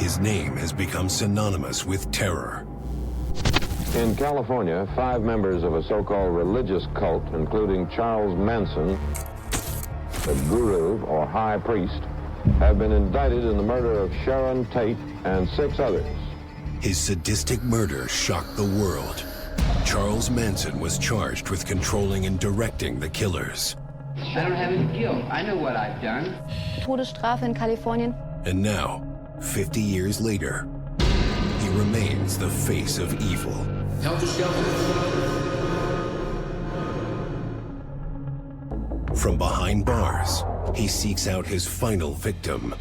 His name has become synonymous with terror. In California, 5 members of a so-called religious cult, including Charles Manson, the guru or high priest, have been indicted in the murder of Sharon Tate and 6 others. His sadistic murder shocked the world. Charles Manson was charged with controlling and directing the killers. I don't have any guilt. I know what I've done. Todesstrafe in Kalifornien. And now, 50 years later, he remains the face of evil. From behind bars, he seeks out his final victim,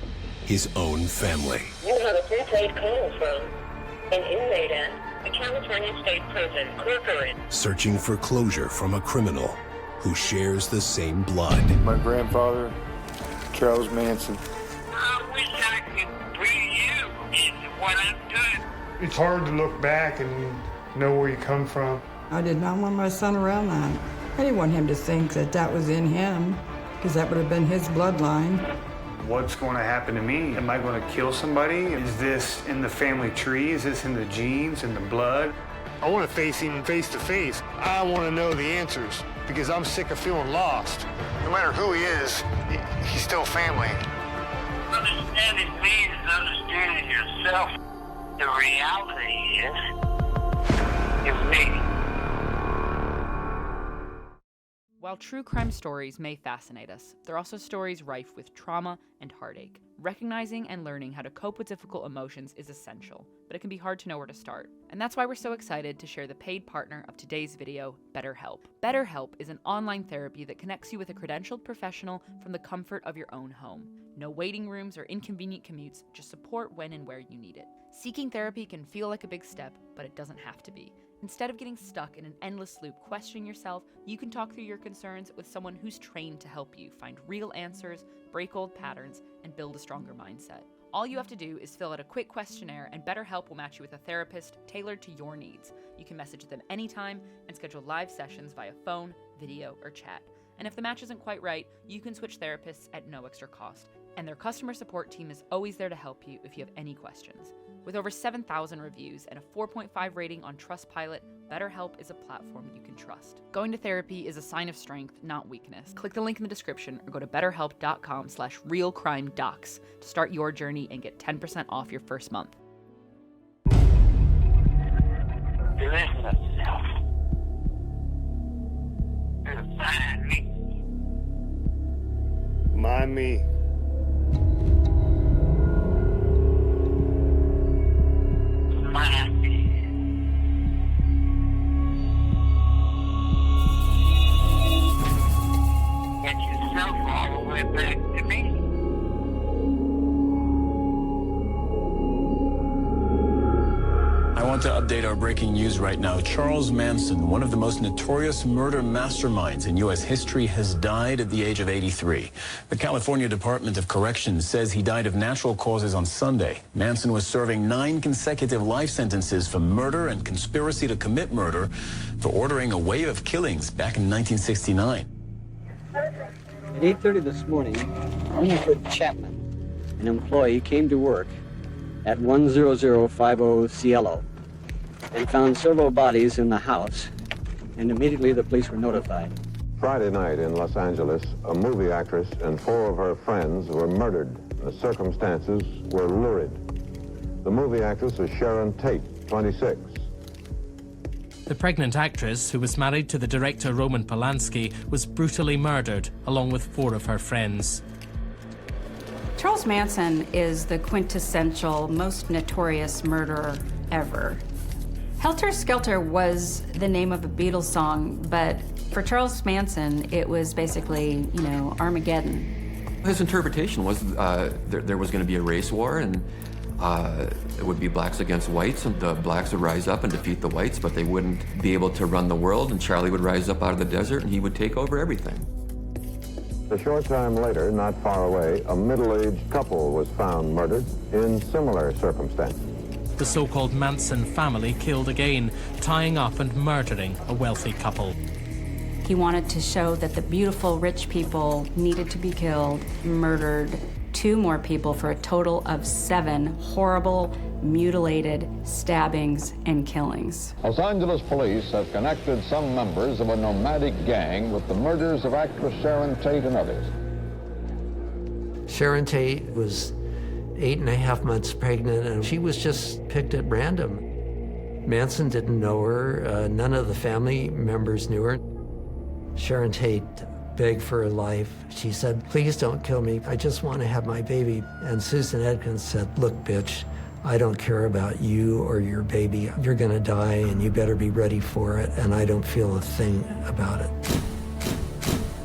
his own family. You have a prepaid call from an inmate at the California State Prison, Corcoran. Searching for closure from a criminal who shares the same blood. My grandfather, Charles Manson. I wish I could be you in what I'm doing. It's hard to look back and know where you come from. I did not want my son around that. I didn't want him to think that that was in him, because that would have been his bloodline. What's going to happen to me? Am I going to kill somebody? Is this in the family tree? Is this in the genes, in the blood? I want to face him face to face. I want to know the answers, because I'm sick of feeling lost. No matter who he is, he's still family. Understanding me is understanding yourself. The reality is me. While true crime stories may fascinate us, they're also stories rife with trauma and heartache. Recognizing and learning how to cope with difficult emotions is essential, but it can be hard to know where to start. And that's why we're so excited to share the paid partner of today's video, BetterHelp. BetterHelp is an online therapy that connects you with a credentialed professional from the comfort of your own home. No waiting rooms or inconvenient commutes, just support when and where you need it. Seeking therapy can feel like a big step, but it doesn't have to be. Instead of getting stuck in an endless loop questioning yourself, you can talk through your concerns with someone who's trained to help you find real answers, break old patterns, and build a stronger mindset. All you have to do is fill out a quick questionnaire, and BetterHelp will match you with a therapist tailored to your needs. You can message them anytime and schedule live sessions via phone, video, or chat. And if the match isn't quite right, you can switch therapists at no extra cost. And their customer support team is always there to help you if you have any questions. With over 7,000 reviews and a 4.5 rating on Trustpilot, BetterHelp is a platform you can trust. Going to therapy is a sign of strength, not weakness. Click the link in the description or go to betterhelp.com/realcrimedocs to start your journey and get 10% off your first month. Listen to yourself. Find me. Mind me. Find me. Get yourself all the way back to me. I want to update our breaking news right now. Charles Manson, one of the most notorious murder masterminds in U.S. history, has died at the age of 83. The California Department of Corrections says he died of natural causes on Sunday. Manson was serving 9 consecutive life sentences for murder and conspiracy to commit murder for ordering a wave of killings back in 1969. At 8:30 this morning, Winifred Chapman, an employee, came to work at 10050 Cielo and found several bodies in the house, and immediately the police were notified. Friday night in Los Angeles, a movie actress and 4 of her friends were murdered. The circumstances were lurid. The movie actress is Sharon Tate, 26. The pregnant actress, who was married to the director Roman Polanski, was brutally murdered, along with 4 of her friends. Charles Manson is the quintessential, most notorious murderer ever. Helter Skelter was the name of a Beatles song, but for Charles Manson, it was basically, Armageddon. His interpretation was there was going to be a race war, and it would be blacks against whites, and the blacks would rise up and defeat the whites, but they wouldn't be able to run the world, and Charlie would rise up out of the desert, and he would take over everything. A short time later, not far away, a middle-aged couple was found murdered in similar circumstances. The so-called Manson family killed again, tying up and murdering a wealthy couple. He wanted to show that the beautiful, rich people needed to be killed, murdered, 2 more people for a total of 7 horrible, mutilated stabbings and killings. Los Angeles police have connected some members of a nomadic gang with the murders of actress Sharon Tate and others. Sharon Tate was 8.5 months pregnant, and she was just picked at random. Manson didn't know her. None of the family members knew her. Sharon Tate begged for her life. She said, "Please don't kill me. I just want to have my baby." And Susan Atkins said, "Look, bitch, I don't care about you or your baby. You're going to die, and you better be ready for it, and I don't feel a thing about it."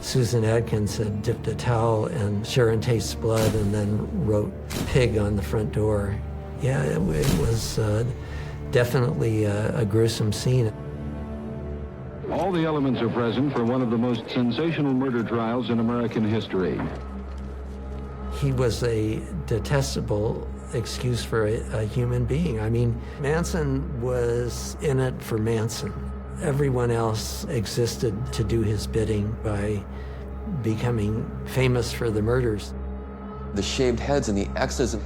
Susan Atkins had dipped a towel in Sharon Tate's blood and then wrote "pig" on the front door. Yeah, it was definitely a gruesome scene. All the elements are present for one of the most sensational murder trials in American history. He was a detestable excuse for a human being. I mean, Manson was in it for Manson. Everyone else existed to do his bidding by becoming famous for the murders. The shaved heads and the X's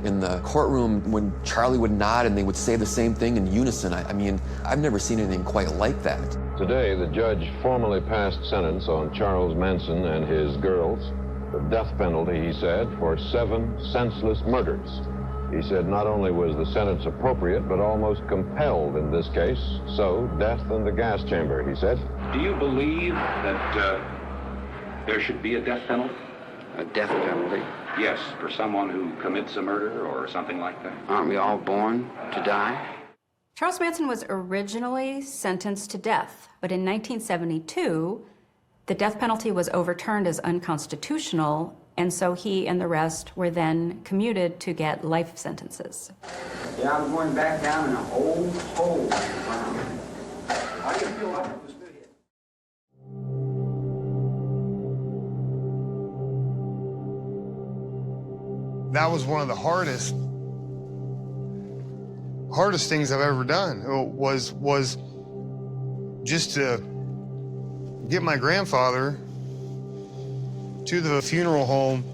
in the courtroom when Charlie would nod and they would say the same thing in unison. I mean, I've never seen anything quite like that. Today, the judge formally passed sentence on Charles Manson and his girls. The death penalty, he said, for 7 senseless murders. He said not only was the sentence appropriate, but almost compelled in this case. So, death in the gas chamber, he said. Do you believe that there should be a death penalty? A death penalty? Yes, for someone who commits a murder or something like that. Aren't we all born to die? Charles Manson was originally sentenced to death, but in 1972, the death penalty was overturned as unconstitutional, and so he and the rest were then commuted to get life sentences. Yeah, I'm going back down in an old hole. How do you feel like it was good here? That was one of the hardest things I've ever done. Was just to get my grandfather to the funeral home.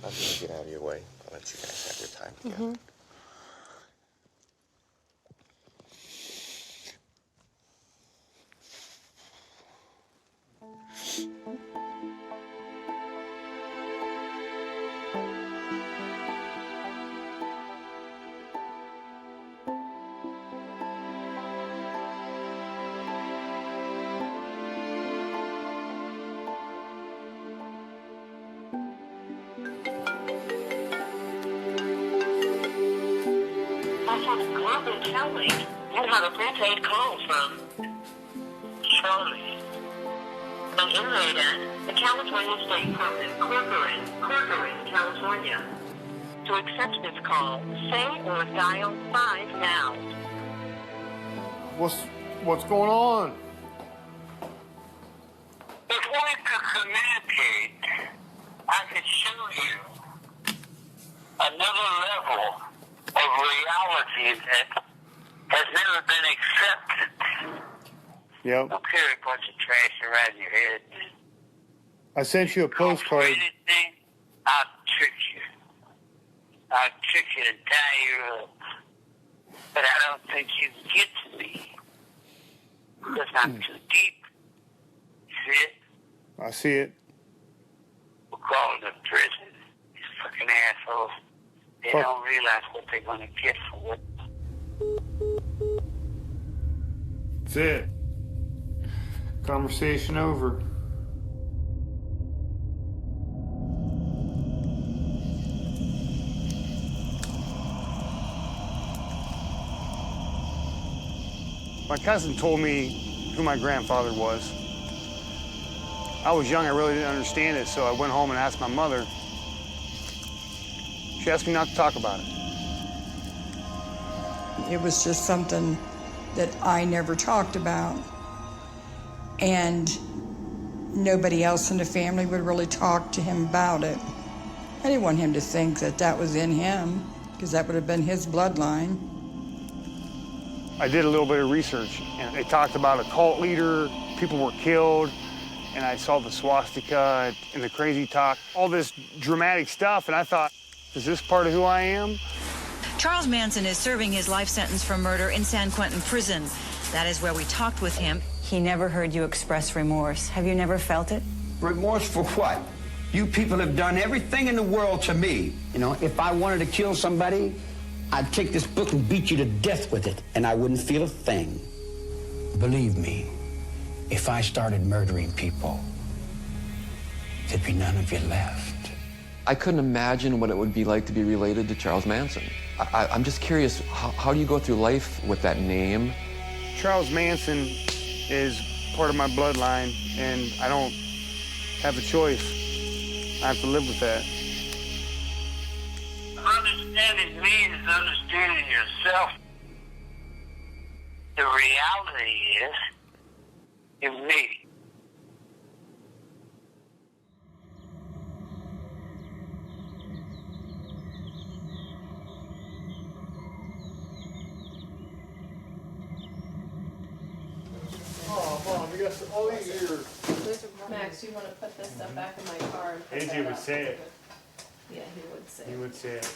I'm gonna get out of your way. I'll let you guys have your time together. Kelly, you have a prepaid call from Charlie, an inmate at the California State Prison, Corcoran, California. To accept this call, say or dial 5 now. What's going on? If we could communicate, I could show you another level of reality that has never been accepted. Yep. Don't carry a bunch of trash around your head. I sent you a postcard. Anything, I'll trick you. I'll trick you and tie you up. But I don't think you can get to me. Because I'm too deep. See it? I see it. We're calling it prison. These fucking assholes. They don't realize what they're going to get for what. That's it. Conversation over. My cousin told me who my grandfather was. I was young, I really didn't understand it, so I went home and asked my mother. She asked me not to talk about it. It was just something that I never talked about. And nobody else in the family would really talk to him about it. I didn't want him to think that that was in him, because that would have been his bloodline. I did a little bit of research, and they talked about a cult leader, people were killed, and I saw the swastika and the crazy talk, all this dramatic stuff, and I thought, is this part of who I am? Charles Manson is serving his life sentence for murder in San Quentin prison. That is where we talked with him. He never heard you express remorse. Have you never felt it? Remorse for what? You people have done everything in the world to me. You know, if I wanted to kill somebody, I'd take this book and beat you to death with it, and I wouldn't feel a thing. Believe me, if I started murdering people, there'd be none of you left. I couldn't imagine what it would be like to be related to Charles Manson. I'm just curious, how do you go through life with that name? Charles Manson is part of my bloodline, and I don't have a choice. I have to live with that. Understanding me is understanding yourself. The reality is, in me. Oh, Mom, we got all these years. Max, you want to put this stuff back in my car? And AJ would say it. Yeah, he would say it. He would say it.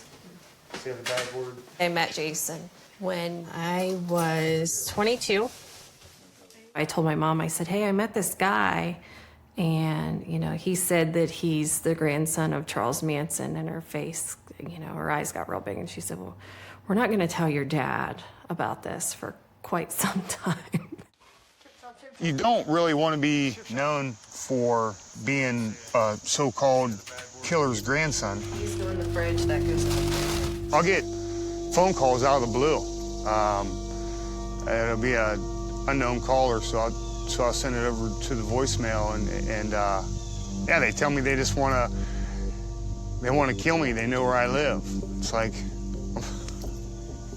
Say the bad word. I met Jason when I was 22. I told my mom, I said, hey, I met this guy. And, you know, he said that he's the grandson of Charles Manson, and her face, you know, her eyes got real big. And she said, well, we're not going to tell your dad about this for quite some time. You don't really want to be known for being a so-called killer's grandson. He's still in the fridge, that goes on. I'll get phone calls out of the blue. It'll be an unknown caller, so I'll send it over to the voicemail, and yeah, they tell me they just want to kill me. They know where I live. It's like,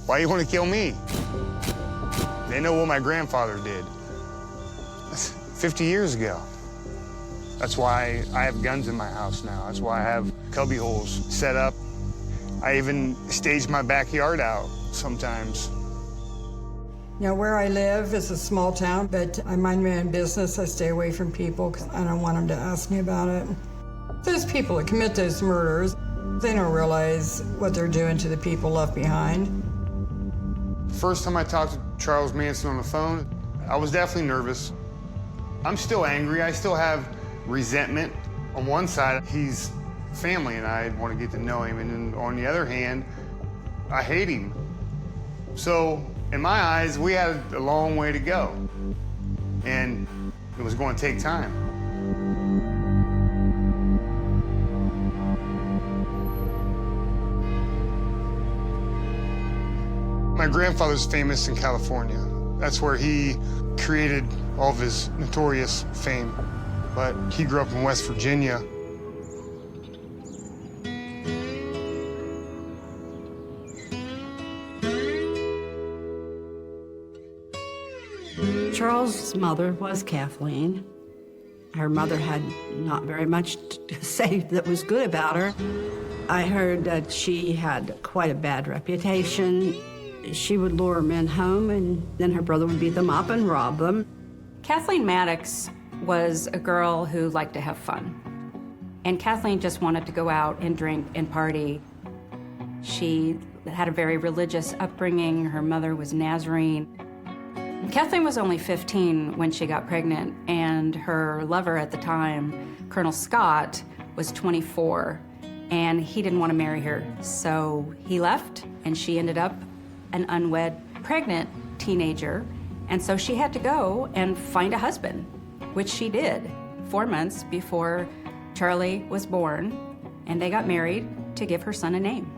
why you want to kill me? They know what my grandfather did 50 years ago. That's why I have guns in my house now. That's why I have cubby holes set up. I even stage my backyard out sometimes. Now, where I live is a small town, but I mind my own business. I stay away from people because I don't want them to ask me about it. Those people that commit those murders, they don't realize what they're doing to the people left behind. First time I talked to Charles Manson on the phone, I was definitely nervous. I'm still angry. I still have resentment. On one side, he's family, and I want to get to know him. And then on the other hand, I hate him. So in my eyes, we had a long way to go. And it was going to take time. My grandfather's famous in California. That's where he created all of his notorious fame. But he grew up in West Virginia. Charles' mother was Kathleen. Her mother had not very much to say that was good about her. I heard that she had quite a bad reputation. She would lure men home, and then her brother would beat them up and rob them. Kathleen Maddox was a girl who liked to have fun. And Kathleen just wanted to go out and drink and party. She had a very religious upbringing. Her mother was Nazarene. Kathleen was only 15 when she got pregnant, and her lover at the time, Colonel Scott, was 24, and he didn't want to marry her. So he left, and she ended up an unwed, pregnant teenager, and so she had to go and find a husband, which she did 4 months before Charlie was born, and they got married to give her son a name.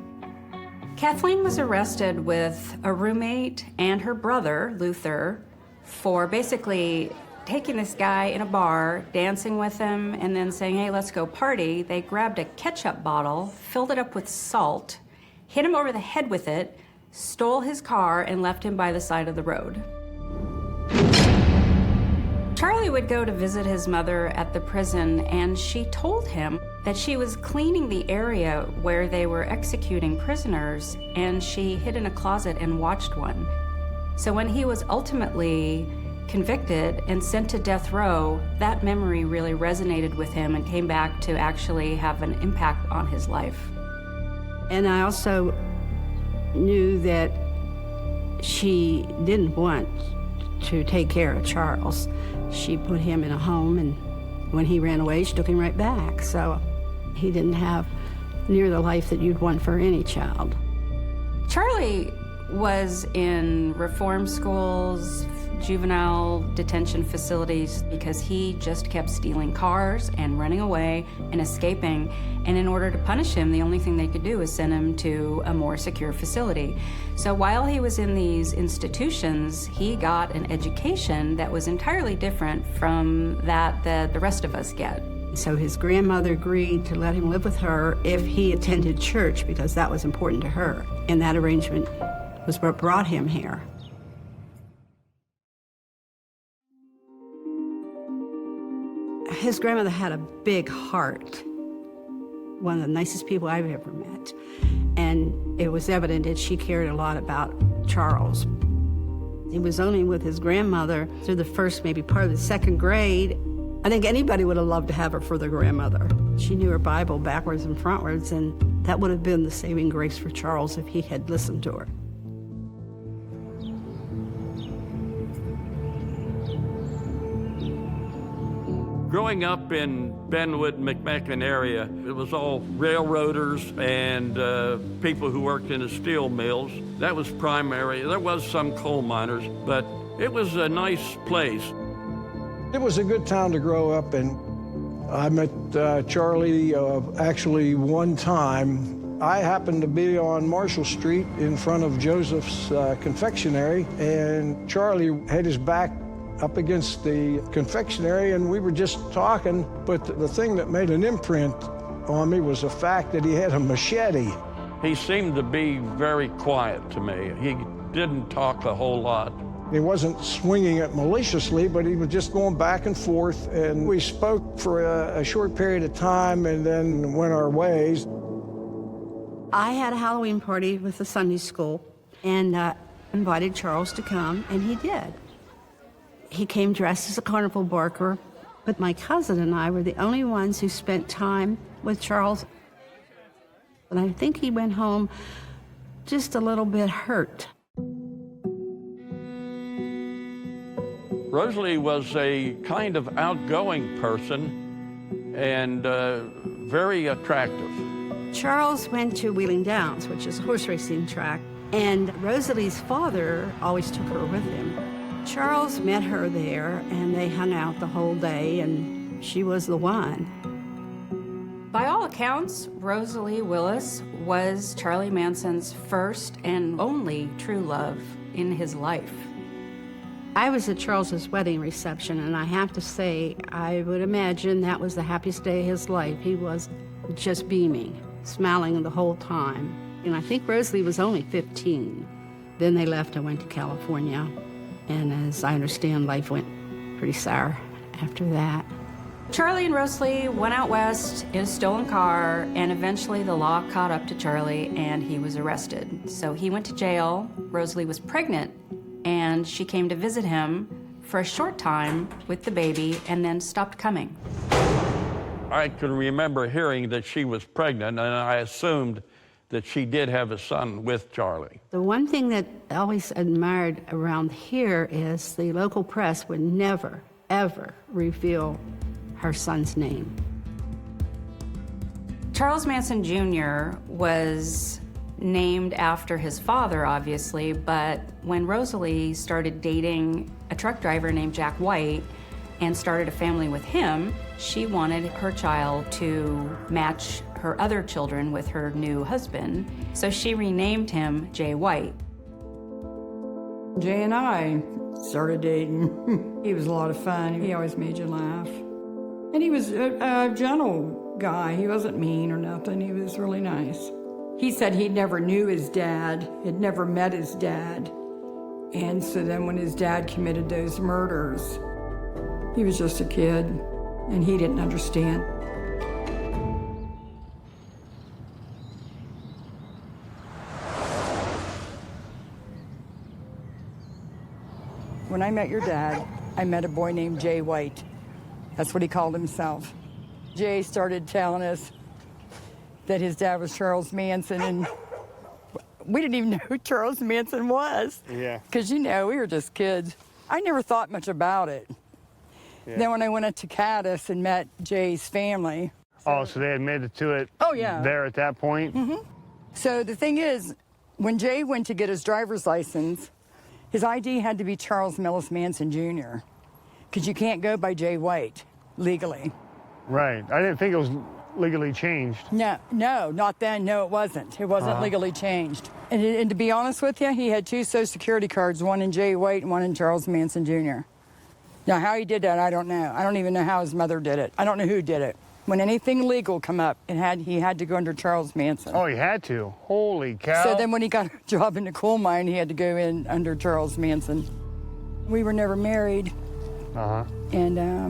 Kathleen was arrested with a roommate and her brother, Luther, for basically taking this guy in a bar, dancing with him, and then saying, hey, let's go party. They grabbed a ketchup bottle, filled it up with salt, hit him over the head with it, stole his car, and left him by the side of the road. Charlie would go to visit his mother at the prison, and she told him that she was cleaning the area where they were executing prisoners, and she hid in a closet and watched one. So when he was ultimately convicted and sent to death row, that memory really resonated with him and came back to actually have an impact on his life. And I also knew that she didn't want to take care of Charles. She put him in a home, and when he ran away, she took him right back. So he didn't have near the life that you'd want for any child. Charlie was in reform schools, juvenile detention facilities, because he just kept stealing cars and running away and escaping. And in order to punish him, the only thing they could do was send him to a more secure facility. So while he was in these institutions, he got an education that was entirely different from that the rest of us get. So his grandmother agreed to let him live with her if he attended church, because that was important to her. And that arrangement was what brought him here. His grandmother had a big heart, one of the nicest people I've ever met. And it was evident that she cared a lot about Charles. He was only with his grandmother through the first, maybe part of the second grade. I think anybody would have loved to have her for their grandmother. She knew her Bible backwards and frontwards, and that would have been the saving grace for Charles if he had listened to her. Growing up in Benwood, McMecken area, it was all railroaders and people who worked in the steel mills. That was primary. There was some coal miners, but it was a nice place. It was a good town to grow up in. I met Charlie actually one time. I happened to be on Marshall Street in front of Joseph's confectionery, and Charlie had his back up against the confectionery, and we were just talking, but the thing that made an imprint on me was the fact that he had a machete. He seemed to be very quiet to me. He didn't talk a whole lot. He wasn't swinging it maliciously, but he was just going back and forth, and we spoke for a short period of time and then went our ways. I had a Halloween party with the Sunday school and invited Charles to come, and he did. He came dressed as a carnival barker, but my cousin and I were the only ones who spent time with Charles. And I think he went home just a little bit hurt. Rosalie was a kind of outgoing person and very attractive. Charles went to Wheeling Downs, which is a horse racing track, and Rosalie's father always took her with him. Charles met her there, and they hung out the whole day, and she was the one. By all accounts, Rosalie Willis was Charlie Manson's first and only true love in his life. I was at Charles's wedding reception, and I have to say, I would imagine that was the happiest day of his life. He was just beaming, smiling the whole time. And I think Rosalie was only 15. Then they left and went to California. And as I understand, life went pretty sour after that. Charlie and Rosalie went out west in a stolen car, and eventually the law caught up to Charlie and he was arrested. So he went to jail. Rosalie was pregnant, and she came to visit him for a short time with the baby and then stopped coming. I can remember hearing that she was pregnant, and I assumed that she did have a son with Charlie. The one thing that I always admired around here is the local press would never, ever reveal her son's name. Charles Manson Jr. was named after his father, obviously, but when Rosalie started dating a truck driver named Jack White and started a family with him, she wanted her child to match her other children with her new husband, so she renamed him Jay White. Jay and I started dating. He was a lot of fun. He always made you laugh. And he was a gentle guy. He wasn't mean or nothing. He was really nice. He said he never knew his dad, had never met his dad. And so then when his dad committed those murders, he was just a kid, and he didn't understand. When I met your dad, I met a boy named Jay White. That's what he called himself. Jay started telling us that his dad was Charles Manson, and we didn't even know who Charles Manson was. Yeah. Because, you know, we were just kids. I never thought much about it. Yeah. Then when I went up to Cadiz and met Jay's family. Oh, so they admitted to it there at that point? Mm-hmm. So the thing is, when Jay went to get his driver's license, his ID had to be Charles Millis Manson Jr. Because you can't go by Jay White legally. Right. I didn't think it was legally changed. No, not then. No, it wasn't. It wasn't legally changed. And to be honest with you, he had 2 Social Security cards, one in Jay White and one in Charles Manson Jr. Now, how he did that, I don't know. I don't even know how his mother did it. I don't know who did it. When anything legal come up, he had to go under Charles Manson. Oh, he had to? Holy cow. So then when he got a job in the coal mine, he had to go in under Charles Manson. We were never married. And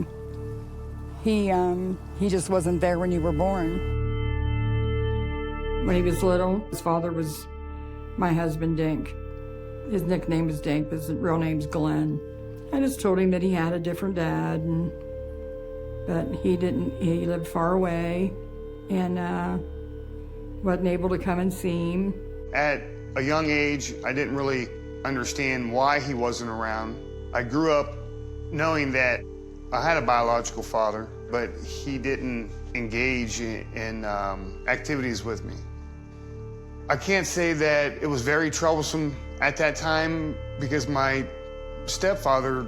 he just wasn't there when you were born. When he was little, his father was my husband, Dink. His nickname was Dink, but his real name's Glenn. I just told him that he had a different dad, but he didn't. He lived far away and wasn't able to come and see him. At a young age, I didn't really understand why he wasn't around. I grew up knowing that I had a biological father, but he didn't engage in activities with me. I can't say that it was very troublesome at that time because my stepfather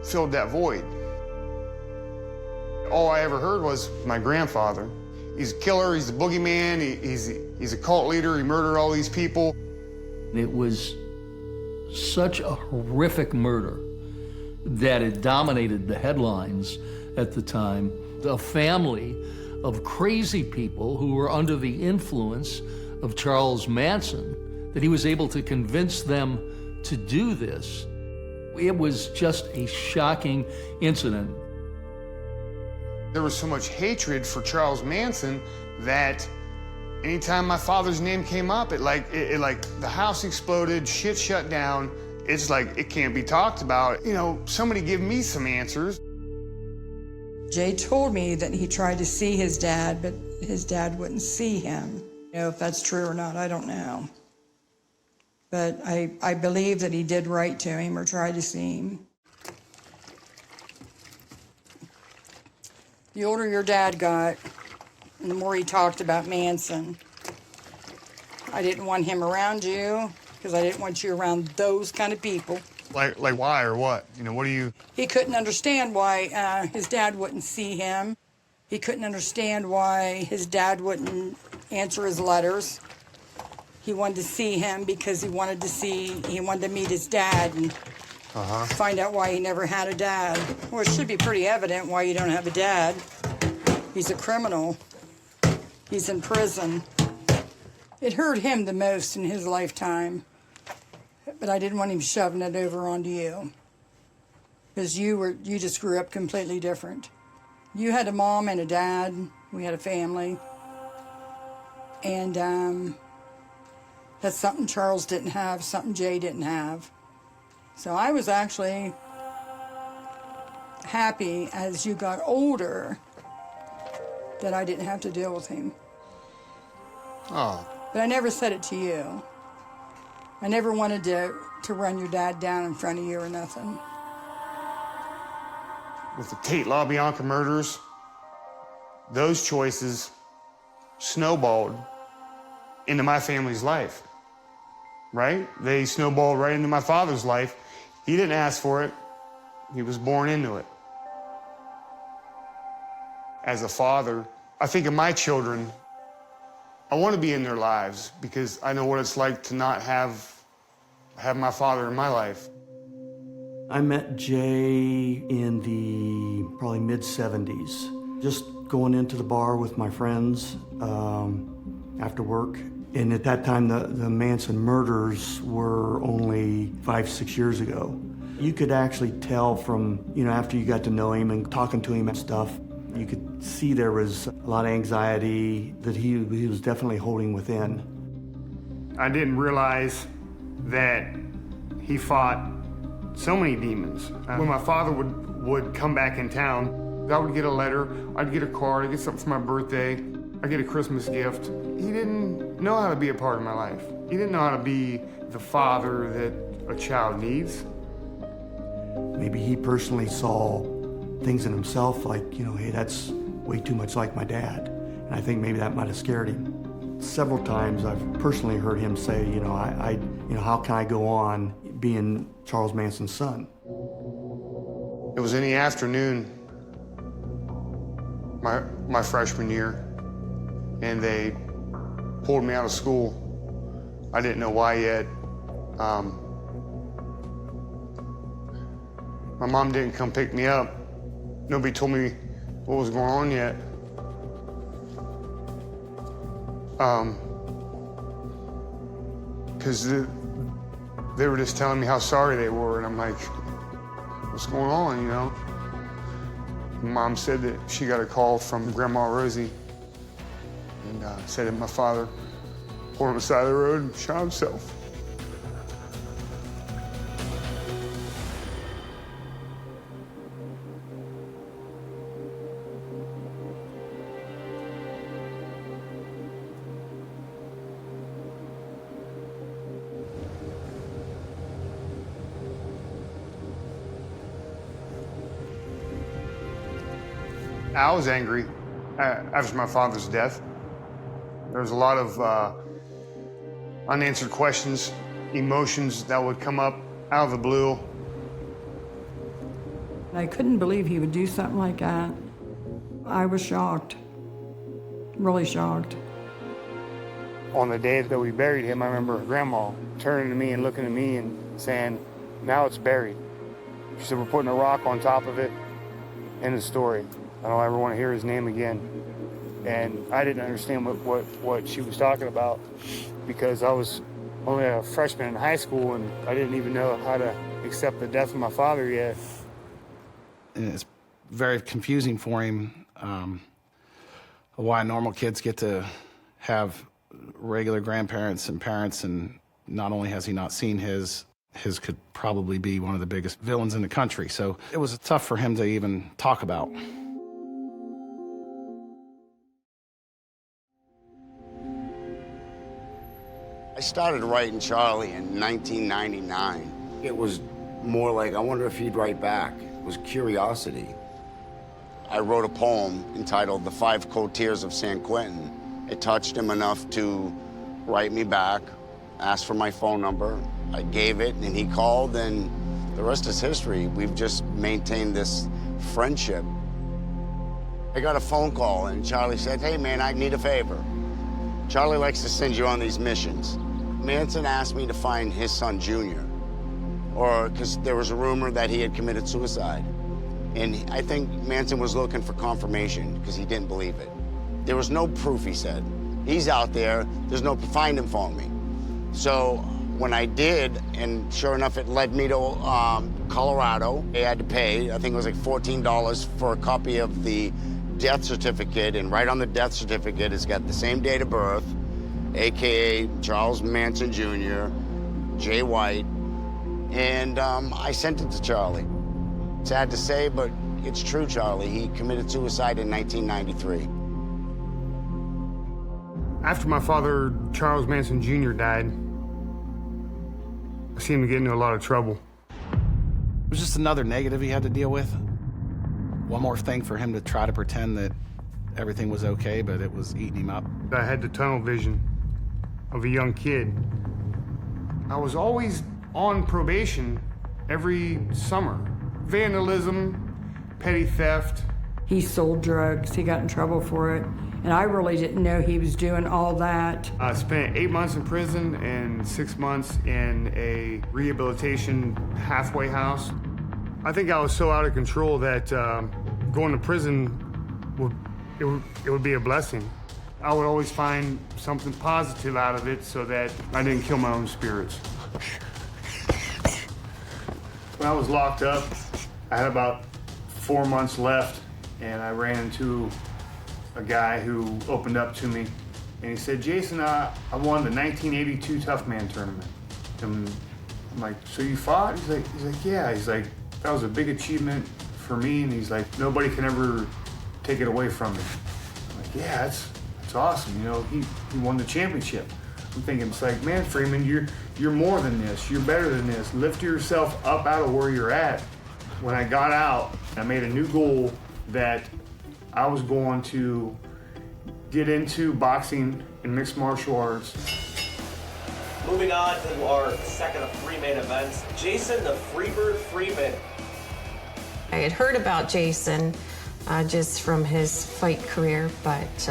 filled that void. All I ever heard was my grandfather. He's a killer, he's a boogeyman, he's a cult leader, he murdered all these people. It was such a horrific murder that it dominated the headlines at the time. A family of crazy people who were under the influence of Charles Manson, that he was able to convince them to do this. It was just a shocking incident. There was so much hatred for Charles Manson that anytime my father's name came up, it like the house exploded, shit shut down. It's like, it can't be talked about. You know, somebody give me some answers. Jay told me that he tried to see his dad, but his dad wouldn't see him. You know, if that's true or not, I don't know. But I believe that he did write to him or try to see him. The older your dad got, and the more he talked about Manson, I didn't want him around you because I didn't want you around those kind of people. Like why or what? You know, what do you... He couldn't understand why his dad wouldn't see him. He couldn't understand why his dad wouldn't answer his letters. He wanted to see him because he wanted to meet his dad and find out why he never had a dad. Well, it should be pretty evident why you don't have a dad. He's a criminal. He's in prison. It hurt him the most in his lifetime, but I didn't want him shoving it over onto you because you just grew up completely different. You had a mom and a dad. We had a family. And that's something Charles didn't have, something Jay didn't have. So I was actually happy as you got older that I didn't have to deal with him. Oh. But I never said it to you. I never wanted to run your dad down in front of you or nothing. With the Tate LaBianca murders, those choices snowballed into my family's life, right? They snowballed right into my father's life. He didn't ask for it. He was born into it. As a father, I think of my children. I want to be in their lives because I know what it's like to not have my father in my life. I met Jay in the probably mid-70s, just going into the bar with my friends after work. And at that time, the Manson murders were only 5-6 years ago. You could actually tell from, after you got to know him and talking to him and stuff, you could see there was a lot of anxiety that he was definitely holding within. I didn't realize that he fought so many demons. When my father would come back in town, I would get a letter, I'd get a card, I'd get something for my birthday, I'd get a Christmas gift. He didn't know how to be a part of my life. He didn't know how to be the father that a child needs. Maybe he personally saw things in himself like, hey, that's way too much like my dad. And I think maybe that might have scared him. Several times I've personally heard him say, how can I go on being Charles Manson's son? It was in the afternoon, my freshman year, and they pulled me out of school. I didn't know why yet. My mom didn't come pick me up. Nobody told me what was going on yet. Because they were just telling me how sorry they were, and I'm like, what's going on, Mom said that she got a call from Grandma Rosie and said that my father pulled him aside the road and shot himself. I was angry after my father's death. There was a lot of unanswered questions, emotions that would come up out of the blue. I couldn't believe he would do something like that. I was shocked, really shocked. On the day that we buried him, I remember Grandma turning to me and looking at me and saying, now it's buried. She said, we're putting a rock on top of it. End of story. I don't ever want to hear his name again. And I didn't understand what she was talking about because I was only a freshman in high school and I didn't even know how to accept the death of my father yet. And it's very confusing for him why normal kids get to have regular grandparents and parents, and not only has he not seen his could probably be one of the biggest villains in the country. So it was tough for him to even talk about. I started writing Charlie in 1999. It was more like, I wonder if he'd write back. It was curiosity. I wrote a poem entitled The 5 Cold Tears of San Quentin. It touched him enough to write me back, ask for my phone number. I gave it, and he called, and the rest is history. We've just maintained this friendship. I got a phone call, and Charlie said, hey, man, I need a favor. Charlie likes to send you on these missions. Manson asked me to find his son, Junior, because there was a rumor that he had committed suicide. And I think Manson was looking for confirmation because he didn't believe it. There was no proof, he said. He's out there, there's no, find him for me. So when I did, and sure enough, it led me to Colorado. I had to pay, I think it was like $14 for a copy of the death certificate, and right on the death certificate, it's got the same date of birth, AKA Charles Manson Jr., Jay White, and I sent it to Charlie. Sad to say, but it's true, Charlie. He committed suicide in 1993. After my father, Charles Manson Jr., died, I seemed to get into a lot of trouble. It was just another negative he had to deal with. One more thing for him to try to pretend that everything was okay, but it was eating him up. I had the tunnel vision of a young kid. I was always on probation every summer. Vandalism, petty theft. He sold drugs, he got in trouble for it, and I really didn't know he was doing all that. I spent 8 months in prison and 6 months in a rehabilitation halfway house. I think I was so out of control that going to prison would be a blessing. I would always find something positive out of it so that I didn't kill my own spirits. When I was locked up, I had about 4 months left, and I ran into a guy who opened up to me, and he said, Jason, I won the 1982 Tough Man tournament. And I'm like, so you fought? He's like, yeah. He's like, that was a big achievement for me. And he's like, nobody can ever take it away from me. I'm like, yeah, that's awesome. You know, he won the championship. I'm thinking, it's like, man, Freeman, you're more than this. You're better than this. Lift yourself up out of where you're at. When I got out, I made a new goal that I was going to get into boxing and mixed martial arts. Moving on to our second of three main events, Jason the Freebird Freeman. I had heard about Jason just from his fight career, but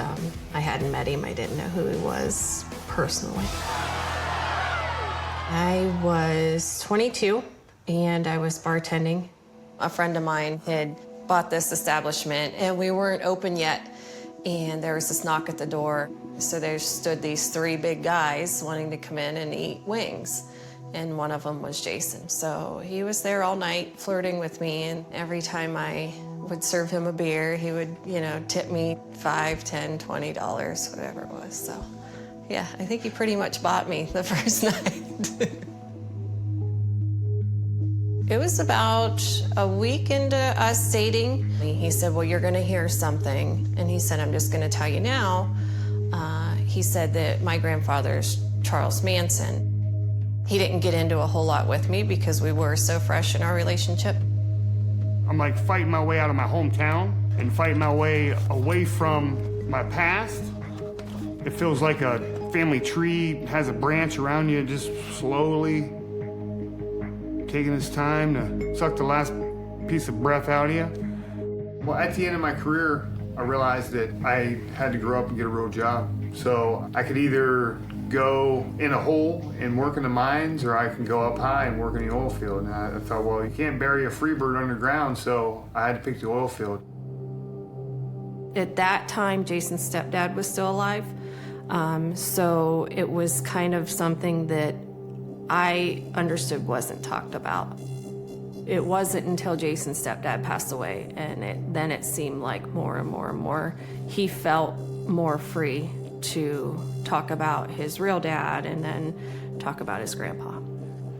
I hadn't met him. I didn't know who he was personally. I was 22 and I was bartending. A friend of mine had bought this establishment and we weren't open yet. And there was this knock at the door. So there stood these three big guys wanting to come in and eat wings. And one of them was Jason. So he was there all night flirting with me. And every time I would serve him a beer, he would, you know, tip me $5, $10, $20, whatever it was. So yeah, I think he pretty much bought me the first night. It was about a week into us dating. He said, well, you're gonna hear something. And he said, I'm just gonna tell you now. He said that my grandfather's Charles Manson. He didn't get into a whole lot with me because we were so fresh in our relationship. I'm like fighting my way out of my hometown and fighting my way away from my past. It feels like a family tree has a branch around you, just slowly taking its time to suck the last piece of breath out of you. Well, at the end of my career, I realized that I had to grow up and get a real job. So I could either go in a hole and work in the mines, or I can go up high and work in the oil field. And I thought, well, you can't bury a freebird underground, so I had to pick the oil field. At that time, Jason's stepdad was still alive. So it was kind of something that I understood wasn't talked about. It wasn't until Jason's stepdad passed away, and then it seemed like more and more and more he felt more free to talk about his real dad and then talk about his grandpa.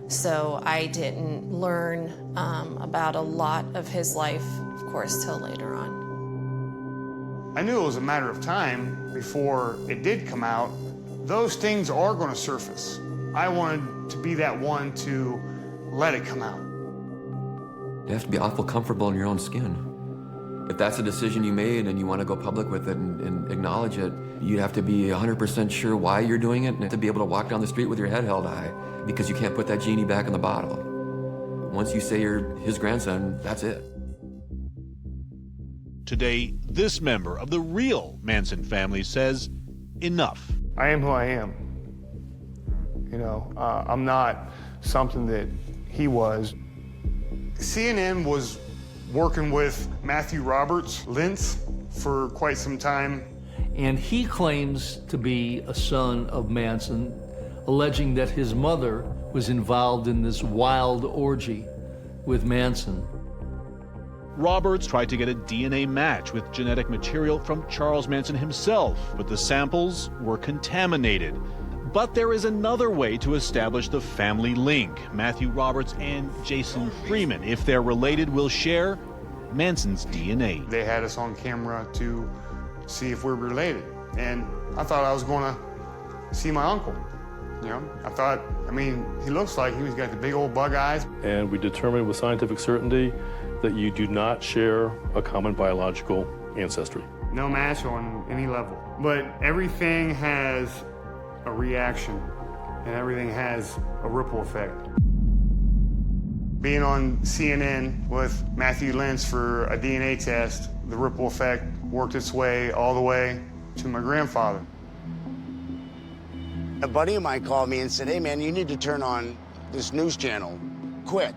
So I didn't learn about a lot of his life, of course, till later on. I knew it was a matter of time before it did come out. Those things are going to surface. I wanted to be that one to let it come out. You have to be awful comfortable in your own skin. If that's a decision you made and you want to go public with it and acknowledge it, you have to be 100% sure why you're doing it and to be able to walk down the street with your head held high, because you can't put that genie back in the bottle. Once you say you're his grandson, that's it. Today, this member of the real Manson family says, enough. I am who I am. You know, I'm not something that he was. CNN was working with Matthew Roberts, Lentz, for quite some time. And he claims to be a son of Manson, alleging that his mother was involved in this wild orgy with Manson. Roberts tried to get a DNA match with genetic material from Charles Manson himself, but the samples were contaminated. But there is another way to establish the family link. Matthew Roberts and Jason Freeman, if they're related, will share Manson's DNA. They had us on camera to see if we're related. And I thought I was going to see my uncle. You know, I thought, I mean, he looks like he's got the big old bug eyes. And we determined with scientific certainty that you do not share a common biological ancestry. No match on any level. But everything has a reaction, and everything has a ripple effect. Being on CNN with Matthew Lentz for a DNA test, the ripple effect worked its way all the way to my grandfather. A buddy of mine called me and said, hey man, you need to turn on this news channel, quick.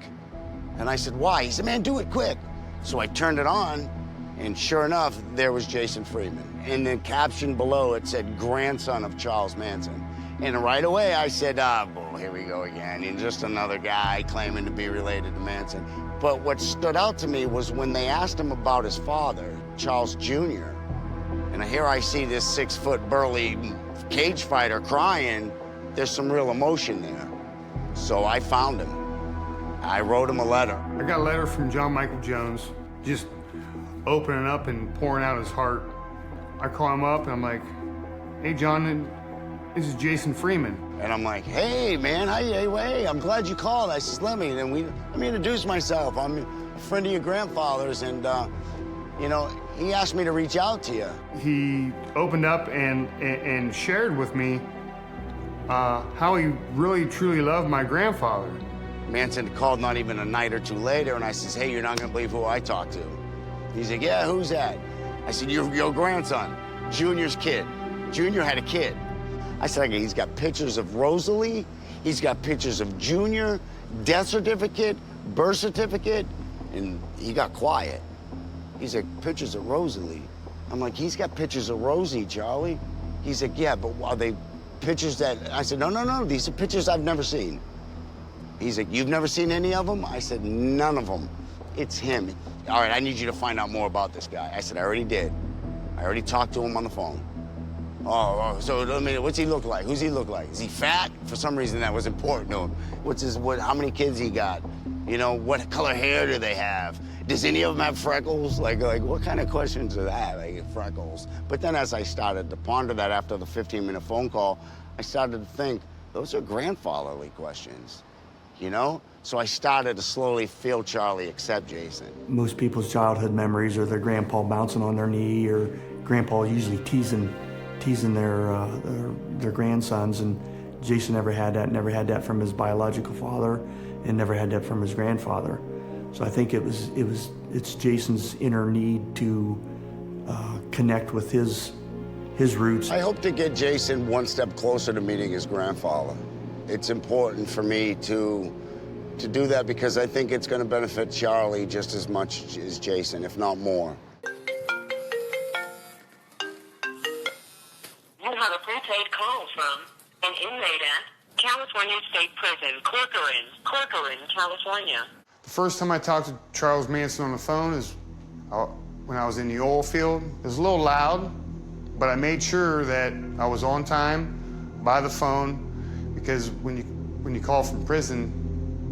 And I said, why? He said, man, do it quick. So I turned it on, and sure enough, there was Jason Freeman. And the caption below, it said, grandson of Charles Manson. And right away, I said, well, here we go again. And just another guy claiming to be related to Manson. But what stood out to me was when they asked him about his father, Charles Jr., and here I see this 6-foot burly cage fighter crying, there's some real emotion there. So I found him. I wrote him a letter. I got a letter from John Michael Jones, just opening up and pouring out his heart. I call him up and I'm like, hey, John, this is Jason Freeman. And I'm like, hey, man, hey, I'm glad you called. I said, let me introduce myself. I'm a friend of your grandfather's, and, you know, he asked me to reach out to you. He opened up and shared with me how he really, truly loved my grandfather. Manson called not even a night or two later, and I says, hey, you're not gonna believe who I talked to. He's like, yeah, who's that? I said, your grandson, Junior's kid. Junior had a kid. I said, okay, he's got pictures of Rosalie, he's got pictures of Junior, death certificate, birth certificate, and he got quiet. He's like, pictures of Rosalie? I'm like, he's got pictures of Rosie, Charlie. He's like, yeah, but are they pictures that... I said, no, these are pictures I've never seen. He's like, you've never seen any of them? I said, none of them. It's him. All right, I need you to find out more about this guy. I said, I already did. I already talked to him on the phone. Oh, so I mean, what's he look like? Who's he look like? Is he fat? For some reason, that was important to him. How many kids he got? You know, what color hair do they have? Does any of them have freckles? Like what kind of questions are that? Like freckles. But then as I started to ponder that after the 15-minute phone call, I started to think, those are grandfatherly questions, you know? So I started to slowly feel Charlie accept Jason. Most people's childhood memories are their grandpa bouncing on their knee, or grandpa usually teasing their grandsons, and Jason never had that from his biological father, and never had that from his grandfather. So I think it's Jason's inner need to connect with his roots. I hope to get Jason one step closer to meeting his grandfather. It's important for me to do that because I think it's going to benefit Charlie just as much as Jason, if not more. You have a prepaid call from an inmate at California State Prison, Corcoran, California. The first time I talked to Charles Manson on the phone is when I was in the oil field. It was a little loud, but I made sure that I was on time by the phone, because when you call from prison,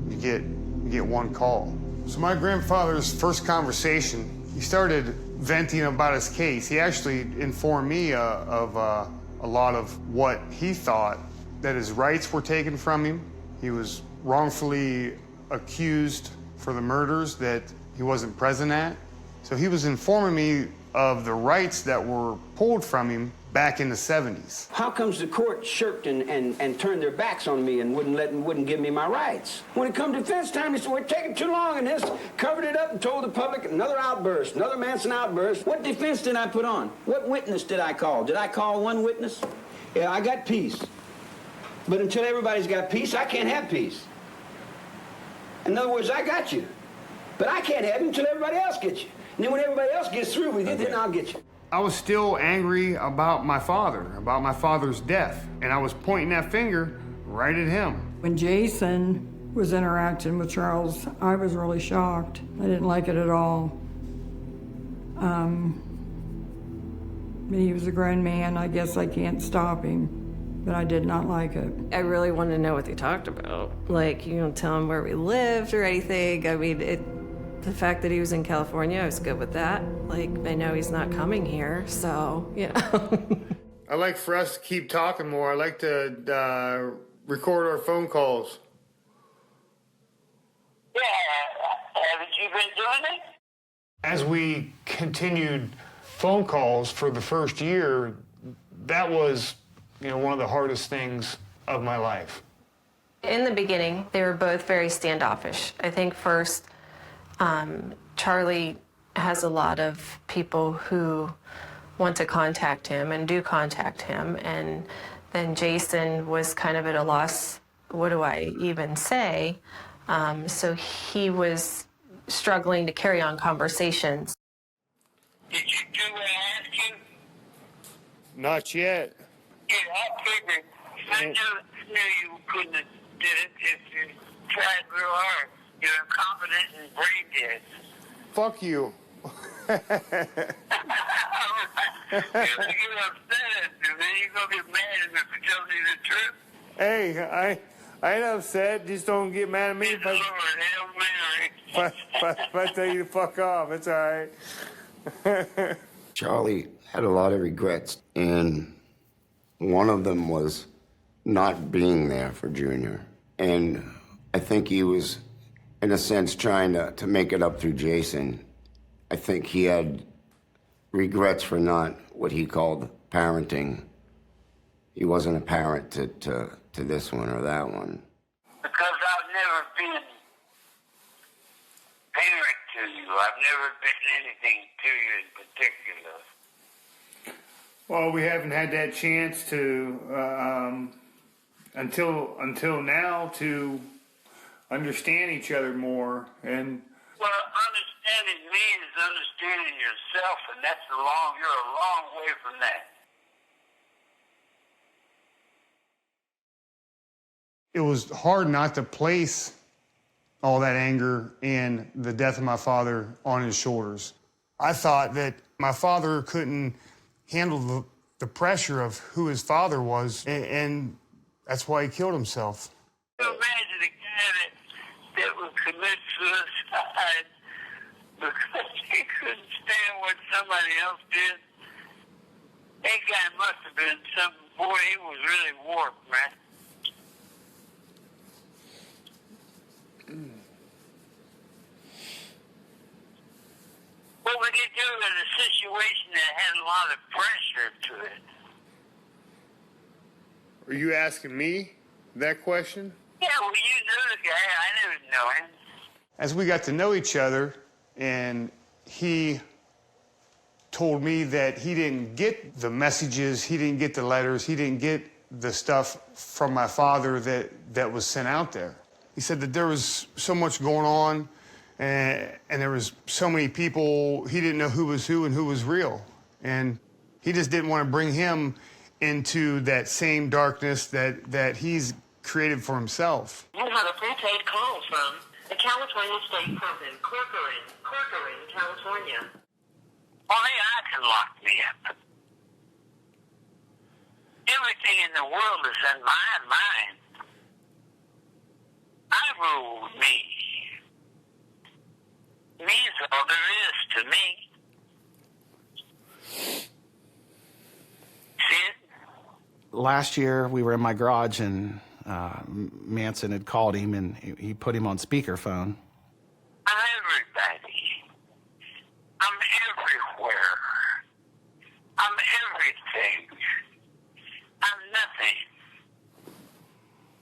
you get one call. So my grandfather's first conversation, he started venting about his case. He actually informed me of a lot of what he thought, that his rights were taken from him. He was wrongfully accused for the murders that he wasn't present at. So he was informing me of the rights that were pulled from him back in the 70s. How comes the court shirked and turned their backs on me and wouldn't give me my rights? When it come to defense time, they said, we're taking too long, and this covered it up and told the public another outburst, another Manson outburst. What defense did I put on? What witness did I call? Did I call one witness? Yeah, I got peace. But until everybody's got peace, I can't have peace. In other words, I got you. But I can't have it until everybody else gets you. And then when everybody else gets through with you, then I'll get you. I was still angry about my father's death, and I was pointing that finger right at him. When Jason was interacting with Charles, I was really shocked. I didn't like it at all. He was a grown man. I guess I can't stop him, but I did not like it. I really wanted to know what they talked about. Like, you don't tell him where we lived or anything. I mean, the fact that he was in California, I was good with that. Like, I know he's not coming here, so, you know. I like for us to keep talking more. I like to record our phone calls. Yeah, haven't you been doing it? As we continued phone calls for the first year, that was, one of the hardest things of my life. In the beginning, they were both very standoffish. I think first, Charlie has a lot of people who want to contact him and do contact him, and then Jason was kind of at a loss, what do I even say? So he was struggling to carry on conversations. Did you do what I asked you? Not yet. Yeah, I figured. I knew you couldn't have did it if you tried real hard. You're incompetent and brain dead. Fuck you. You're upset, and then you're going to get mad if you tell me the truth. Hey, I ain't upset. Just don't get mad at me if I tell you to fuck off. It's all right. Charlie had a lot of regrets, and one of them was not being there for Junior. And I think he was, in a sense, trying to make it up through Jason. I think he had regrets for not what he called parenting. He wasn't a parent to this one or that one. Because I've never been parent to you. I've never been anything to you in particular. Well, we haven't had that chance to, until now, to understand each other more. And well, understanding me is understanding yourself, and you're a long way from that. it was hard not to place all that anger and the death of my father on his shoulders. I thought that my father couldn't handle the pressure of who his father was, and that's why he killed himself. Can you imagine a guy that would commit suicide because he couldn't stand what somebody else did? That guy must have been boy, he was really warped, man. What would you do in a situation that had a lot of pressure to it? Are you asking me that question? Yeah, well, you knew the guy. I didn't know him. As we got to know each other, and he told me that he didn't get the messages, he didn't get the letters, he didn't get the stuff from my father that was sent out there. He said that there was so much going on, and there was so many people, he didn't know who was who and who was real. And he just didn't want to bring him into that same darkness that he's created for himself. You have a prepaid call from the California State Prison, Corcoran, California. Only I can lock me up. Everything in the world is in my mind. I rule me. Me's all there is to me. See it? Last year, we were in my garage, and Manson had called him, and he put him on speakerphone. I'm everybody. I'm everywhere. I'm everything. I'm nothing.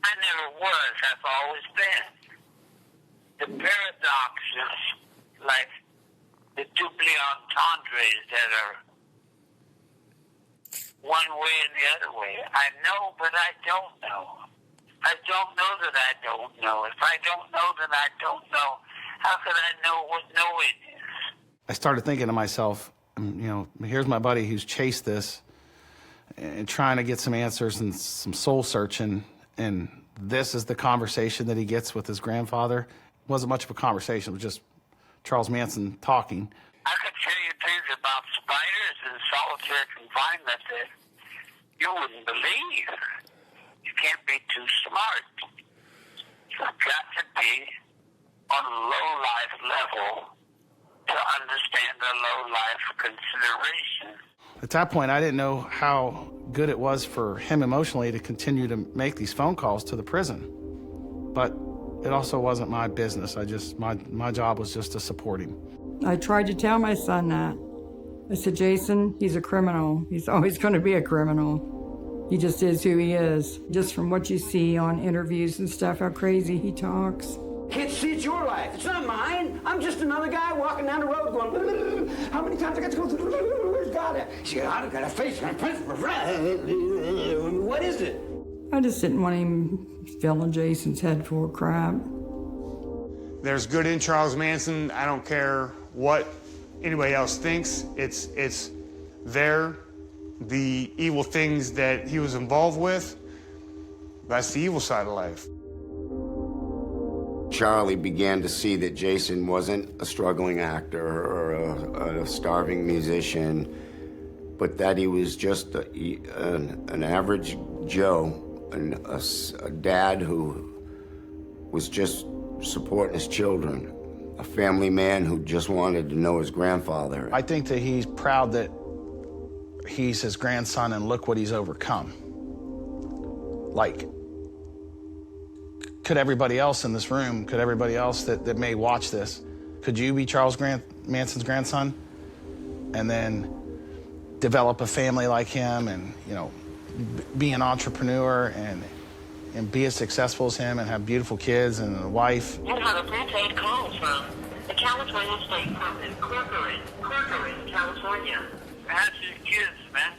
I never was. I've always been. The paradox is like the double entendres that are one way and the other way. I know, but I don't know. I don't know that I don't know. If I don't know that I don't know, how could I know what knowing is? I started thinking to myself, here's my buddy who's chased this and trying to get some answers and some soul searching, and this is the conversation that he gets with his grandfather. It wasn't much of a conversation. It was just Charles Manson talking. I could tell you things about spiders and solitary confinement that you wouldn't believe. You can't be too smart. You've got to be on a low-life level to understand the low-life consideration. At that point, I didn't know how good it was for him emotionally to continue to make these phone calls to the prison. But it also wasn't my business. My job was just to support him. I tried to tell my son that. I said, Jason, he's a criminal. He's always going to be a criminal. He just is who he is. Just from what you see on interviews and stuff, how crazy he talks. Kids, see, it's your life. It's not mine. I'm just another guy walking down the road going, how many times I got to go through, where's God at? She said, I've got a face, what is it? I just didn't want him filling Jason's head full of crap. There's good in Charles Manson. I don't care what anybody else thinks. It's there. The evil things that he was involved with, that's the evil side of life. Charlie began to see that Jason wasn't a struggling actor or a starving musician, but that he was just an average Joe, a dad who was just supporting his children. A family man who just wanted to know his grandfather. I think that he's proud that he's his grandson and look what he's overcome. Like, could everybody else in this room, could everybody else that may watch this, could you be Charles Manson's grandson and then develop a family like him and, you know, be an entrepreneur and be as successful as him and have beautiful kids and a wife? You have a prepaid call from the California State Prison, Corcoran, California. How's your kids, man?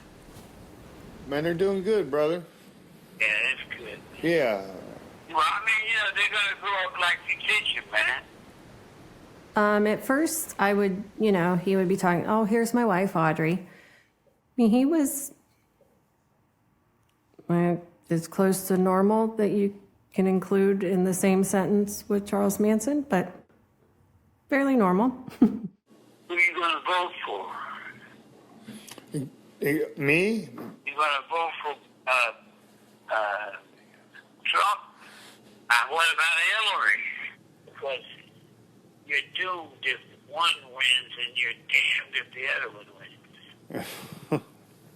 Man, they're doing good, brother. Yeah, that's good. Yeah. Well, I mean, you know, they're gonna grow up like the teacher, man. At first, I would, you know, he would be talking, oh, here's my wife, Audrey. I mean, he was as close to normal that you can include in the same sentence with Charles Manson, but fairly normal. Who are you gonna vote for? Me? You gonna vote for Trump? What about Hillary? Because you're doomed if one wins and you're damned if the other one wins.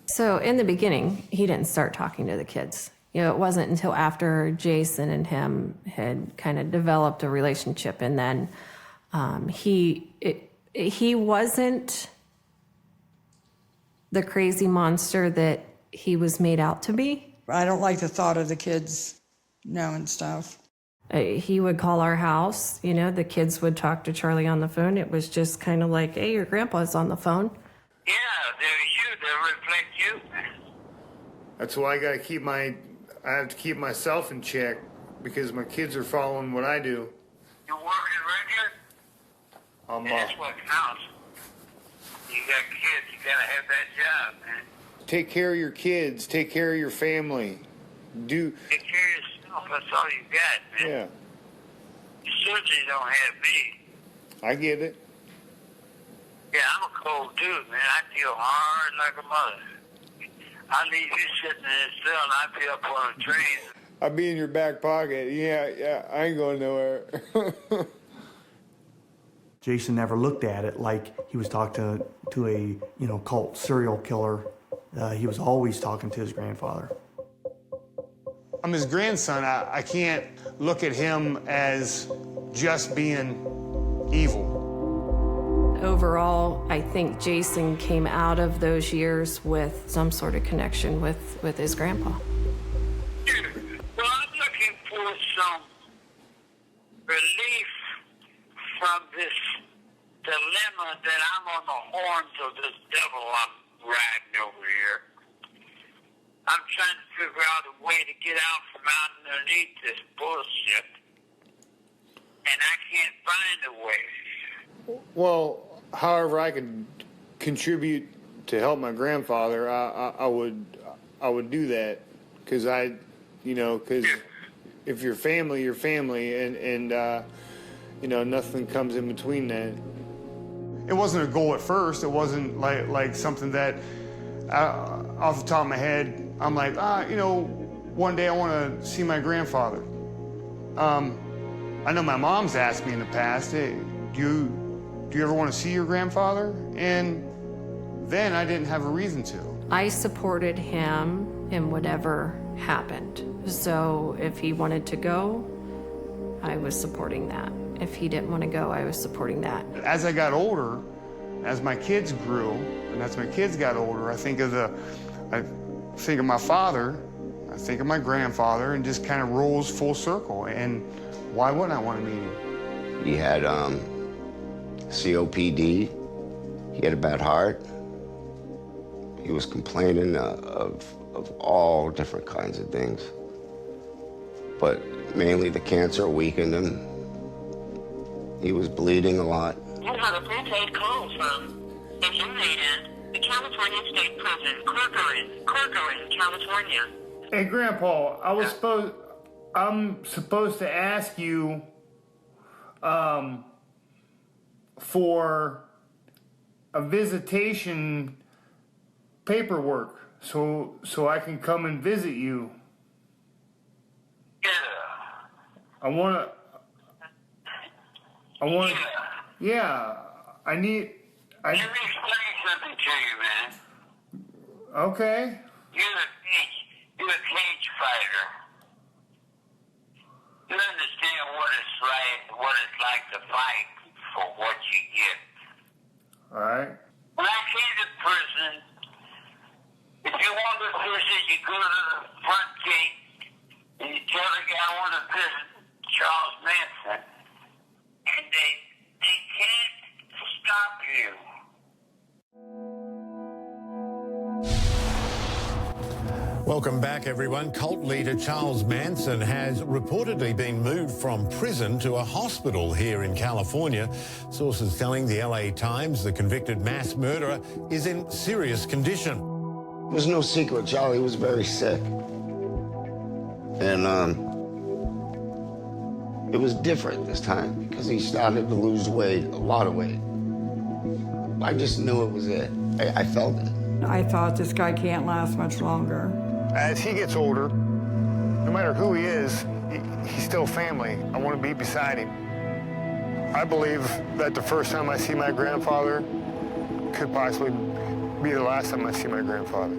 So in the beginning, he didn't start talking to the kids. You know, it wasn't until after Jason and him had kind of developed a relationship, and then he wasn't the crazy monster that he was made out to be. I don't like the thought of the kids knowing stuff. He would call our house, you know, the kids would talk to Charlie on the phone. It was just kind of like, hey, your grandpa's on the phone. Yeah, they reflect you. That's why I have to keep myself in check because my kids are following what I do. You're working regular? That's what counts. You got kids, you gotta have that job, man. Take care of your kids, take care of your family. Take care of yourself, that's all you got, man. Yeah. You certainly don't have me. I get it. Yeah, I'm a cold dude, man. I feel hard like a mother. I leave you sitting in this cell and I'd be up on a train. I'll be in your back pocket. Yeah, I ain't going nowhere. Jason never looked at it like he was talking to a cult serial killer. He was always talking to his grandfather. I'm his grandson. I can't look at him as just being evil. Overall, I think Jason came out of those years with some sort of connection with his grandpa. Well, I'm looking for some relief from this dilemma that I'm on the horns of this devil I'm riding over here. I'm trying to figure out a way to get out from out underneath this bullshit, and I can't find a way. Well, however I could contribute to help my grandfather, I would do that, because if you're family, and nothing comes in between that. It wasn't a goal at first. It wasn't like something that off the top of my head I'm like, one day I want to see my grandfather. I know my mom's asked me in the past, hey, do you ever want to see your grandfather? And then I didn't have a reason to. I supported him in whatever happened. So if he wanted to go, I was supporting that. If he didn't want to go, I was supporting that. As I got older, as my kids grew, and as my kids got older, I think of my father, I think of my grandfather, and just kind of rolls full circle. And why wouldn't I want to meet him? He had COPD. He had a bad heart. He was complaining of all different kinds of things. But mainly the cancer weakened him. He was bleeding a lot. You have a prepaid call from an inmate at the California State Prison, Corcoran, California. Hey, Grandpa, I'm supposed to ask you for a visitation paperwork so I can come and visit you. Yeah. I Yeah, I need... Let me explain something to you, man. Okay. You're a cage fighter. You understand what it's like to fight for what you get. All right. When I came to prison, if you want to visit, you go to the front gate and you tell the guy I want to visit Charles Manson, and they can't stop you. Welcome back, everyone. Cult leader Charles Manson has reportedly been moved from prison to a hospital here in California. Sources telling the LA Times the convicted mass murderer is in serious condition. It was no secret, Charlie was very sick. And it was different this time because he started to lose weight, a lot of weight. I just knew it was it. I felt it. I thought this guy can't last much longer. As he gets older, no matter who he is, he's still family. I want to be beside him. I believe that the first time I see my grandfather could possibly be the last time I see my grandfather.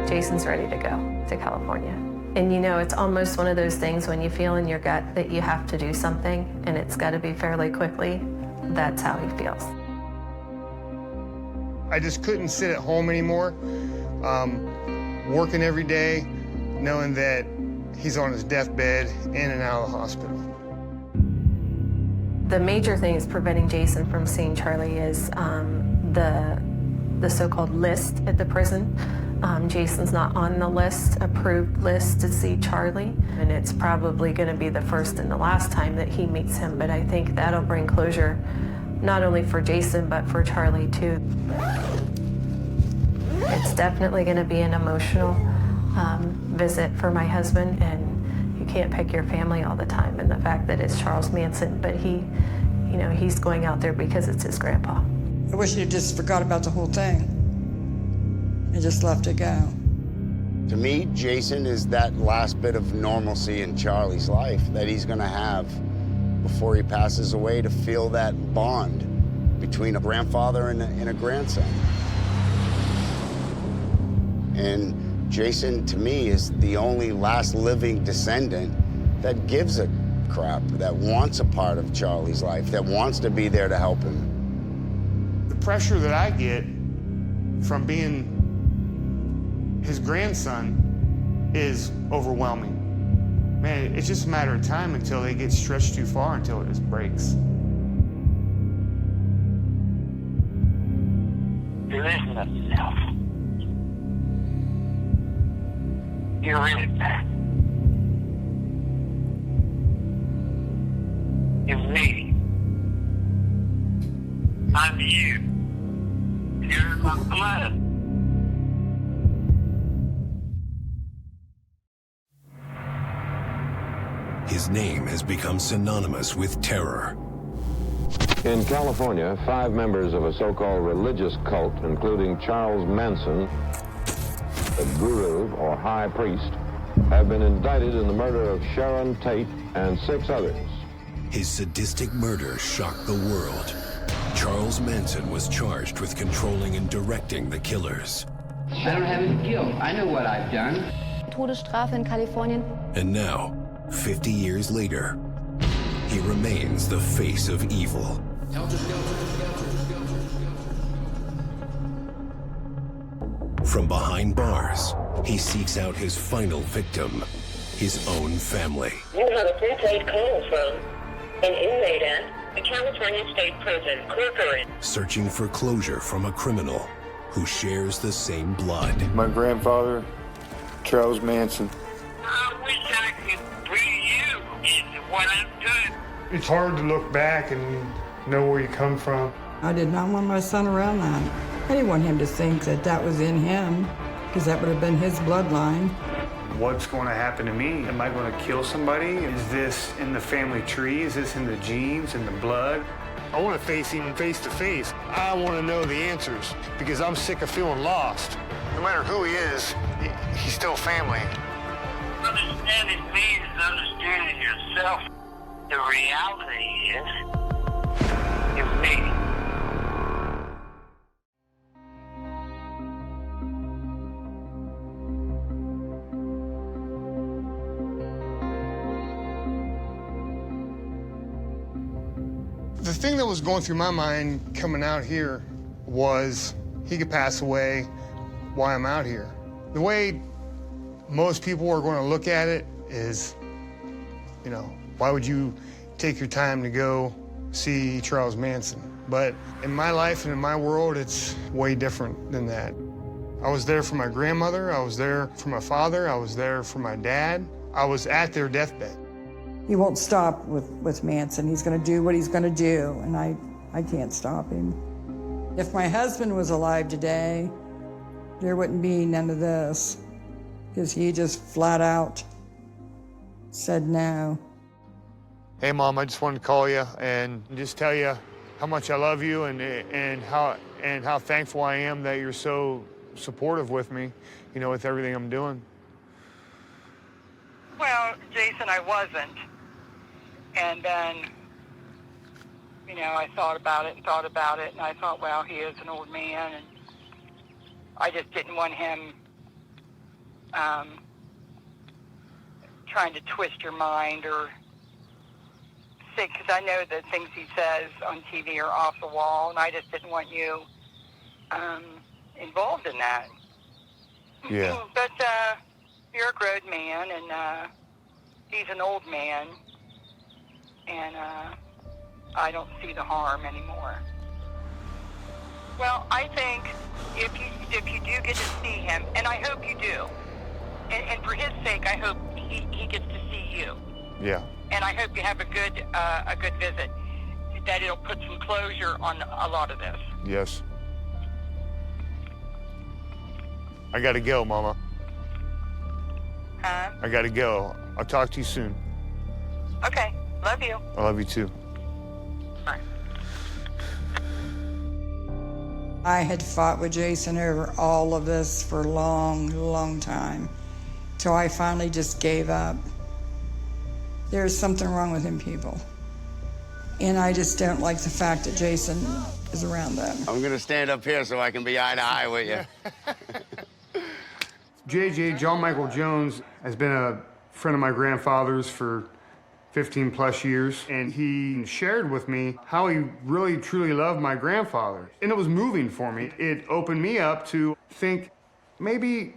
Jason's ready to go to California. And you know, it's almost one of those things when you feel in your gut that you have to do something and it's got to be fairly quickly. That's how he feels. I just couldn't sit at home anymore, working every day, knowing that he's on his deathbed, in and out of the hospital. The major thing is preventing Jason from seeing Charlie is the so-called list at the prison. Jason's not on the approved list to see Charlie, and it's probably going to be the first and the last time that he meets him, but I think that'll bring closure not only for Jason, but for Charlie too. It's definitely going to be an emotional visit for my husband, and you can't pick your family all the time, and the fact that it's Charles Manson, but he's going out there because it's his grandpa. I wish he just forgot about the whole thing and just let it go. To me, Jason is that last bit of normalcy in Charlie's life that he's gonna have before he passes away, to feel that bond between a grandfather and a grandson. And Jason, to me, is the only last living descendant that gives a crap, that wants a part of Charlie's life, that wants to be there to help him. The pressure that I get from being his grandson is overwhelming. Man, it's just a matter of time until they get stretched too far, until it just breaks. There isn't enough. You're in it. You're me. I'm you. You're in my blood. His name has become synonymous with terror. In California, 5 members of a so-called religious cult, including Charles Manson, the guru or high priest, have been indicted in the murder of Sharon Tate and 6 others. His sadistic murder shocked the world. Charles Manson was charged with controlling and directing the killers. I don't have any guilt. I know what I've done. Todesstrafe in Kalifornien. And now, 50 years later, he remains the face of evil. From behind bars, he seeks out his final victim, his own family. You have a prepaid call from an inmate at the California State Prison, Corcoran. Searching for closure from a criminal who shares the same blood. My grandfather, Charles Manson. I wish I could bring you into what I'm doing. It's hard to look back and know where you come from. I did not want my son around that. I didn't want him to think that that was in him, because that would have been his bloodline. What's going to happen to me? Am I going to kill somebody? Is this in the family tree? Is this in the genes, in the blood? I want to face him face to face. I want to know the answers because I'm sick of feeling lost. No matter who he is, he's still family. Understanding me is understanding yourself. The reality is, you're me. The thing that was going through my mind coming out here was he could pass away while I'm out here. The way most people are going to look at it is, you know, why would you take your time to go see Charles Manson? But in my life and in my world, it's way different than that. I was there for my grandmother, I was there for my father, I was there for my dad. I was at their deathbed. He won't stop with Manson. He's going to do what he's going to do, and I can't stop him. If my husband was alive today, there wouldn't be none of this, because he just flat out said no. Hey, Mom, I just wanted to call you and just tell you how much I love you and how thankful I am that you're so supportive with me, you know, with everything I'm doing. Well, Jason, I wasn't. And then, you know, I thought about it, and I thought, well, he is an old man, and I just didn't want him trying to twist your mind or think, because I know that things he says on TV are off the wall, and I just didn't want you involved in that. Yeah. But you're a grown man, and he's an old man, and I don't see the harm anymore. Well, I think if you do get to see him, and I hope you do, and for his sake, I hope he gets to see you. Yeah. And I hope you have a good visit, that it'll put some closure on a lot of this. Yes. I gotta go, Mama. Huh? I gotta go. I'll talk to you soon. Okay. Love you. I love you too. Bye. I had fought with Jason over all of this for a long, long time, till I finally just gave up. There's something wrong with him, people. And I just don't like the fact that Jason is around them. I'm gonna stand up here so I can be eye to eye with you. JJ, John Michael Jones, has been a friend of my grandfather's for 15 plus years, and he shared with me how he really truly loved my grandfather. And it was moving for me. It opened me up to think maybe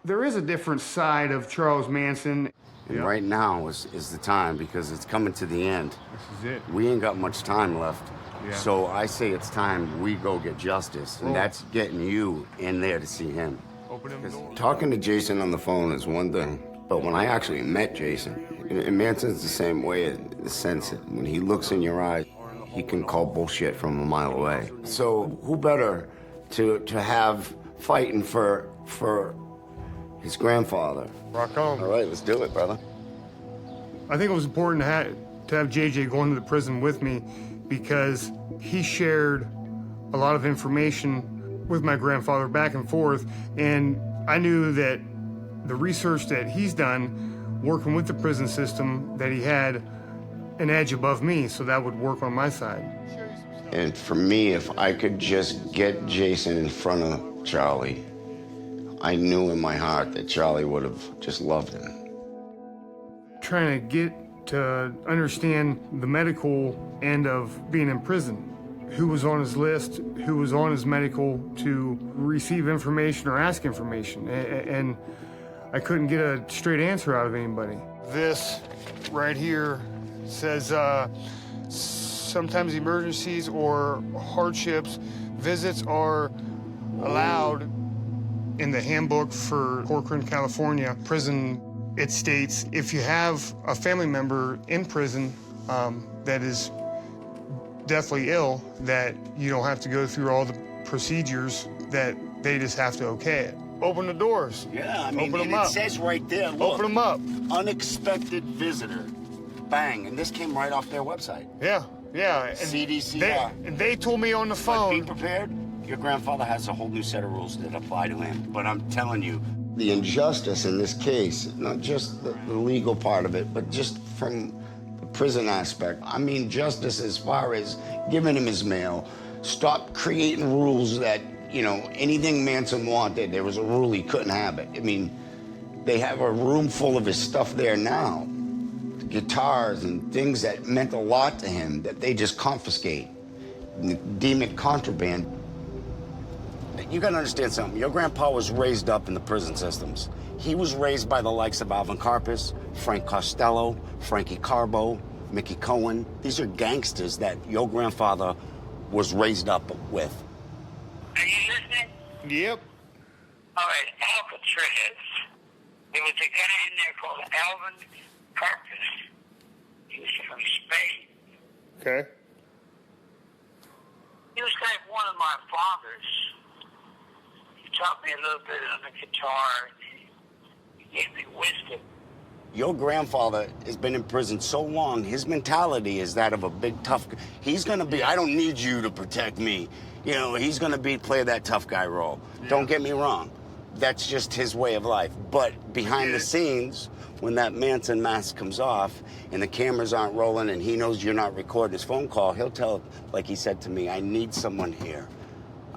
there is a different side of Charles Manson. And right now is the time, because it's coming to the end. This is it. We ain't got much time left. Yeah. So I say it's time we go get justice, and that's getting you in there to see him. Open him the door. Talking to Jason on the phone is one thing, but when I actually met Jason, and Manson's the same way in the sense that when he looks in your eyes, he can call bullshit from a mile away. So who better to have fighting for his grandfather? Rock on. All right, let's do it, brother. I think it was important to have JJ go into the prison with me, because he shared a lot of information with my grandfather back and forth, and I knew that the research that he's done working with the prison system, that he had an edge above me, so that would work on my side. And for me, if I could just get Jason in front of Charlie, I knew in my heart that Charlie would have just loved him. Trying to get to understand the medical end of being in prison. Who was on his list, who was on his medical to receive information or ask information. And I couldn't get a straight answer out of anybody. This right here says sometimes emergencies or hardships, visits are allowed. In the handbook for Corcoran, California prison, it states if you have a family member in prison that is deathly ill, that you don't have to go through all the procedures, that they just have to okay it. Open the doors. Yeah, I mean, open them it up. says right there, look. Open them up. Unexpected visitor. Bang, and this came right off their website. Yeah, yeah. And CDCR. they told me on the phone. But be prepared. Your grandfather has a whole new set of rules that apply to him. But I'm telling you, the injustice in this case, not just the legal part of it, but just from the prison aspect. I mean, justice as far as giving him his mail. Stop creating rules that, you know, anything Manson wanted, there was a rule he couldn't have it. I mean, they have a room full of his stuff there now. Guitars and things that meant a lot to him that they just confiscate, deem it contraband. You gotta understand something. Your grandpa was raised up in the prison systems. He was raised by the likes of Alvin Karpis, Frank Costello, Frankie Carbo, Mickey Cohen. These are gangsters that your grandfather was raised up with. Are you listening? Yep. All right, Alcatraz. There was a guy in there called Alvin Karpis. He was from Spain. Okay. He was like one of my fathers. He taught me a little bit on the guitar. He gave me wisdom. Your grandfather has been in prison so long, his mentality is that of a big tough guy. He's gonna be, I don't need you to protect me. You know, he's gonna play that tough guy role. Yeah. Don't get me wrong. That's just his way of life. But behind the scenes, when that Manson mask comes off and the cameras aren't rolling and he knows you're not recording his phone call, he'll tell, like he said to me, I need someone here.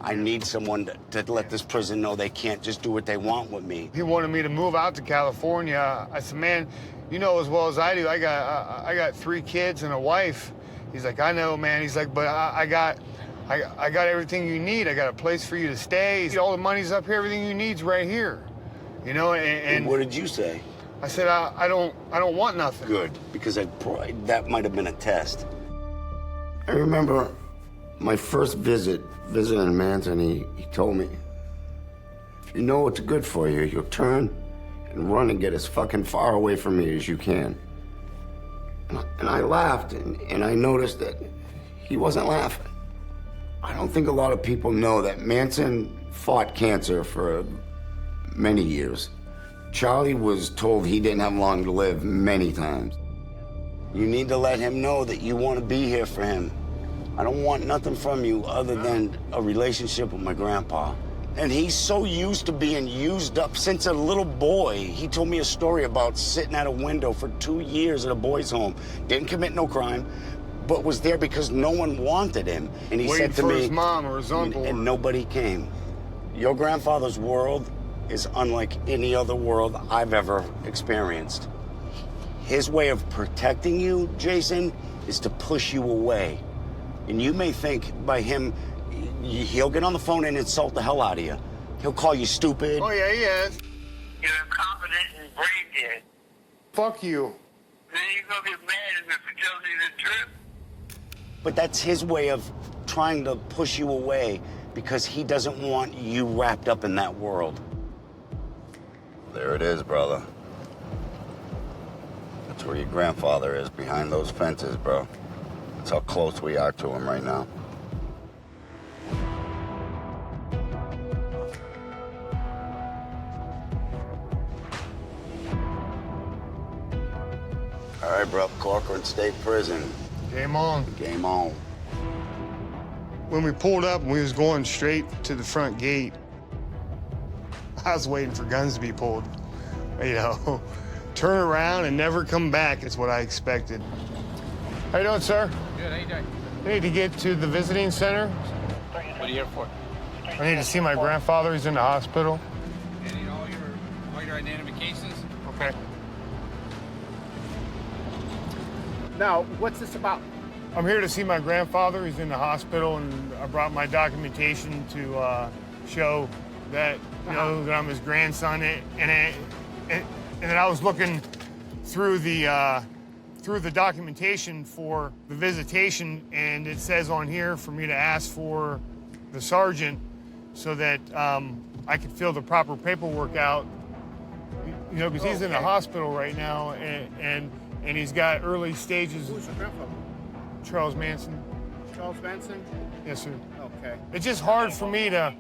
I need someone to let this prison know they can't just do what they want with me. He wanted me to move out to California. I said, man, you know as well as I do, I got 3 kids and a wife. He's like, I know, man. He's like, but I got everything you need. I got a place for you to stay. All the money's up here. Everything you need's right here. You know, and what did you say? I said, I don't want nothing. Good, because that might have been a test. I remember my first visiting Manson, he told me, if you know what's good for you, you'll turn and run and get as fucking far away from me as you can. And I laughed, and I noticed that he wasn't laughing. I don't think a lot of people know that Manson fought cancer for many years. Charlie was told he didn't have long to live many times. You need to let him know that you want to be here for him. I don't want nothing from you other than a relationship with my grandpa. And he's so used to being used up since a little boy. He told me a story about sitting at a window for 2 years at a boys' home. Didn't commit no crime, but was there because no one wanted him. And he said to me, his mom or his uncle. And nobody came. Your grandfather's world is unlike any other world I've ever experienced. His way of protecting you, Jason, is to push you away. And you may think by him, he'll get on the phone and insult the hell out of you. He'll call you stupid. Oh, yeah, he is. You're incompetent and brain dead. Fuck you. Then you're going to get mad at me for telling you the truth. But that's his way of trying to push you away because he doesn't want you wrapped up in that world. There it is, brother. That's where your grandfather is, behind those fences, bro. That's how close we are to him right now. All right, bro, Corcoran State Prison. Game on. Game on. When we pulled up and we was going straight to the front gate, I was waiting for guns to be pulled. You know, turn around and never come back is what I expected. How you doing, sir? Good, how you doing? I need to get to the visiting center. What are you here for? I need to see my grandfather. He's in the hospital. I need all your identifications. Okay. Now, what's this about? I'm here to see my grandfather. He's in the hospital, and I brought my documentation to show that, you know, that I'm his grandson. And then I was looking through the documentation for the visitation, and it says on here for me to ask for the sergeant so that I could fill the proper paperwork out, you know, because he's in the hospital right now, and he's got early stages. Who's your grandfather? Charles Manson. Charles Manson? Yes, sir. Okay. It's just hard for me to,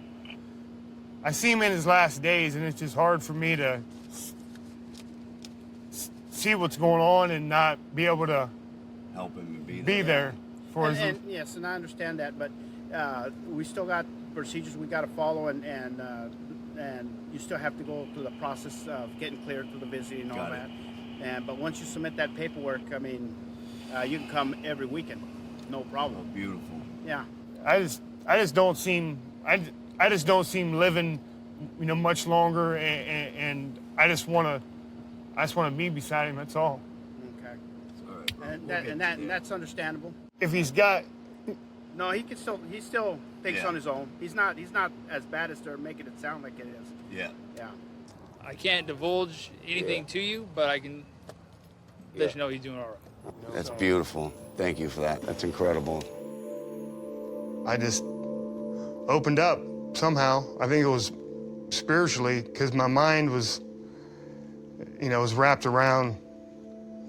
I see him in his last days, and it's just hard for me to see what's going on and not be able to help him and be there for his. And yes, and I understand that, but we still got procedures we got to follow, and you still have to go through the process of getting cleared through the visit and all that. But once you submit that paperwork, I mean, you can come every weekend, no problem. Oh, beautiful. Yeah. I just don't seem living, you know, much longer, and I just want to be beside him. That's all. Okay. And that's understandable. If he's got, no, he still thinks on his own. He's not as bad as they're making it sound like it is. Yeah. Yeah. I can't divulge anything to you, but I can let you know he's doing all right. That's beautiful. Thank you for that. That's incredible. I just opened up somehow. I think it was spiritually, because my mind was, you know, was wrapped around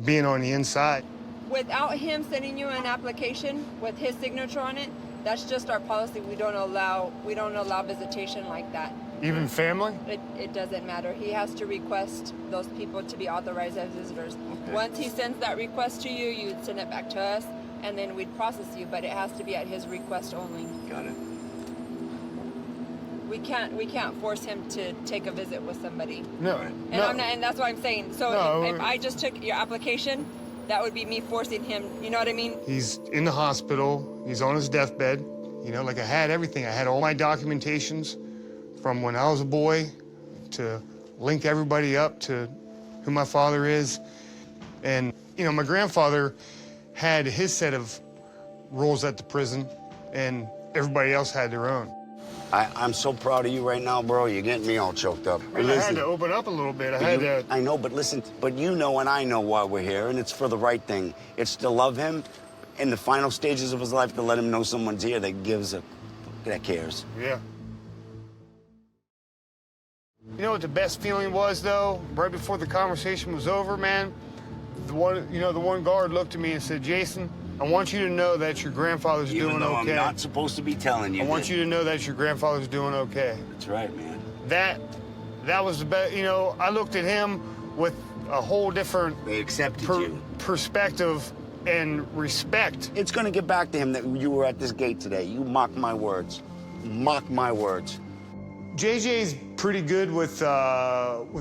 being on the inside. Without him sending you an application with his signature on it, that's just our policy. We don't allow visitation like that. Even family? It doesn't matter. He has to request those people to be authorized as visitors. Okay. Once he sends that request to you, you'd send it back to us, and then we'd process you, but it has to be at his request only. Got it. We can't force him to take a visit with somebody. No. And that's what I'm saying. So No. if I just took your application, that would be me forcing him. You know what I mean? He's in the hospital. He's on his deathbed. You know, like I had everything. I had all my documentations from when I was a boy to link everybody up to who my father is. And, you know, my grandfather had his set of rules at the prison, and everybody else had their own. I'm so proud of you right now, bro. You're getting me all choked up. I had to open up a little bit. I know, but listen, but you know and I know why we're here, and it's for the right thing. It's to love him in the final stages of his life, to let him know someone's here that cares. Yeah. You know what the best feeling was, though? Right before the conversation was over, man, the one guard looked at me and said, "Jason, I want you to know that your grandfather's doing okay." Even though I'm not supposed to be telling you I want you to know that your grandfather's doing okay. That's right, man. That was the best. You know, I looked at him with a whole different perspective and respect. It's going to get back to him that you were at this gate today. You mock my words. Mock my words. JJ's pretty good with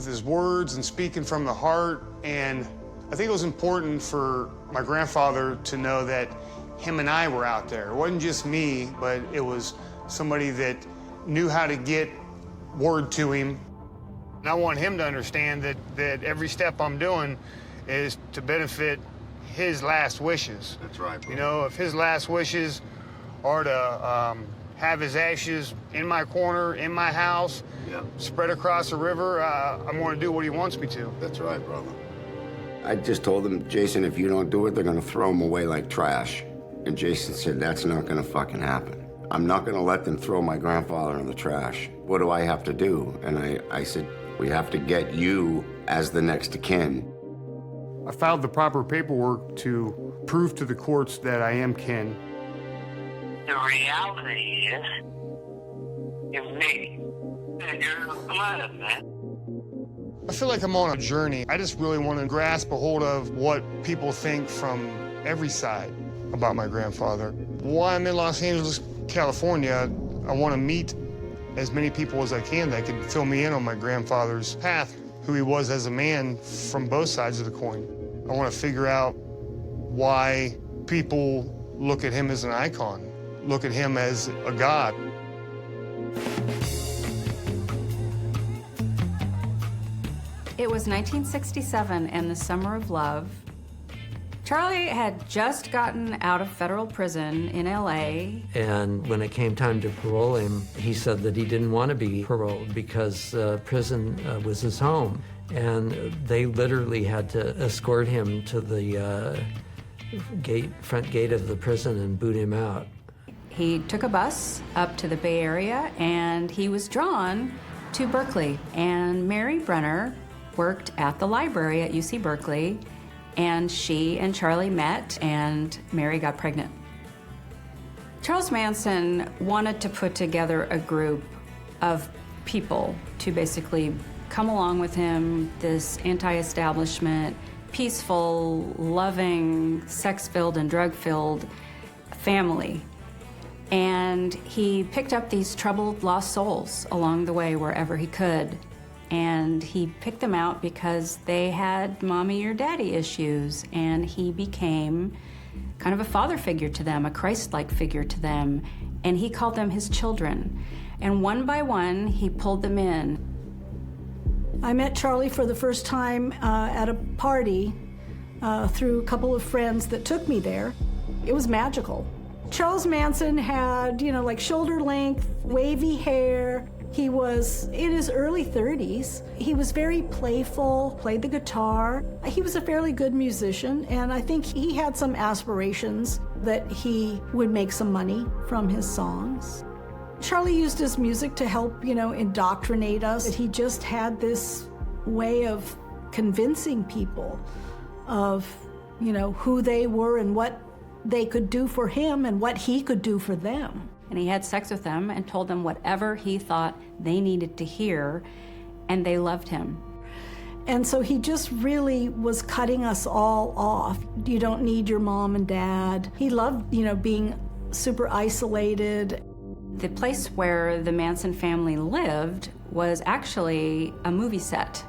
his words and speaking from the heart, and I think it was important for my grandfather to know that him and I were out there. It wasn't just me, but it was somebody that knew how to get word to him. And I want him to understand that every step I'm doing is to benefit his last wishes. That's right, bro. You know, if his last wishes are to have his ashes in my corner, in my house, spread across the river, I'm going to do what he wants me to. That's right, brother. I just told him, Jason, if you don't do it, they're going to throw him away like trash. And Jason said, that's not going to fucking happen. I'm not going to let them throw my grandfather in the trash. What do I have to do? And I said, we have to get you as the next of kin. I filed the proper paperwork to prove to the courts that I am kin. The reality is, you're me, and you're alive, man. I feel like I'm on a journey. I just really want to grasp a hold of what people think from every side about my grandfather. While I'm in Los Angeles, California, I want to meet as many people as I can that could fill me in on my grandfather's path, who he was as a man from both sides of the coin. I want to figure out why people look at him as an icon, look at him as a god. It was 1967 and the summer of love. Charlie had just gotten out of federal prison in LA. And when it came time to parole him, he said that he didn't want to be paroled because prison was his home. And they literally had to escort him to the front gate of the prison and boot him out. He took a bus up to the Bay Area and he was drawn to Berkeley. And Mary Brenner worked at the library at UC Berkeley, and she and Charlie met, and Mary got pregnant. Charles Manson wanted to put together a group of people to basically come along with him, this anti-establishment, peaceful, loving, sex-filled and drug-filled family. And he picked up these troubled, lost souls along the way wherever he could. And he picked them out because they had mommy or daddy issues. And he became kind of a father figure to them, a Christ-like figure to them. And he called them his children. And one by one, he pulled them in. I met Charlie for the first time at a party through a couple of friends that took me there. It was magical. Charles Manson had, like shoulder length, wavy hair. He was in his early 30s. He was very playful, played the guitar. He was a fairly good musician, and I think he had some aspirations that he would make some money from his songs. Charlie used his music to help, indoctrinate us. He just had this way of convincing people of, who they were and what they could do for him and what he could do for them. And he had sex with them and told them whatever he thought they needed to hear, and they loved him. And so he just really was cutting us all off. You don't need your mom and dad. He loved, being super isolated. The place where the Manson family lived was actually a movie set.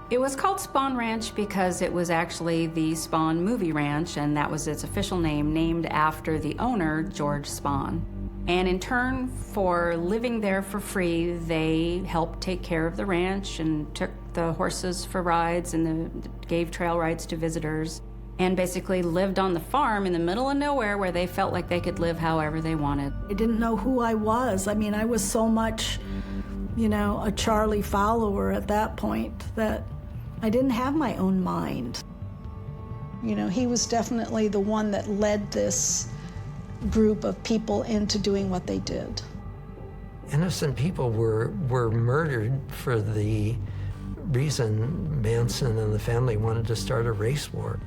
It was called Spawn Ranch because it was actually the Spawn Movie Ranch, and that was its official name, named after the owner, George Spawn. And in turn for living there for free, they helped take care of the ranch and took the horses for rides and gave trail rides to visitors, and basically lived on the farm in the middle of nowhere where they felt like they could live however they wanted. I didn't know who I was. I mean, I was so much, a Charlie follower at that point that I didn't have my own mind. He was definitely the one that led this group of people into doing what they did. Innocent people were murdered for the reason Manson and the family wanted to start a race war.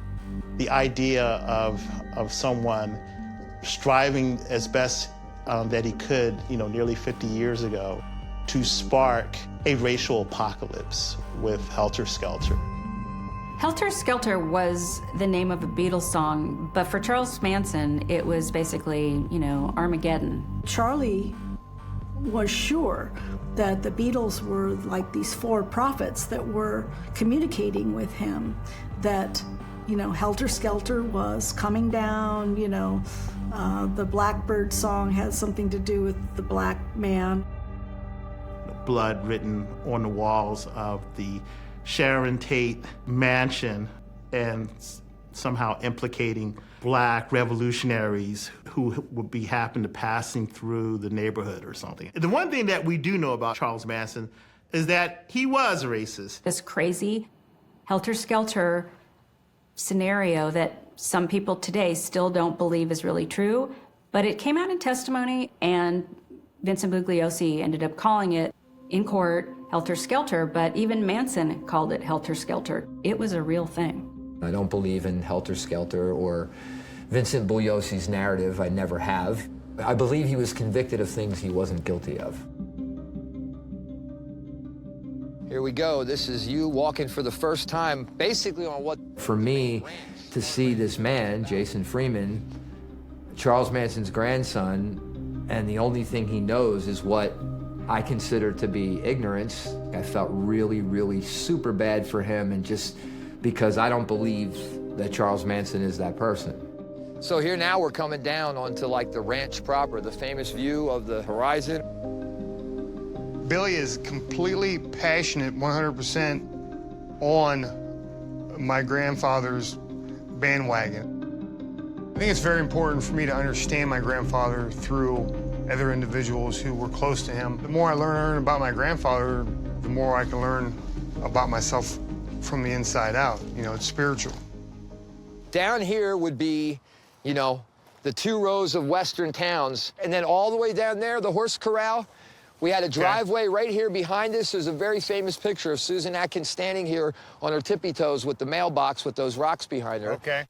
The idea of someone striving as best that he could, nearly 50 years ago, to spark a racial apocalypse with Helter Skelter. Helter Skelter was the name of a Beatles song, but for Charles Manson, it was basically, Armageddon. Charlie was sure that the Beatles were like these four prophets that were communicating with him, that, Helter Skelter was coming down, the Blackbird song has something to do with the black man. Blood written on the walls of the Sharon Tate mansion, and somehow implicating black revolutionaries who would be happen to passing through the neighborhood or something. The one thing that we do know about Charles Manson is that he was a racist. This crazy Helter Skelter scenario that some people today still don't believe is really true, but it came out in testimony, and Vincent Bugliosi ended up calling it in court Helter Skelter, but even Manson called it Helter Skelter. It was a real thing. I don't believe in Helter Skelter or Vincent Bugliosi's narrative. I never have. I believe he was convicted of things he wasn't guilty of. Here we go. This is you walking for the first time, basically on what... For me to see this man, Jason Freeman, Charles Manson's grandson, and the only thing he knows is what I consider to be ignorance. I felt really, really super bad for him, and just because I don't believe that Charles Manson is that person. So here now we're coming down onto like the ranch proper, the famous view of the horizon. Billy is completely passionate, 100% on my grandfather's bandwagon. I think it's very important for me to understand my grandfather through other individuals who were close to him. The more I learn about my grandfather, the more I can learn about myself from the inside out. It's spiritual. Down here would be, the two rows of western towns. And then all the way down there, the horse corral, we had a driveway right here behind us. There's a very famous picture of Susan Atkins standing here on her tippy toes with the mailbox with those rocks behind her. Okay.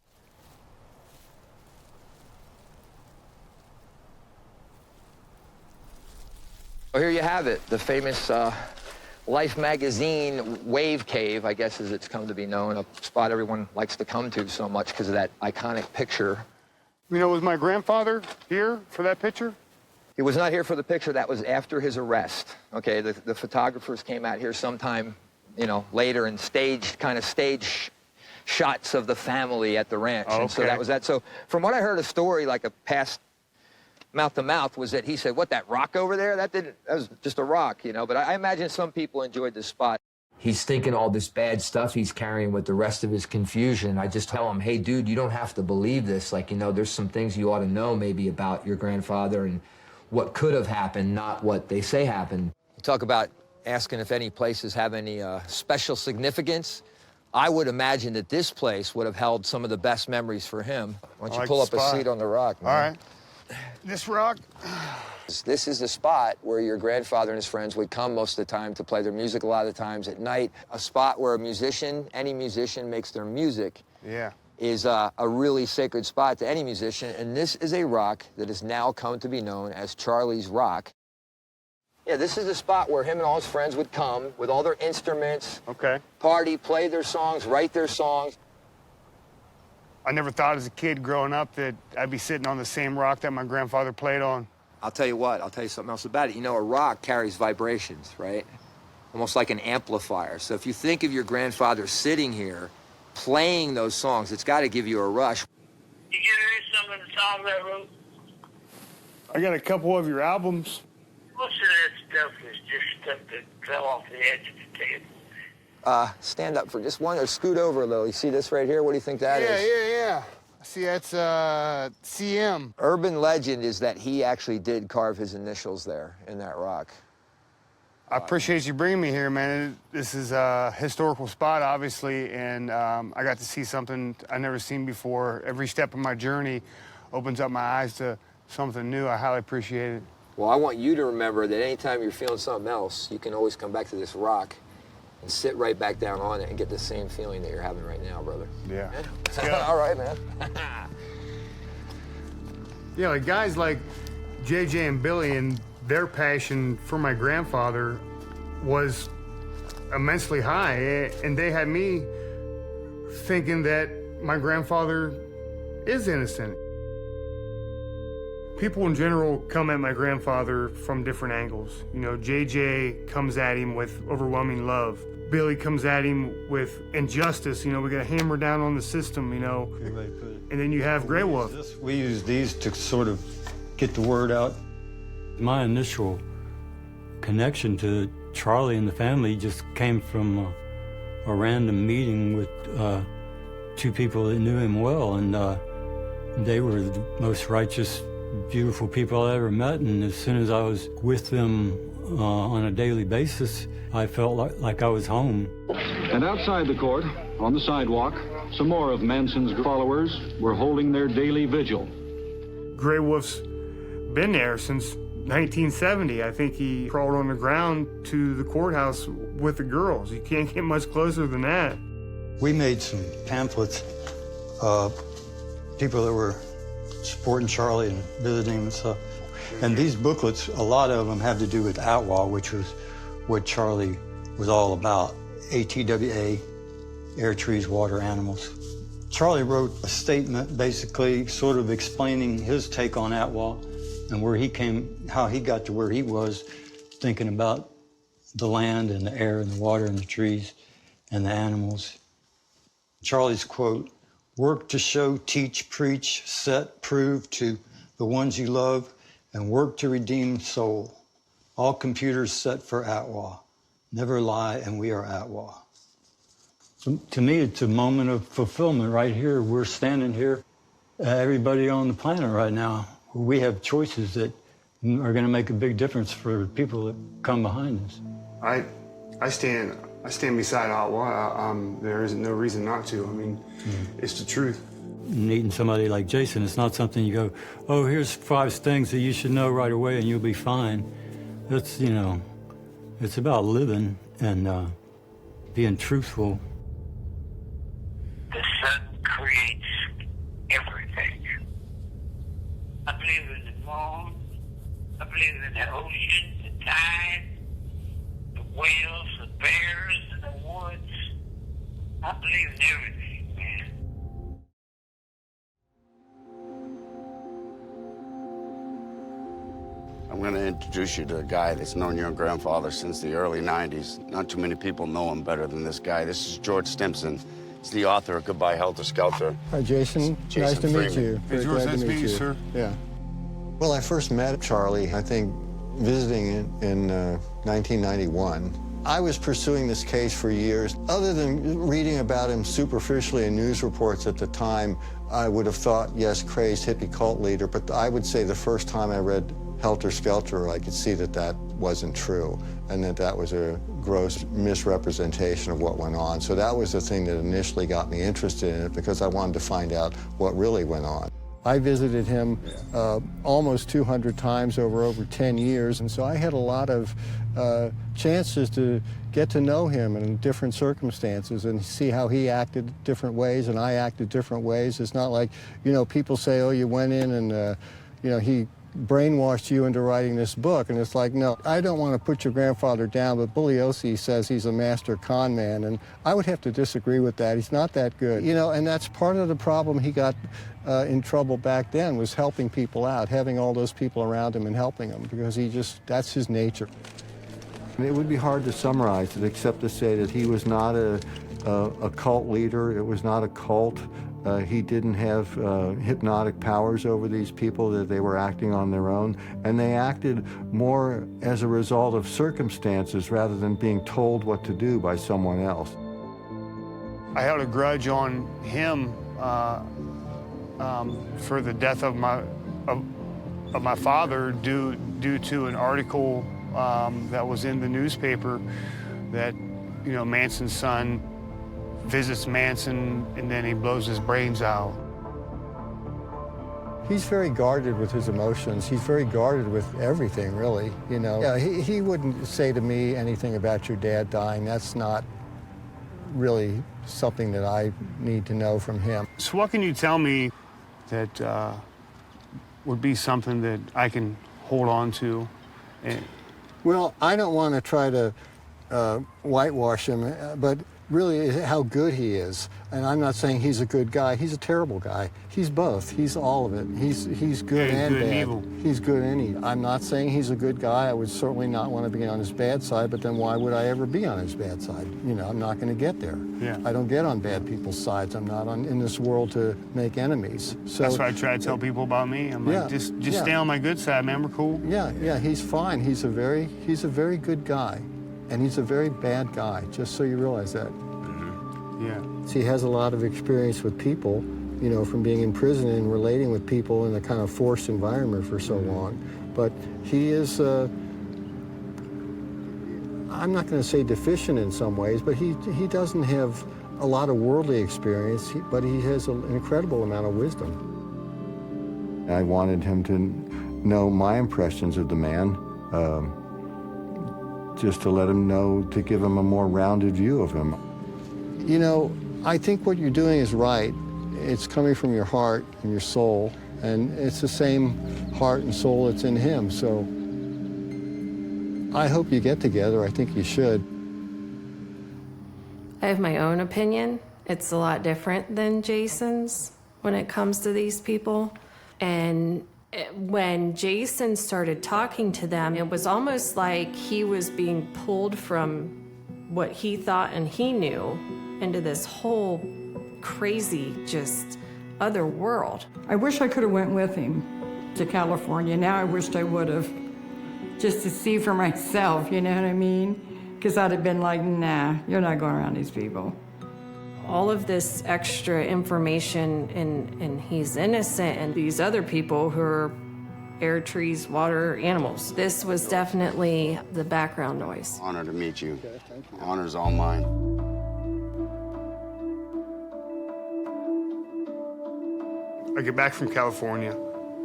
Well, here you have it, the famous Life magazine Wave Cave, I guess as it's come to be known, a spot everyone likes to come to so much because of that iconic picture. Was my grandfather here for that picture? He was not here for the picture. That was after his arrest. Okay, the photographers came out here sometime, you know, later and staged shots of the family at the ranch. Oh, okay. And so that was that. So from what I heard, a story like a past mouth to mouth was that he said, "What, that rock over there? That was just a rock, you know." But I imagine some people enjoyed this spot. He's thinking all this bad stuff he's carrying with the rest of his confusion. I just tell him, hey, dude, you don't have to believe this. Like, you know, there's some things you ought to know maybe about your grandfather and what could have happened, not what they say happened. Talk about asking if any places have any special significance. I would imagine that this place would have held some of the best memories for him. Why don't you pull up a seat on the rock, man? All right. This rock? This is the spot where your grandfather and his friends would come most of the time to play their music a lot of the times at night. A spot where a musician, any musician, makes their music. Yeah. Is a really sacred spot to any musician, and this is a rock that has now come to be known as Charlie's Rock. Yeah, this is the spot where him and all his friends would come with all their instruments, party, play their songs, write their songs. I never thought as a kid growing up that I'd be sitting on the same rock that my grandfather played on. I'll tell you what, I'll tell you something else about it. You know, a rock carries vibrations, right? Almost like an amplifier. So if you think of your grandfather sitting here playing those songs, it's got to give you a rush. Did you hear some of the songs I wrote? I got a couple of your albums. Most of that stuff is just stuff that fell off the edge of the table. Stand up for just one, or scoot over a little. You see this right here? What do you think that is? Yeah. See, that's CM. Urban legend is that he actually did carve his initials there in that rock. I appreciate you bringing me here, man. This is a historical spot, obviously, and I got to see something I've never seen before. Every step of my journey opens up my eyes to something new. I highly appreciate it. Well, I want you to remember that anytime you're feeling something else, you can always come back to this rock and sit right back down on it and get the same feeling that you're having right now, brother. Yeah. All right, man. Yeah, like guys like JJ and Billy and their passion for my grandfather was immensely high, and they had me thinking that my grandfather is innocent. People in general come at my grandfather from different angles. You know, JJ comes at him with overwhelming love. Billy comes at him with injustice. You know, we got to hammer down on the system, you know. And then you have Grey Wolf. We use these to sort of get the word out. My initial connection to Charlie and the family just came from a random meeting with two people that knew him well, and they were the most righteous, beautiful people I ever met, and as soon as I was with them on a daily basis, I felt like I was home. And outside the court, on the sidewalk, some more of Manson's followers were holding their daily vigil. Grey Wolf's been there since 1970. I think he crawled on the ground to the courthouse with the girls. You can't get much closer than that. We made some pamphlets, people that were supporting Charlie and visiting him and stuff. And these booklets, a lot of them have to do with ATWA, which was what Charlie was all about. ATWA, air, trees, water, animals. Charlie wrote a statement basically sort of explaining his take on ATWA and where he came, how he got to where he was, thinking about the land and the air and the water and the trees and the animals. Charlie's quote, "Work to show, teach, preach, set, prove to the ones you love, and work to redeem soul. All computers set for ATWA. Never lie, and we are ATWA." So, to me, it's a moment of fulfillment right here. We're standing here, everybody on the planet right now. We have choices that are going to make a big difference for people that come behind us. I stand beside ATWA. There is no reason not to. I mean, it's the truth. Meeting somebody like Jason, it's not something you go, oh, here's 5 things that you should know right away and you'll be fine. It's, you know, it's about living and being truthful. The sun creates everything. I believe in the moon. I believe in the ocean, the tide, the whales, the bears, and the woods. I believe in everything, man. I'm going to introduce you to a guy that's known your grandfather since the early 90s. Not too many people know him better than this guy. This is George Stimson. He's the author of Goodbye Helter Skelter. Hi, Jason. Nice to meet you. Hey, George, nice to meet you, sir. Yeah. Well, I first met Charlie, I think, visiting in 1991. I was pursuing this case for years. Other than reading about him superficially in news reports at the time, I would have thought, yes, crazed hippie cult leader, but I would say the first time I read Helter Skelter, I could see that that wasn't true, and that that was a gross misrepresentation of what went on. So that was the thing that initially got me interested in it, because I wanted to find out what really went on. I visited him almost 200 times over 10 years, and so I had a lot of chances to get to know him in different circumstances and see how he acted different ways and I acted different ways. It's not like, you know, people say, oh, you went in and, you know, he brainwashed you into writing this book. And it's like, no, I don't want to put your grandfather down, but Bugliosi says he's a master con man, and I would have to disagree with that. He's not that good. You know, and that's part of the problem he got in trouble back then, was helping people out, having all those people around him and helping them, because he just, that's his nature. And it would be hard to summarize it except to say that he was not a cult leader. It was not a cult. He didn't have hypnotic powers over these people, that they were acting on their own, and they acted more as a result of circumstances rather than being told what to do by someone else. I held a grudge on him for the death of my father due to an article that was in the newspaper that, you know, Manson's son visits Manson and then he blows his brains out. He's very guarded with his emotions. He's very guarded with everything, really, you know. Yeah, he wouldn't say to me anything about your dad dying. That's not really something that I need to know from him. So what can you tell me that would be something that I can hold on to? Well, I don't want to try to whitewash him, but really how good he is. And I'm not saying he's a good guy. He's a terrible guy. He's both. He's all of it. He's good and bad. Evil. He's good and evil. I'm not saying he's a good guy. I would certainly not want to be on his bad side, but then why would I ever be on his bad side? You know, I'm not going to get there. Yeah. I don't get on bad people's sides. I'm not in this world to make enemies. So that's what I try to tell people about me. I'm like, just stay on my good side, man. We're cool. Yeah, he's fine. He's a very good guy. And he's a very bad guy, just so you realize that. Yeah. So he has a lot of experience with people, you know, from being in prison and relating with people in a kind of forced environment for so long. But he is, I'm not going to say deficient in some ways, but he doesn't have a lot of worldly experience, but he has an incredible amount of wisdom. I wanted him to know my impressions of the man, just to let him know, to give him a more rounded view of him. You know, I think what you're doing is right. It's coming from your heart and your soul, and it's the same heart and soul that's in him. So I hope you get together. I think you should. I have my own opinion. It's a lot different than Jason's when it comes to these people. And when Jason started talking to them, it was almost like he was being pulled from what he thought and he knew into this whole crazy, just other world. I wish I could have went with him to California. Now I wished I would have, just to see for myself, you know what I mean? Because I'd have been like, nah, you're not going around these people. All of this extra information, and he's innocent, and these other people who are air, trees, water, animals. This was definitely the background noise. Honor to meet you. Okay, thank you. Honor's all mine. I get back from California.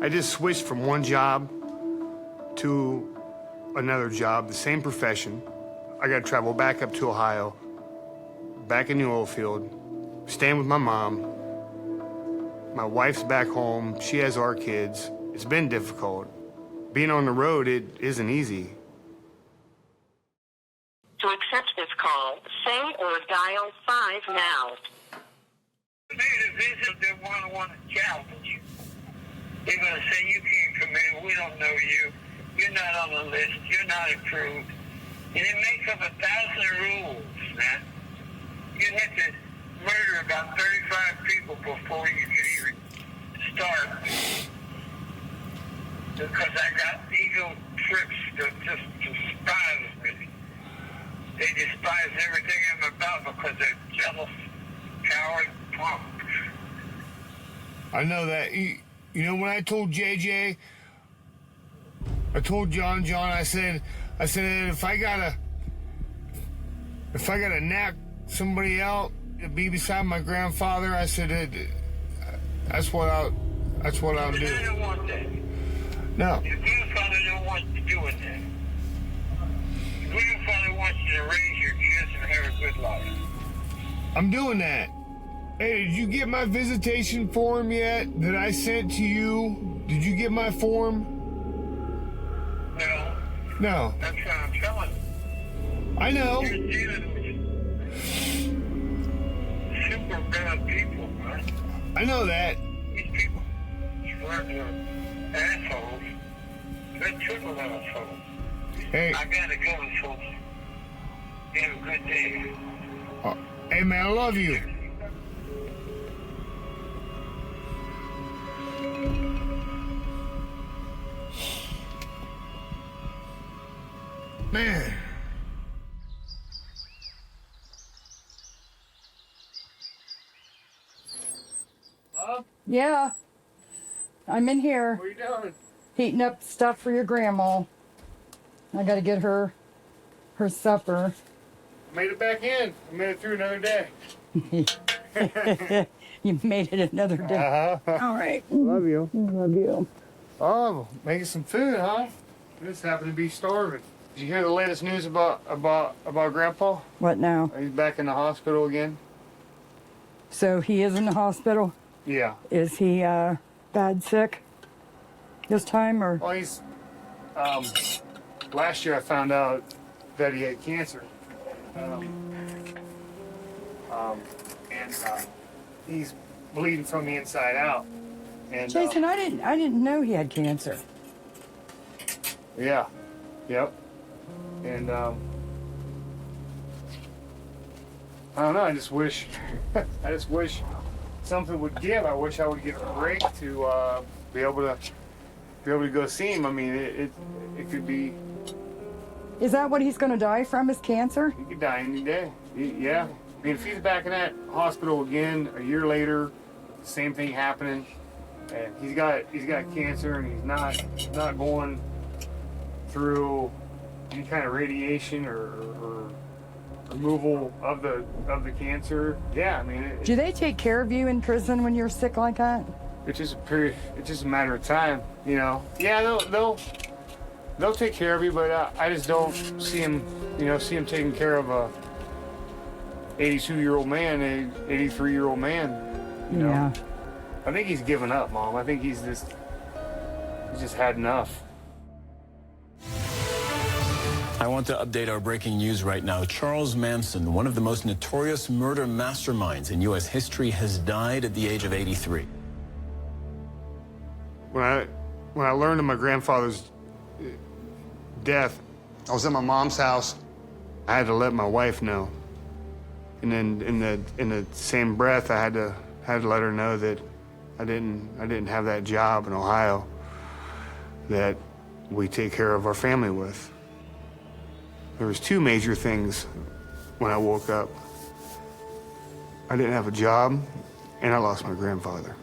I just switched from one job to another job, the same profession. I got to travel back up to Ohio, back in the oil field, staying with my mom. My wife's back home. She has our kids. It's been difficult. Being on the road, it isn't easy. To accept this call, say or dial 5 now. They want to challenge you. They're going to say, you can't come in, we don't know you. You're not on the list. You're not approved. And it makes up 1,000 rules, man. You have to murder about 35 people before you can even start. Because I got ego trips that just despise me. They despise everything I'm about because they're jealous, coward punks. I know that. You know, when I told JJ, I told John, I said, if I gotta knock somebody out to be beside my grandfather, I said, that's what I'll do. I don't want that. No. Your grandfather don't want you doing that. Your grandfather wants you to raise your kids and have a good life. I'm doing that. Hey, did you get my visitation form yet that I sent to you? Did you get my form? No. No. That's what I'm telling you. I know. You're dealing with super bad people, man. I know that. These people are assholes. They're triple assholes. Hey. I gotta go, folks. You have a good day. Hey, man, I love you. Man. Yeah. I'm in here. What are you doing? Heating up stuff for your grandma. I gotta get her supper. Made it back in. I made it through another day. You made it another day. Uh-huh. All right. Love you. Love you. Oh, making some food, huh? Just happen to be starving. Did you hear the latest news about Grandpa? What now? He's back in the hospital again. So he is in the hospital? Yeah. Is he bad sick this time, or? Well, he's. Last year I found out that he had cancer. He's bleeding from the inside out. And Jason, I didn't know he had cancer. Yeah. Yep. And I don't know. I just wish something would give. I wish I would get a break to be able to go see him. I mean, it could be. Is that what he's going to die from? Is cancer? He could die any day. Yeah. I mean, if he's back in that hospital again a year later, same thing happening, and he's got cancer, and he's not going through any kind of radiation or removal of the cancer. Yeah, I mean. Do they take care of you in prison when you're sick like that? It's just a matter of time, you know. Yeah, they'll take care of you, but I just don't see him taking care of a 82-year-old man, a 83-year-old man. You know? Yeah. I think he's given up, Mom. I think he's just had enough. I want to update our breaking news right now. Charles Manson, one of the most notorious murder masterminds in U.S. history, has died at the age of 83. When I learned of my grandfather's death, I was at my mom's house. I had to let my wife know, and then in the same breath, I had to let her know that I didn't have that job in Ohio that we take care of our family with. There was two major things when I woke up. I didn't have a job, and I lost my grandfather.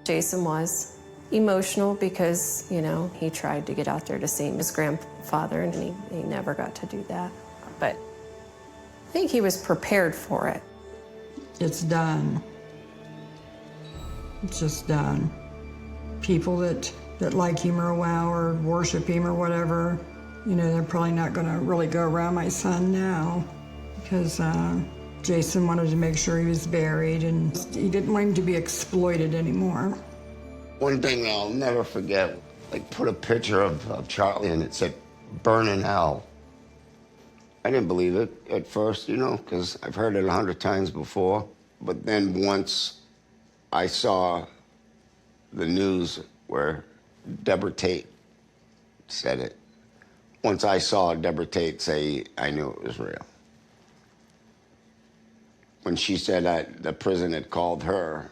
Jason was emotional because, you know, he tried to get out there to see his grandfather, and he never got to do that. But I think he was prepared for it. It's done. It's just done. People that like him or wow or worship him or whatever, you know, they're probably not going to really go around my son now because Jason wanted to make sure he was buried, and he didn't want him to be exploited anymore. One thing I'll never forget, like put a picture of Charlie and it said, "Burn in hell." I didn't believe it at first, you know, because I've heard it 100 times before. But then once I saw the news where Deborah Tate said it. Once I saw Deborah Tate say, I knew it was real. When she said that the prison had called her,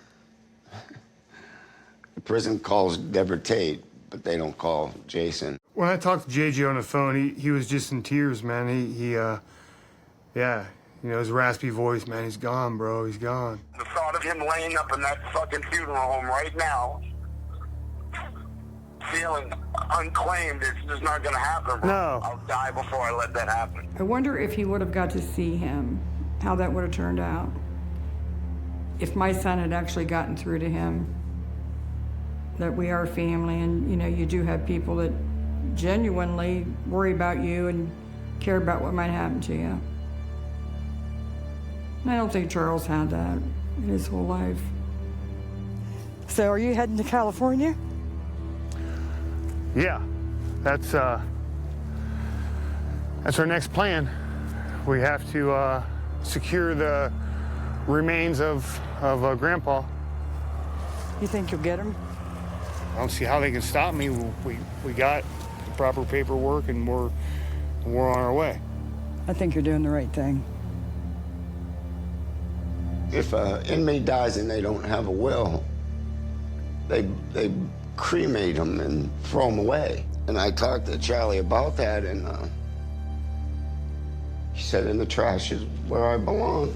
the prison calls Deborah Tate, but they don't call Jason. When I talked to JJ on the phone, he was just in tears, man. Yeah, you know, his raspy voice, man, he's gone, bro, he's gone. The thought of him laying up in that fucking funeral home right now, feeling unclaimed, it's just not gonna happen, bro. No. I'll die before I let that happen. I wonder if he would have got to see him, how that would have turned out. If my son had actually gotten through to him that we are family, and you know, you do have people that genuinely worry about you and care about what might happen to you. And I don't think Charles had that in his whole life. So are you heading to California? Yeah, that's our next plan. We have to secure the remains of Grandpa. You think you'll get him? I don't see how they can stop me. We got the proper paperwork, and we're on our way. I think you're doing the right thing. If an inmate dies and they don't have a will, they cremate him and throw him away. And I talked to Charlie about that, and he said, in the trash is where I belong.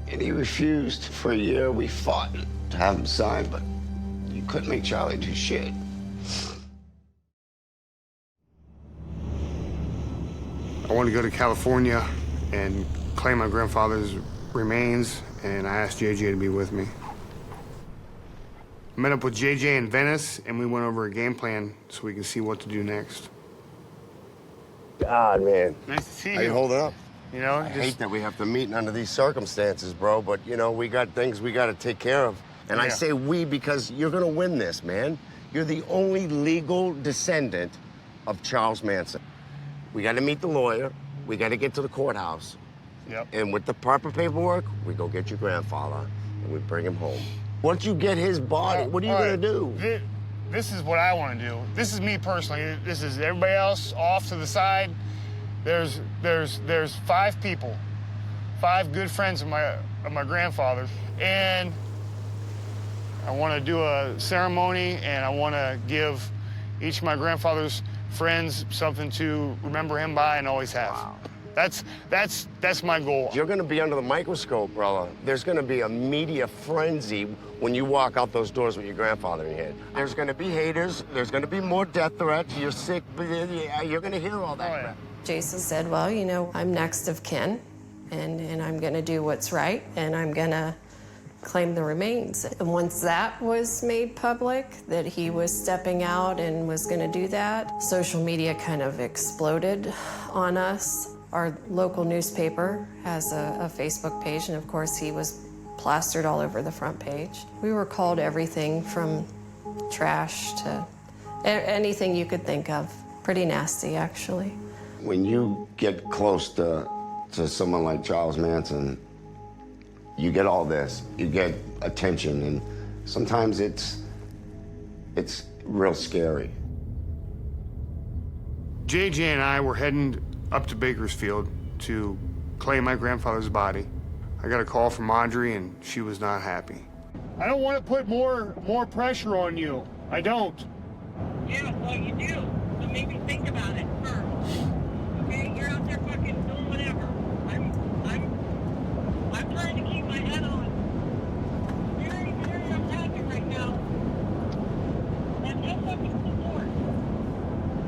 And he refused. For a year, we fought to have him sign, but you couldn't make Charlie do shit. I wanted to go to California and claim my grandfather's remains, and I asked JJ to be with me. I met up with JJ in Venice, and we went over a game plan so we can see what to do next. God, man. Nice to see you. How you holding up? You know, I hate that we have to meet under these circumstances, bro, but, you know, we got things we got to take care of. And I say we because you're going to win this, man. You're the only legal descendant of Charles Manson. We got to meet the lawyer. We got to get to the courthouse. Yep. And with the proper paperwork, we go get your grandfather and we bring him home. Once you get his body, what are you going to do? This is what I want to do. This is me personally. This is everybody else off to the side. There's 5 people, 5 good friends of my grandfather, and I want to do a ceremony, and I want to give each of my grandfather's friends something to remember him by and always have. Wow. That's my goal. You're going to be under the microscope, brother. There's going to be a media frenzy when you walk out those doors with your grandfather in your head. There's going to be haters. There's going to be more death threats. You're sick. You're going to hear all that crap. Jason said, well, you know, I'm next of kin, and I'm going to do what's right, and I'm going to claim the remains. And once that was made public, that he was stepping out and was going to do that, social media kind of exploded on us. Our local newspaper has a Facebook page, and of course he was plastered all over the front page. We were called everything from trash to anything you could think of. Pretty nasty, actually. When you get close to someone like Charles Manson, you get all this. You get attention, and sometimes it's real scary. JJ and I were heading up to Bakersfield to claim my grandfather's body. I got a call from Audrey, and she was not happy. I don't want to put more pressure on you. I don't. Yeah, well, you do. So maybe think about it first. Okay, you're out there fucking doing whatever. I'm trying to keep my head on. Very, very empathic right now. And no fucking support.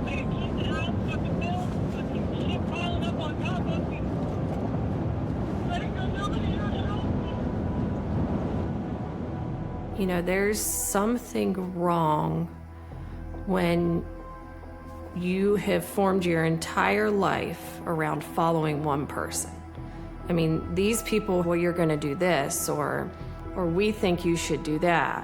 I can keep the house, fucking bills, fucking shit piling up on top of me. Let it go, nobody here to help me. You know, there's something wrong when you have formed your entire life around following one person. I mean, these people, well, you're going to do this, or we think you should do that.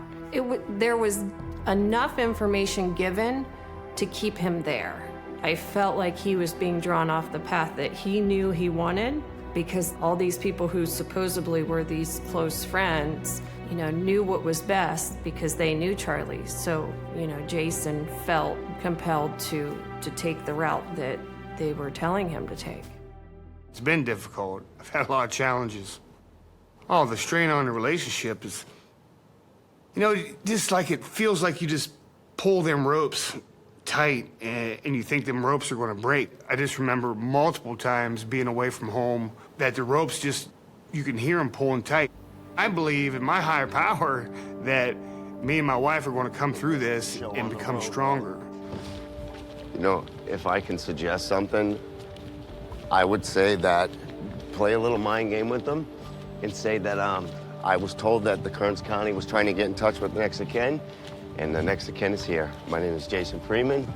There was enough information given to keep him there. I felt like he was being drawn off the path that he knew he wanted, because all these people who supposedly were these close friends, you know, knew what was best because they knew Charlie. So, you know, Jason felt compelled to take the route that they were telling him to take. It's been difficult. I've had a lot of challenges. Oh, the strain on the relationship is, you know, just like it feels like you just pull them ropes tight and you think them ropes are going to break. I just remember multiple times being away from home that the ropes just, you can hear them pulling tight. I believe in my higher power that me and my wife are going to come through this and become stronger. You know, if I can suggest something, I would say that play a little mind game with them and say that I was told that the Kearns County was trying to get in touch with next of kin, and the next of kin is here. My name is Jason Freeman.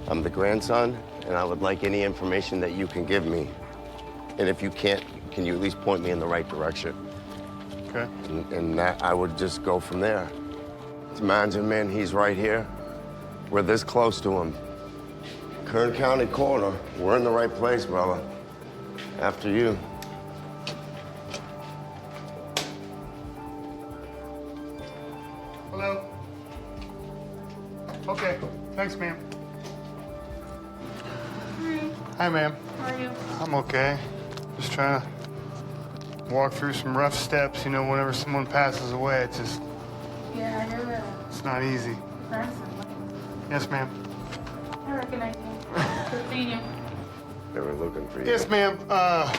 I'm the grandson, and I would like any information that you can give me. And if you can't, can you at least point me in the right direction? Okay. And that I would just go from there. It's Manson, man, he's right here. We're this close to him. Kern County Coroner, we're in the right place, brother. After you. Hello. Okay, thanks, ma'am. Hi, ma'am. How are you? I'm okay. Just trying to walk through some rough steps, you know, whenever someone passes away, it's just... Yeah, I know that. It's not easy. Manson. Yes, ma'am. I recognize you. Good seeing you. They were looking for you. Yes, ma'am. I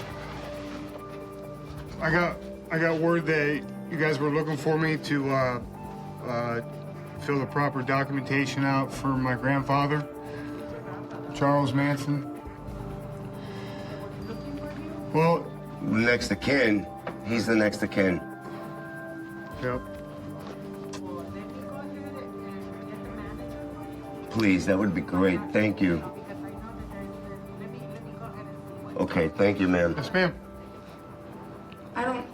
got word that you guys were looking for me to fill the proper documentation out for my grandfather, Charles Manson. Well, next of kin, he's the next of kin. Yep. Please, that would be great. Thank you. Okay, thank you, ma'am. Yes, ma'am. I don't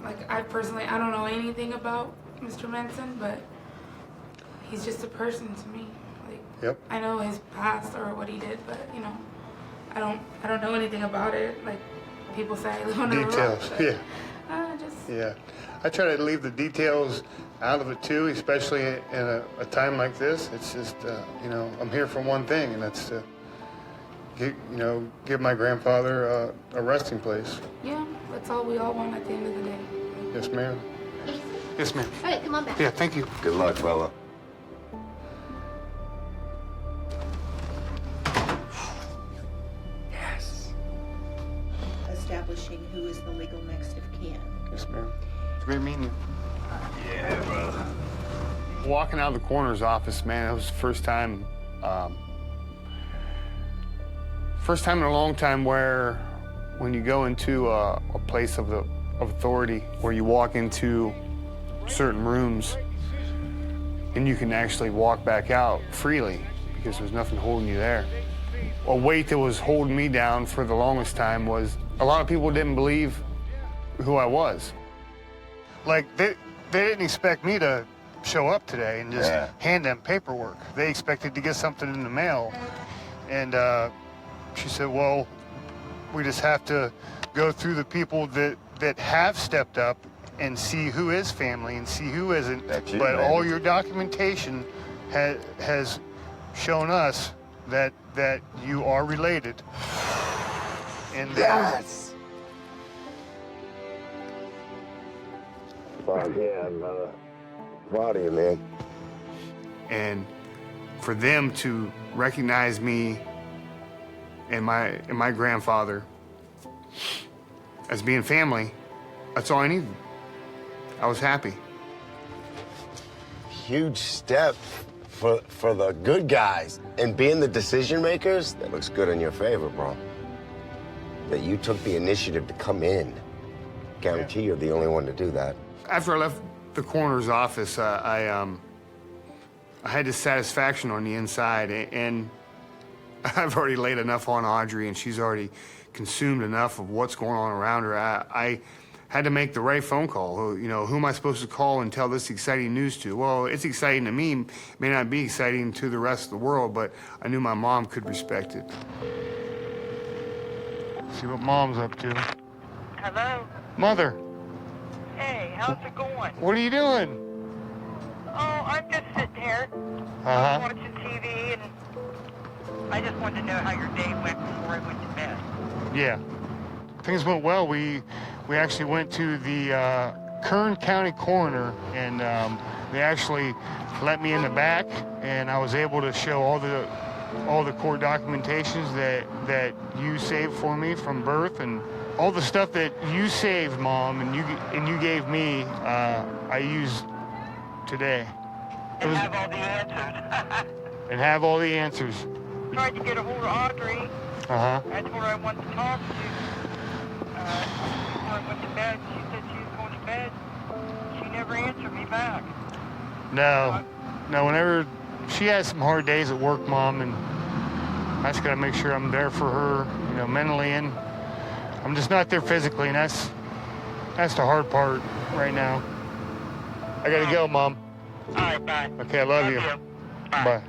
know anything about Mr. Manson, but he's just a person to me. Like, yep. I know his past or what he did, but you know, I don't know anything about it. Like people say, I live on the road. Details, yeah. Just Yeah. I try to leave the details out of it too, especially in a time like this. It's just, you know, I'm here for one thing, and that's to give my grandfather a resting place. yeah, that's all we all want at the end of the day. Yes, ma'am. Yes, ma'am. All right, come on back. Yeah, thank you. Good luck, fella. Yes. Establishing who is the legal next of kin. Yes, ma'am. It's great meeting you. Yeah, brother. Walking out of the coroner's office, man, it was the first time in a long time where when you go into a place of authority, where you walk into certain rooms and you can actually walk back out freely because there's nothing holding you there. A weight that was holding me down for the longest time was a lot of people didn't believe who I was. Like, they didn't expect me to show up today and just hand them paperwork. They expected to get something in the mail. And she said, well, we just have to go through the people that have stepped up and see who is family and see who isn't. That's you, but man. all your documentation has shown us that you are related. And yes. Fuck yeah, brother. Proud of you, man. And for them to recognize me and my grandfather as being family, that's all I needed. I was happy. Huge step for the good guys. And being the decision makers, that looks good in your favor, bro. That you took the initiative to come in. Guarantee you're the only one to do that. After I left the coroner's office, I had this satisfaction on the inside, and I've already laid enough on Audrey, and she's already consumed enough of what's going on around her. I had to make the right phone call. You know, who am I supposed to call and tell this exciting news to? Well, it's exciting to me. It may not be exciting to the rest of the world, but I knew my mom could respect it. See what Mom's up to. Hello? Mother, Hey, how's it going? what are you doing? Oh, I'm just sitting here. Uh-huh. Watching TV, and I just wanted to know how your day went before I went to bed. Yeah. Things went well. We actually went to the Kern County coroner, and they actually let me in the back, and I was able to show all the court documentations that you saved for me from birth, and all the stuff that you saved, Mom, and you gave me, I used today. And have all the answers. And have all the answers. Tried to get a hold of Audrey. Uh-huh. I told her I wanted to talk to you. Before I went to bed, she said she was going to bed. She never answered me back. No, whenever she has some hard days at work, Mom, and I just gotta make sure I'm there for her, mentally, and I'm just not there physically, and that's the hard part right now. I gotta go, Mom. All right, bye. Okay, I love you. Bye.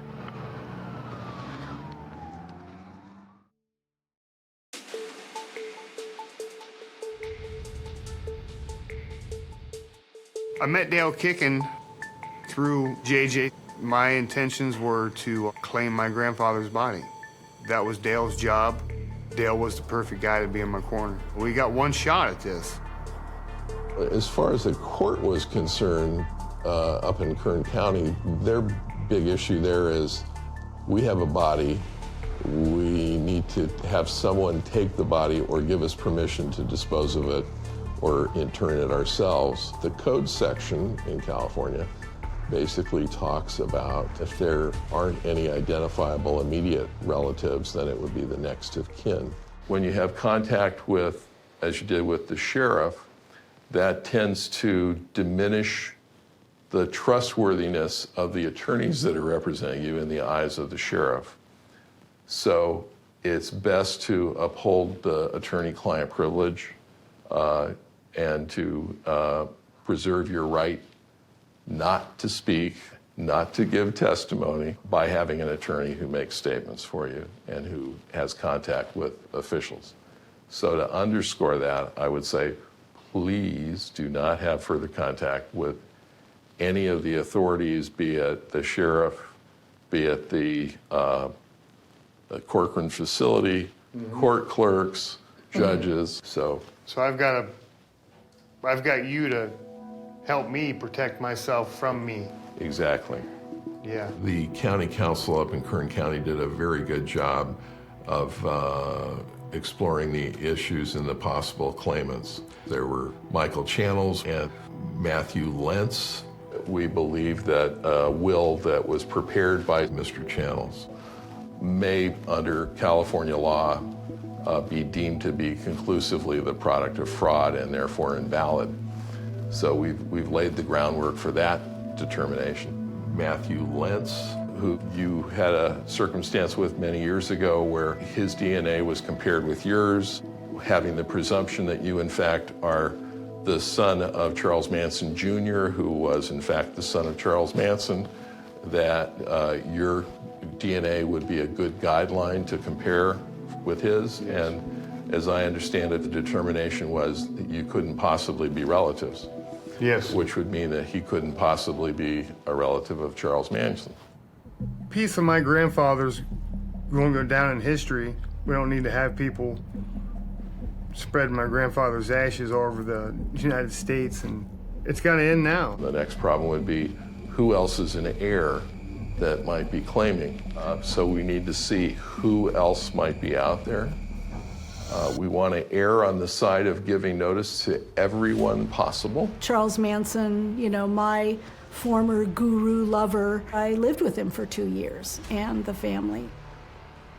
I met Dale kicking through JJ. My intentions were to claim my grandfather's body. That was Dale's job. Dale was the perfect guy to be in my corner. We got one shot at this. As far as the court was concerned, up in Kern County, their big issue there is we have a body. We need to have someone take the body or give us permission to dispose of it or intern it ourselves. The code section in California basically talks about if there aren't any identifiable immediate relatives, then it would be the next of kin. When you have contact with, as you did with the sheriff, that tends to diminish the trustworthiness of the attorneys that are representing you in the eyes of the sheriff. So it's best to uphold the attorney-client privilege and to preserve your right not to speak, not to give testimony by having an attorney who makes statements for you and who has contact with officials. So to underscore that, I would say, please do not have further contact with any of the authorities, be it the sheriff, be it the Corcoran facility, court clerks, judges. So I've got you to help me protect myself from me. Exactly. Yeah. The county council up in Kern County did a very good job of exploring the issues and the possible claimants. There were Michael Channels and Matthew Lentz. We believe that a will that was prepared by Mr. Channels may, under California law, be deemed to be conclusively the product of fraud and therefore invalid. So we've laid the groundwork for that determination. Matthew Lentz, who you had a circumstance with many years ago where his DNA was compared with yours, having the presumption that you in fact are the son of Charles Manson Jr., who was in fact the son of Charles Manson, that your DNA would be a good guideline to compare with his. And as I understand it, the determination was that you couldn't possibly be relatives. Yes. Which would mean that he couldn't possibly be a relative of Charles Manson. Piece of my grandfather's going to go down in history. We don't need to have people spreading my grandfather's ashes all over the United States, and it's got to end now. The next problem would be who else is an heir that might be claiming. So we need to see who else might be out there. We want to err on the side of giving notice to everyone possible. Charles Manson, my former guru lover, I lived with him for 2 years, and the family.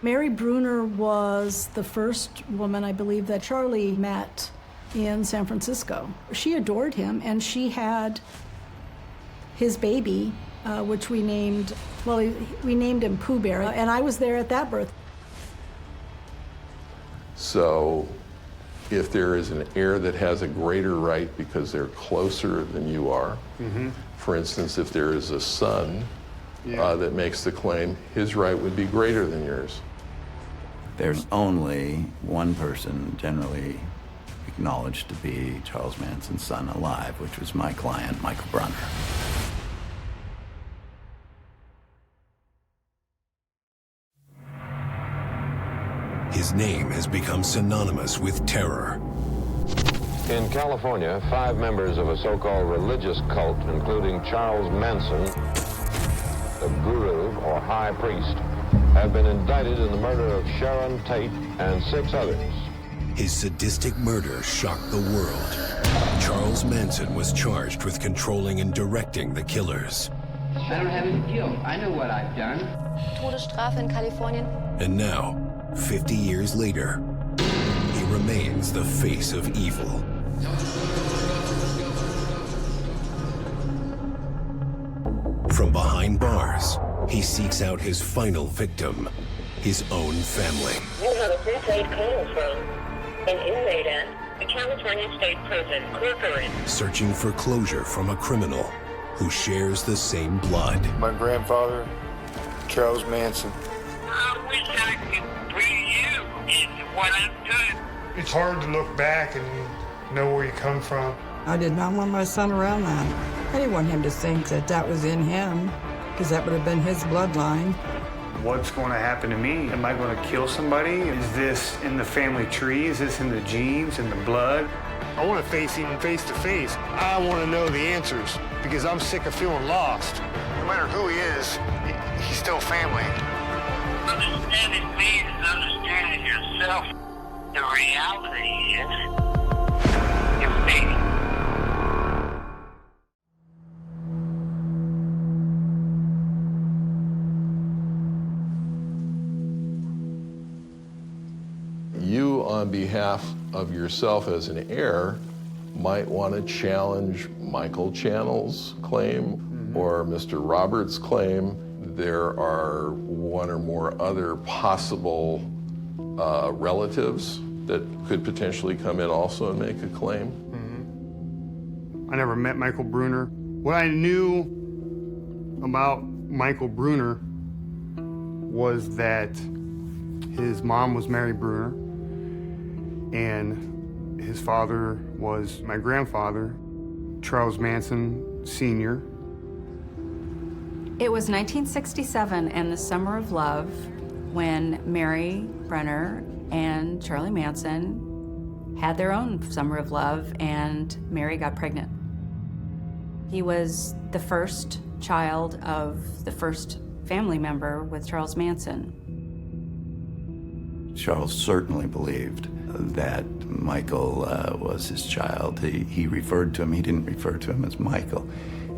Mary Bruner was the first woman, I believe, that Charlie met in San Francisco. She adored him, and she had his baby, which we named him Pooh Bear, and I was there at that birth. So if there is an heir that has a greater right because they're closer than you are, for instance, if there is a son that makes the claim, his right would be greater than yours. There's only one person generally acknowledged to be Charles Manson's son alive, which was my client, Michael Brunner. His name has become synonymous with terror. In California, 5 members of a so-called religious cult, including Charles Manson, the guru or high priest, have been indicted in the murder of Sharon Tate and 6 others. His sadistic murder shocked the world. Charles Manson was charged with controlling and directing the killers. I don't have any guilt. I know what I've done. Todesstrafe in Kalifornien. And now, 50 years later, he remains the face of evil. From behind bars, he seeks out his final victim, his own family. You have a prepaid call from an inmate at the California State Prison, Corcoran. Searching for closure from a criminal who shares the same blood. My grandfather, Charles Manson. I wish I could be you in what I'm doing. It's hard to look back and know where you come from. I did not want my son around that. I didn't want him to think that that was in him, because that would have been his bloodline. What's going to happen to me? Am I going to kill somebody? Is this in the family tree? Is this in the genes, in the blood? I want to face him face to face. I want to know the answers because I'm sick of feeling lost. No matter who he is, he's still family. Understanding me is understanding yourself. The reality is, you're me. You, on behalf of yourself as an heir, might want to challenge Michael Channel's claim or Mr. Roberts' claim. There are one or more other possible relatives that could potentially come in also and make a claim. I never met Michael Brunner. What I knew about Michael Brunner was that his mom was Mary Brunner, and his father was my grandfather, Charles Manson Sr. It was 1967 and the Summer of Love when Mary Brunner and Charlie Manson had their own Summer of Love, and Mary got pregnant. He was the first child of the first family member with Charles Manson. Charles certainly believed that Michael was his child. He referred to him, he didn't refer to him as Michael.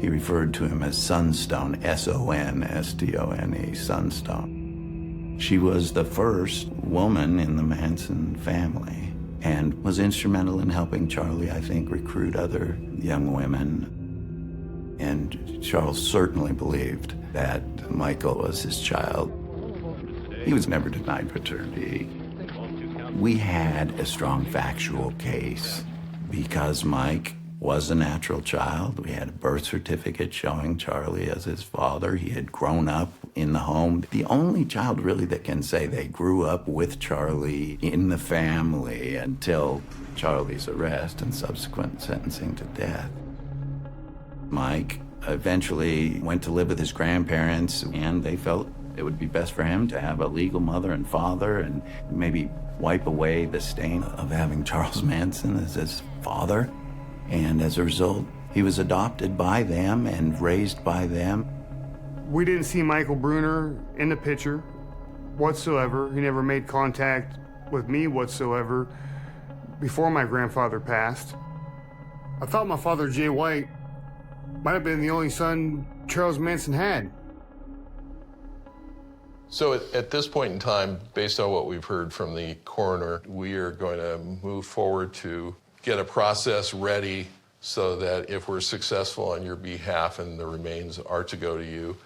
He referred to him as Sunstone, S-O-N-S-T-O-N-E, Sunstone. She was the first woman in the Manson family and was instrumental in helping Charlie, I think, recruit other young women. And Charles certainly believed that Michael was his child. He was never denied paternity. We had a strong factual case because Mike was a natural child. We had a birth certificate showing Charlie as his father. He had grown up in the home. The only child really that can say they grew up with Charlie in the family until Charlie's arrest and subsequent sentencing to death. Mike eventually went to live with his grandparents, and they felt it would be best for him to have a legal mother and father and maybe wipe away the stain of having Charles Manson as his father. And as a result, he was adopted by them and raised by them. We didn't see Michael Brunner in the picture whatsoever. He never made contact with me whatsoever before my grandfather passed. I thought my father, Jay White, might have been the only son Charles Manson had. So at this point in time, based on what we've heard from the coroner, we are going to move forward to get a process ready so that if we're successful on your behalf and the remains are to go to you,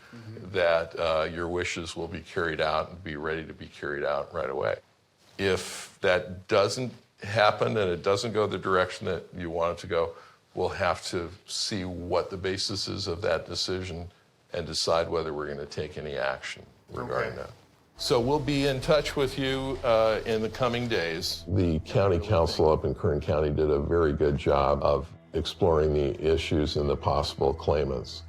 that your wishes will be carried out and be ready to be carried out right away. If that doesn't happen and it doesn't go the direction that you want it to go, we'll have to see what the basis is of that decision and decide whether we're going to take any action regarding that. So we'll be in touch with you in the coming days. The county council up in Kern County did a very good job of exploring the issues and the possible claimants.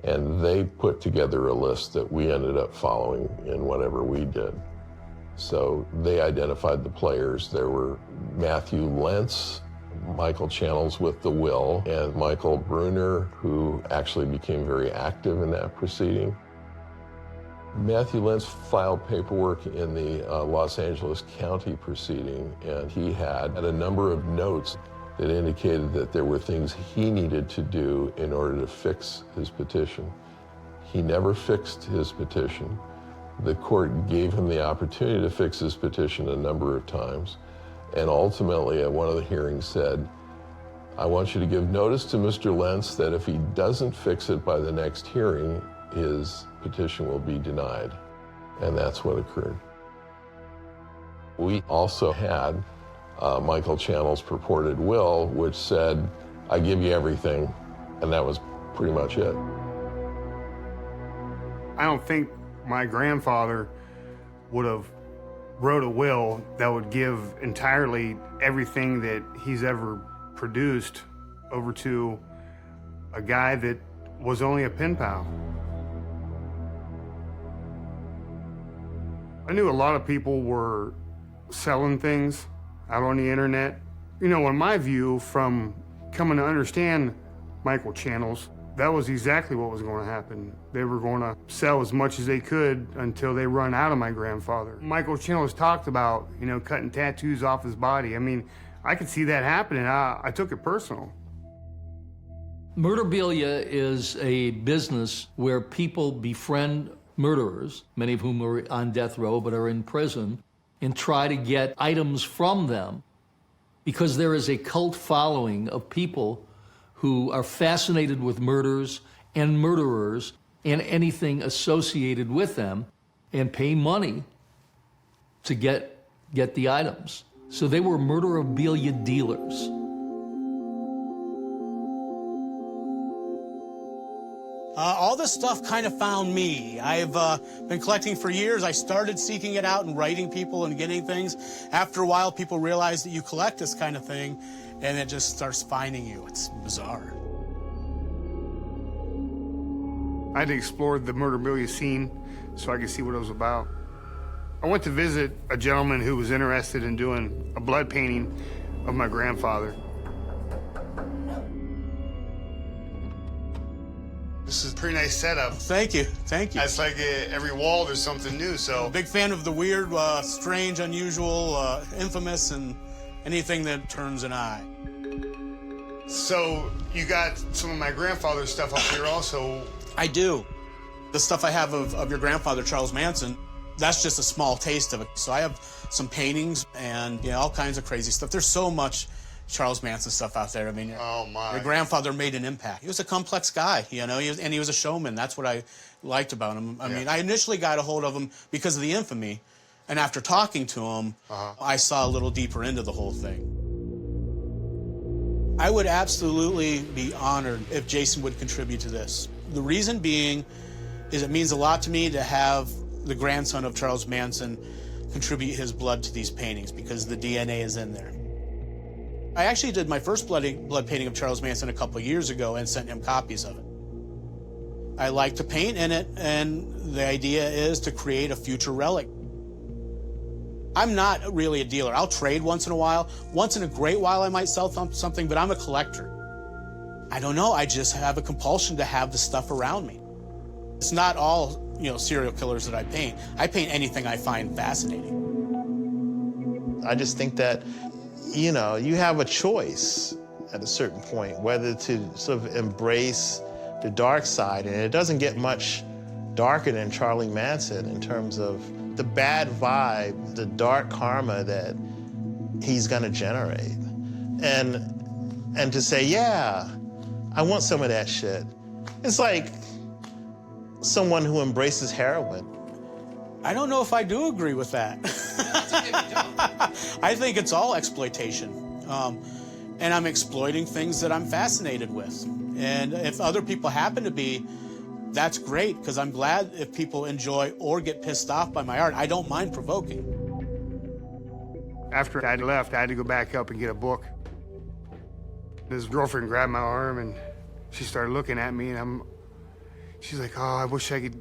And they put together a list that we ended up following in whatever we did. So they identified the players. There were Matthew Lentz, Michael Channels with the will, and Michael Bruner, who actually became very active in that proceeding. Matthew Lentz filed paperwork in the Los Angeles County proceeding, and he had a number of notes that indicated that there were things he needed to do in order to fix his petition. He never fixed his petition. The court gave him the opportunity to fix his petition a number of times, and ultimately at one of the hearings said, I want you to give notice to Mr. Lentz that if he doesn't fix it by the next hearing, his petition will be denied. And that's what occurred. We also had Michael Channel's purported will, which said, I give you everything, and that was pretty much it. I don't think my grandfather would have wrote a will that would give entirely everything that he's ever produced over to a guy that was only a pen pal. I knew a lot of people were selling things out on the internet. You know, in my view, from coming to understand Michael Channels, that was exactly what was going to happen. They were going to sell as much as they could until they run out of my grandfather. Michael Channels talked about, you know, cutting tattoos off his body. I mean, I could see that happening. I took it personal. Murderabilia is a business where people befriend murderers, many of whom are on death row but are in prison, and try to get items from them because there is a cult following of people who are fascinated with murders and murderers and anything associated with them and pay money to get the items. So they were murderabilia dealers. All this stuff kind of found me. I've been collecting for years. I started seeking it out and writing people and getting things. After a while, people realize that you collect this kind of thing, and it just starts finding you. It's bizarre. I had to explore the murderabilia scene so I could see what it was about. I went to visit a gentleman who was interested in doing a blood painting of my grandfather. This is a pretty nice setup. Thank you, thank you. It's like every wall there's something new, so. I'm a big fan of the weird, strange, unusual, infamous, and anything that turns an eye. So you got some of my grandfather's stuff up here also. I do. The stuff I have of your grandfather, Charles Manson, that's just a small taste of it. So I have some paintings and all kinds of crazy stuff. There's so much Charles Manson stuff out there. I mean, your grandfather made an impact. He was a complex guy, he was a showman. That's what I liked about him. I mean, I initially got a hold of him because of the infamy, and after talking to him, I saw a little deeper into the whole thing. I would absolutely be honored if Jason would contribute to this. The reason being is it means a lot to me to have the grandson of Charles Manson contribute his blood to these paintings because the DNA is in there. I actually did my first blood painting of Charles Manson a couple years ago and sent him copies of it. I like to paint in it, and the idea is to create a future relic. I'm not really a dealer. I'll trade once in a while. Once in a great while I might sell something, but I'm a collector. I don't know, I just have a compulsion to have the stuff around me. It's not all, serial killers that I paint. I paint anything I find fascinating. I just think that you have a choice at a certain point whether to sort of embrace the dark side, and it doesn't get much darker than Charlie Manson in terms of the bad vibe, the dark karma that he's gonna generate. And to say, yeah, I want some of that shit. It's like someone who embraces heroin. I don't know if I do agree with that. I think it's all exploitation. And I'm exploiting things that I'm fascinated with. And if other people happen to be, That's great, because I'm glad if people enjoy or get pissed off by my art. I don't mind provoking. After I left, I had to go back up and get a book. His girlfriend grabbed my arm and she started looking at me, and she's like, oh, I wish I could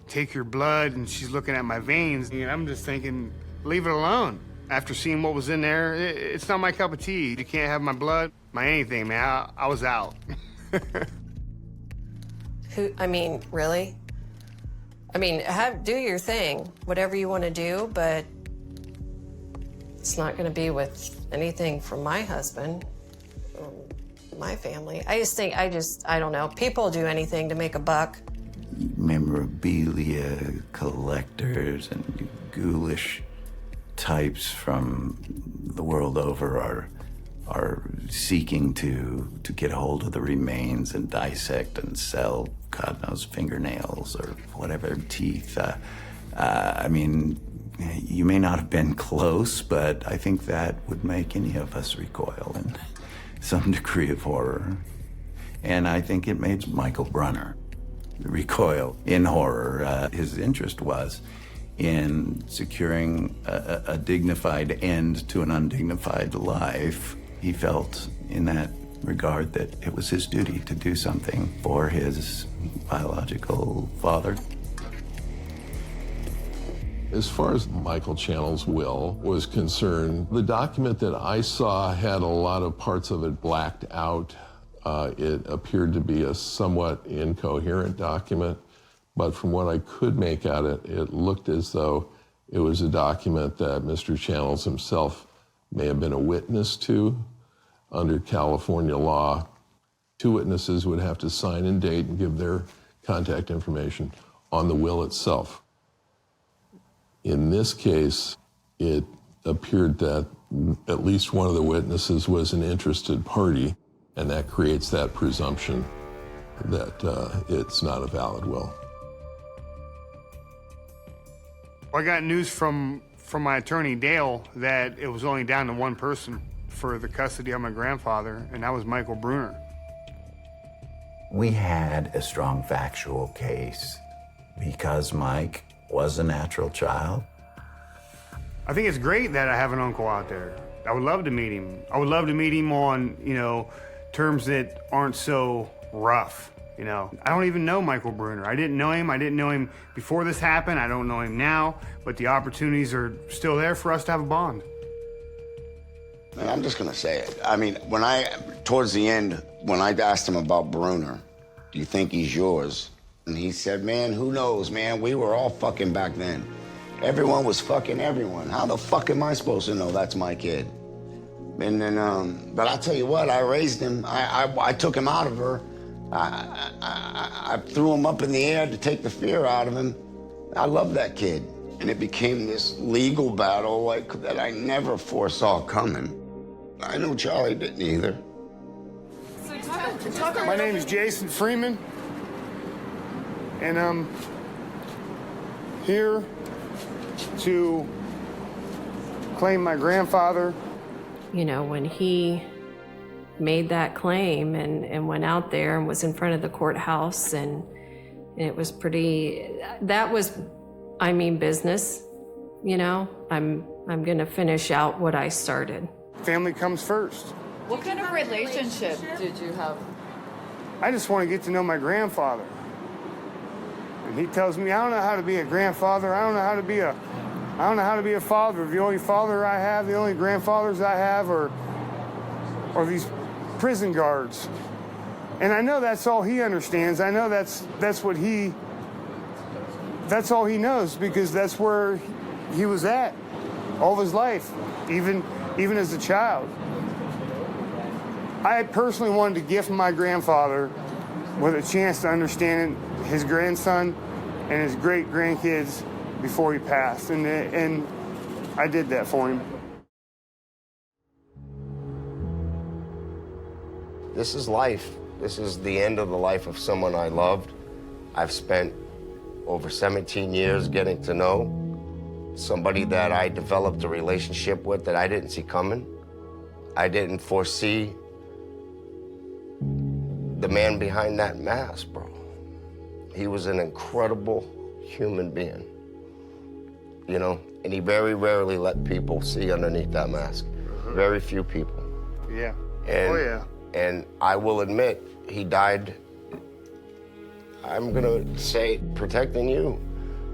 take your blood, and she's looking at my veins, and I'm just thinking, leave it alone. After seeing what was in there, it's not my cup of tea. You can't have my blood, my anything, man. I was out. I mean, really? I mean, do your thing, whatever you want to do, but it's not going to be with anything from my husband or my family. I don't know. People do anything to make a buck. Memorabilia collectors and ghoulish types from the world over are seeking to get hold of the remains and dissect and sell, God knows, fingernails or whatever, teeth. I mean, you may not have been close, but I think that would make any of us recoil in some degree of horror. And I think it made Michael Brunner recoil in horror. His interest was in securing a dignified end to an undignified life. He felt in that regard that it was his duty to do something for his biological father. As far as Michael Channel's will was concerned, the document that I saw had a lot of parts of it blacked out. It appeared to be a somewhat incoherent document, but from what I could make out it looked as though it was a document that Mr. Channels himself may have been a witness to. Under California law, 2 witnesses would have to sign and date and give their contact information on the will itself. In this case, it appeared that at least one of the witnesses was an interested party, and that creates that presumption that it's not a valid will. I got news from my attorney, Dale, that it was only down to one person for the custody of my grandfather, and that was Michael Brunner. We had a strong factual case because Mike was a natural child. I think it's great that I have an uncle out there. I would love to meet him. I would love to meet him on, terms that aren't so rough, I don't even know Michael Brunner. I didn't know him. I didn't know him before this happened. I don't know him now, but the opportunities are still there for us to have a bond. Man, I'm just gonna say it. I mean, towards the end, when I asked him about Brunner, do you think he's yours? And he said, man, who knows, man? We were all fucking back then. Everyone was fucking everyone. How the fuck am I supposed to know that's my kid? And then, but I'll tell you what, I raised him. I took him out of her. I threw him up in the air to take the fear out of him. I love that kid. And it became this legal battle that I never foresaw coming. I know Charlie didn't either. My name is Jason Freeman, and I'm here to claim my grandfather. When he made that claim and went out there and was in front of the courthouse, and it was that was business. I'm gonna finish out what I started. Family comes first. What kind of relationship did you have? I just want to get to know my grandfather. And he tells me, I don't know how to be a grandfather. I don't know how to be a father. The only father I have, the only grandfathers I have are these prison guards. And I know that's all he understands. I know that's all he knows, because that's where he was at all of his life, even as a child. I personally wanted to gift my grandfather with a chance to understand his grandson and his great-grandkids before he passed, and I did that for him. This is life. This is the end of the life of someone I loved. I've spent over 17 years getting to know somebody that I developed a relationship with that I didn't see coming. I didn't foresee the man behind that mask, bro. He was an incredible human being, you know, and he very rarely let people see underneath that mask. Very few people. Yeah. And, Oh, yeah. And I will admit, he died, I'm gonna say, protecting you,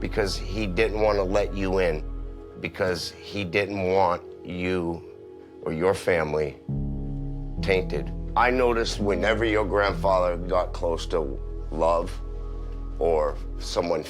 because he didn't want to let you in, because he didn't want you or your family tainted. I noticed whenever your grandfather got close to love, or someone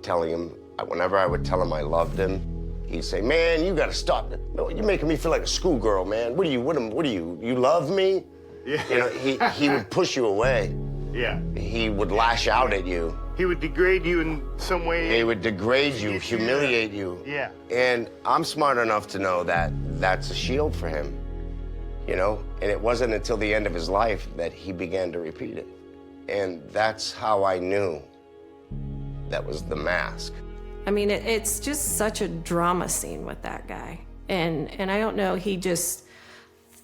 telling him, whenever I would tell him I loved him, he'd say, man, you gotta stop it. No, you're making me feel like a schoolgirl, man. What are you, you love me? Yeah. You know, he would push you away. Yeah. He would lash out at you. He would degrade you in some way. He would degrade you, humiliate you. Yeah. And I'm smart enough to know that that's a shield for him, you know? And it wasn't until the end of his life that he began to repeat it. And that's how I knew that was the mask. I mean, it's just such a drama scene with that guy. And I don't know, he just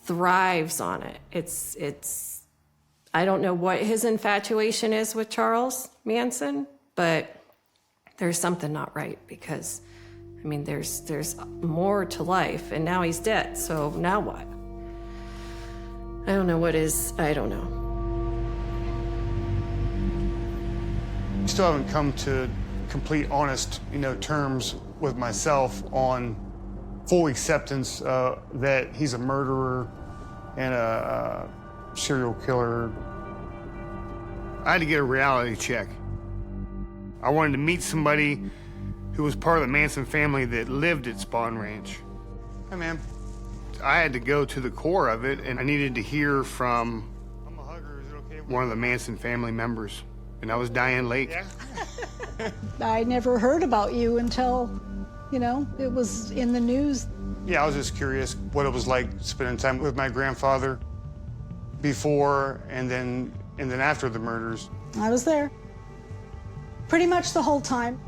thrives on it. It's I don't know what his infatuation is with Charles Manson, but there's something not right, because, I mean, there's more to life, and now he's dead, so now what? I don't know what is, I don't know. Still haven't come to complete honest, terms with myself on full acceptance that he's a murderer and a serial killer. I had to get a reality check. I wanted to meet somebody who was part of the Manson family that lived at Spawn Ranch. Hey, man. I had to go to the core of it, and I needed to hear from one of the Manson family members, and that was Diane Lake. Yeah. I never heard about you until, it was in the news. Yeah, I was just curious what it was like spending time with my grandfather before and then after the murders. I was there pretty much the whole time.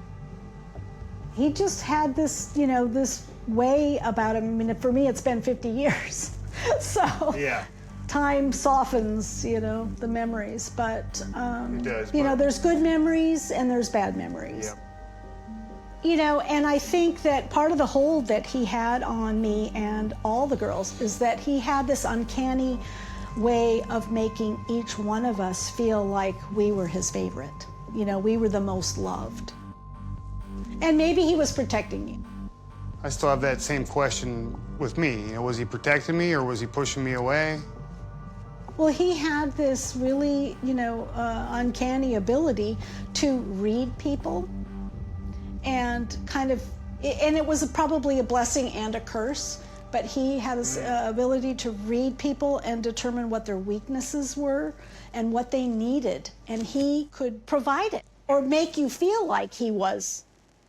He just had this, this way about him. I mean, for me, it's been 50 years. So yeah. Time softens, the memories. But, it does, there's good memories and there's bad memories. Yep. And I think that part of the hold that he had on me and all the girls is that he had this uncanny way of making each one of us feel like we were his favorite. We were the most loved. And maybe he was protecting me. I still have that same question with me. Was he protecting me or was he pushing me away? Well, he had this really, uncanny ability to read people and and it was probably a blessing and a curse, but he had this ability to read people and determine what their weaknesses were and what they needed, and he could provide it or make you feel like he was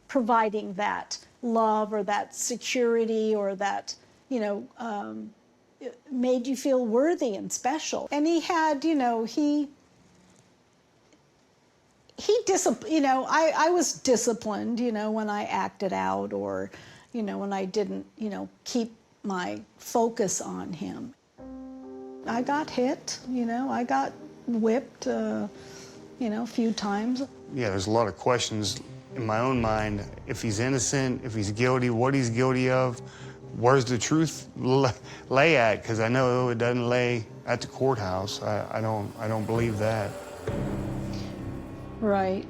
providing that love or that security or that, made you feel worthy and special. And he had, I was disciplined, when I acted out or, when I didn't, keep my focus on him. I got hit, I got whipped, a few times. Yeah, there's a lot of questions in my own mind. If he's innocent, if he's guilty, what he's guilty of, where's the truth lay at? Because I know it doesn't lay at the courthouse. I don't believe that. Right,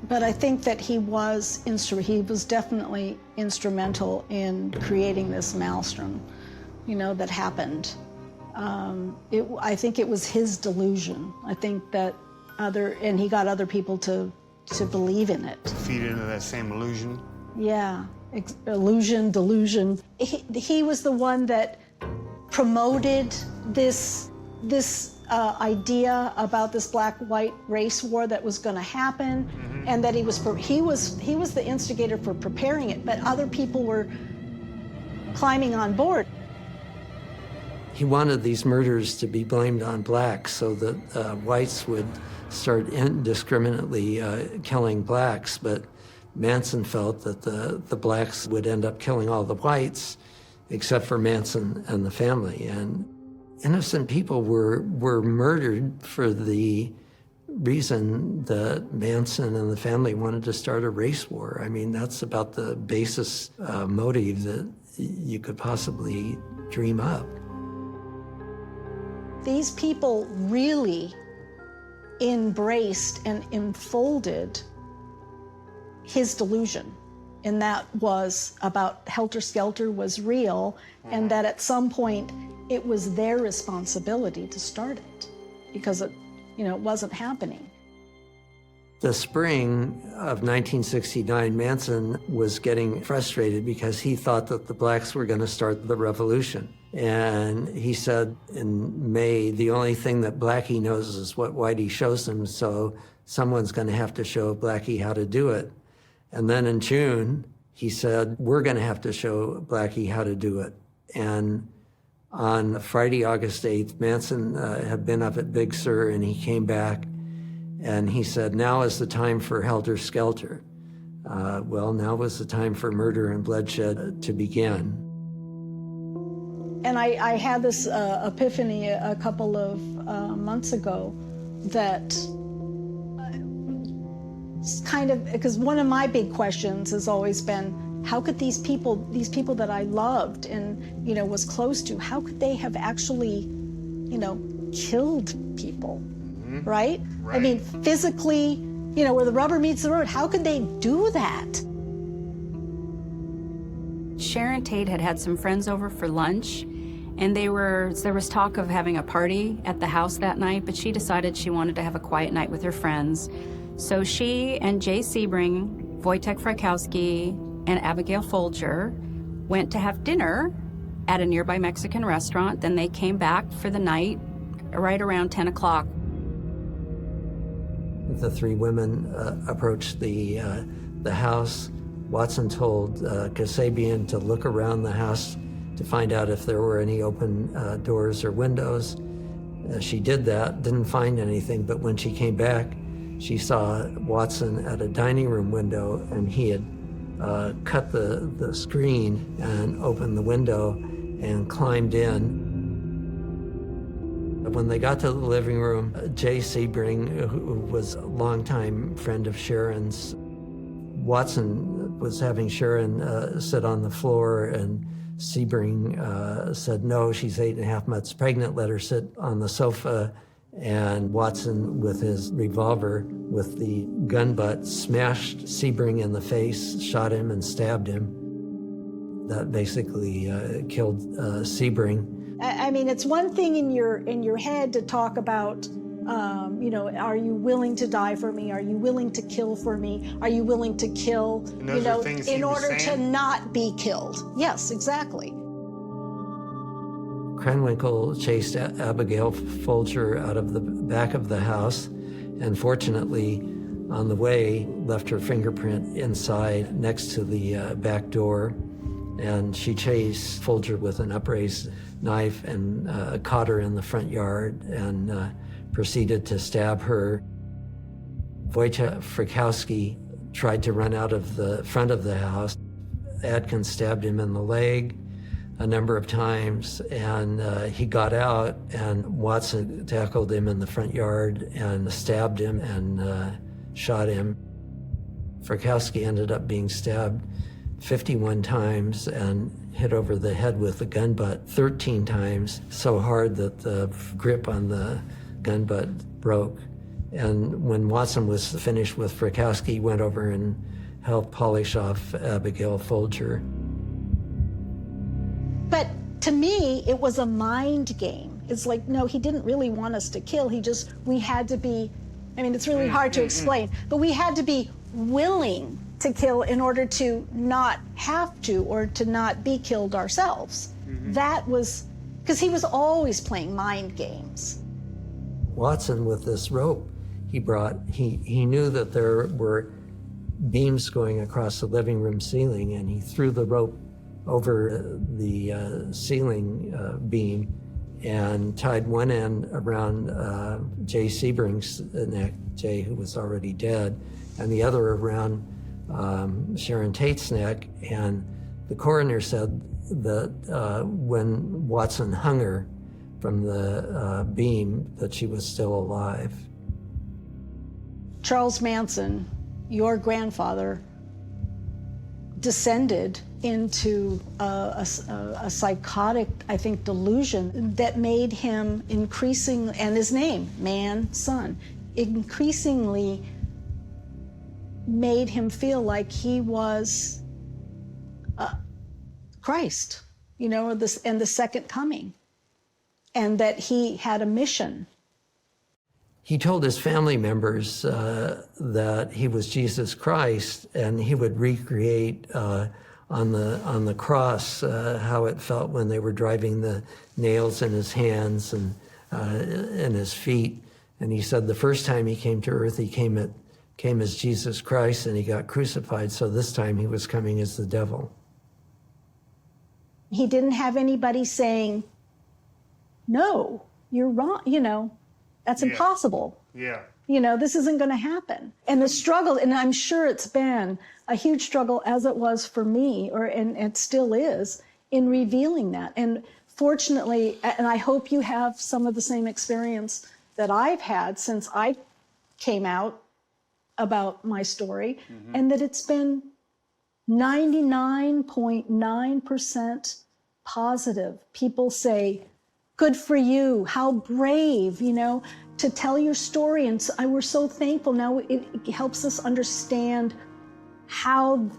but I think that he was definitely instrumental in creating this maelstrom, that happened. I think it was his delusion. I think that and he got other people to believe in it. Feed into that same illusion. Yeah, illusion, delusion. He was the one that promoted this idea about this black-white race war that was going to happen, and that he was the instigator for preparing it, but other people were climbing on board. He wanted these murders to be blamed on blacks so that whites would start indiscriminately killing blacks, but Manson felt that the blacks would end up killing all the whites except for Manson and the family. And innocent people were murdered for the reason that Manson and the family wanted to start a race war. I mean, that's about the basest motive that you could possibly dream up. These people really embraced and enfolded his delusion. And that was about Helter Skelter was real, and that at some point it was their responsibility to start it because it wasn't happening. The spring of 1969, Manson was getting frustrated because he thought that the blacks were going to start the revolution. And he said in May, the only thing that Blackie knows is what Whitey shows him, so someone's going to have to show Blackie how to do it. And then in June, he said, we're going to have to show Blackie how to do it. And on Friday, August 8th, Manson had been up at Big Sur, and he came back, and he said, now is the time for Helter Skelter. Well, now was the time for murder and bloodshed to begin. And I had this epiphany a couple of months ago that kind of, because one of my big questions has always been, how could these people that I loved and, was close to, how could they have actually, killed people, right? I mean, physically, where the rubber meets the road, how could they do that? Sharon Tate had some friends over for lunch, and there was talk of having a party at the house that night, but she decided she wanted to have a quiet night with her friends. So she and Jay Sebring, Wojtek Frykowski, and Abigail Folger went to have dinner at a nearby Mexican restaurant. Then they came back for the night right around 10 o'clock. The three women approached the house. Watson told Kasabian to look around the house to find out if there were any open doors or windows. She did that, didn't find anything, but when she came back, she saw Watson at a dining room window, and he had cut the screen and opened the window and climbed in. When they got to the living room, Jay Sebring, who was a longtime friend of Sharon's, Watson was having Sharon sit on the floor, and Sebring said, no, she's 8.5 months pregnant, let her sit on the sofa. And Watson, with his revolver, with the gun butt, smashed Sebring in the face, shot him and stabbed him. That basically killed Sebring. I mean, it's one thing in your head to talk about, are you willing to die for me? Are you willing to kill for me? Are you willing to kill, in order to not be killed? Yes, exactly. Krenwinkel chased Abigail Folger out of the back of the house, and fortunately, on the way, left her fingerprint inside next to the back door. And she chased Folger with an upraised knife and caught her in the front yard and proceeded to stab her. Wojtek Frykowski tried to run out of the front of the house. Adkins stabbed him in the leg a number of times, and he got out, and Watson tackled him in the front yard and stabbed him and shot him. Frykowski ended up being stabbed 51 times and hit over the head with the gun butt 13 times, so hard that the grip on the gun butt broke. And when Watson was finished with Frykowski, he went over and helped polish off Abigail Folger. But to me, it was a mind game. It's like, no, he didn't really want us to kill. We had to be, it's really hard to explain, but we had to be willing to kill in order to not have to or to not be killed ourselves. That was, because he was always playing mind games. Watson, with this rope he brought, he knew that there were beams going across the living room ceiling, and he threw the rope over the ceiling beam and tied one end around Jay Sebring's neck, Jay, who was already dead, and the other around Sharon Tate's neck. And the coroner said that when Watson hung her from the beam, that she was still alive. Charles Manson, your grandfather, descended into a psychotic, I think, delusion that made him increasingly, and his name, Manson, increasingly made him feel like he was Christ, you know, and the second coming, and that he had a mission. He told his family members that he was Jesus Christ, and he would recreate on the cross how it felt when they were driving the nails in his hands and in his feet. And he said the first time he came to earth, he came as Jesus Christ, and he got crucified. So this time he was coming as the devil. He didn't have anybody saying, "No, you're wrong. You know, that's impossible. Yeah. You know, this isn't going to happen." And the struggle, and I'm sure it's been a huge struggle, as it was for me, and it still is, in revealing that. And fortunately, and I hope you have some of the same experience that I've had since I came out about my story, and that it's been 99.9% positive. People say, "Good for you, how brave, you know, to tell your story." And so we're so thankful. Now it helps us understand how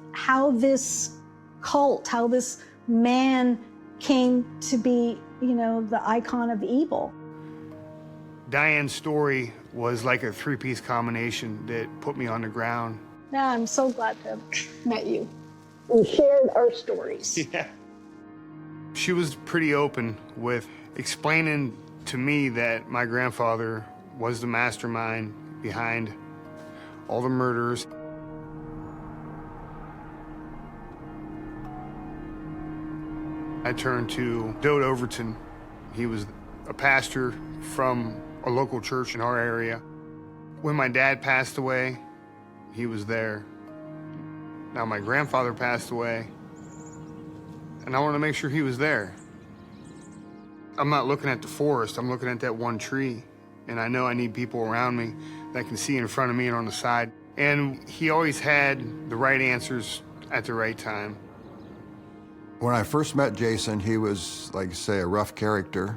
this cult, how this man came to be, you know, the icon of evil. Diane's story was like a three-piece combination that put me on the ground. Now I'm so glad to have met you. We shared our stories. Yeah. She was pretty open with explaining to me that my grandfather was the mastermind behind all the murders. I turned to Dode Overton. He was a pastor from a local church in our area. When my dad passed away, he was there. Now my grandfather passed away, and I want to make sure he was there. I'm not looking at the forest, I'm looking at that one tree. And I know I need people around me that can see in front of me and on the side. And he always had the right answers at the right time. When I first met Jason, he was, like you say, a rough character.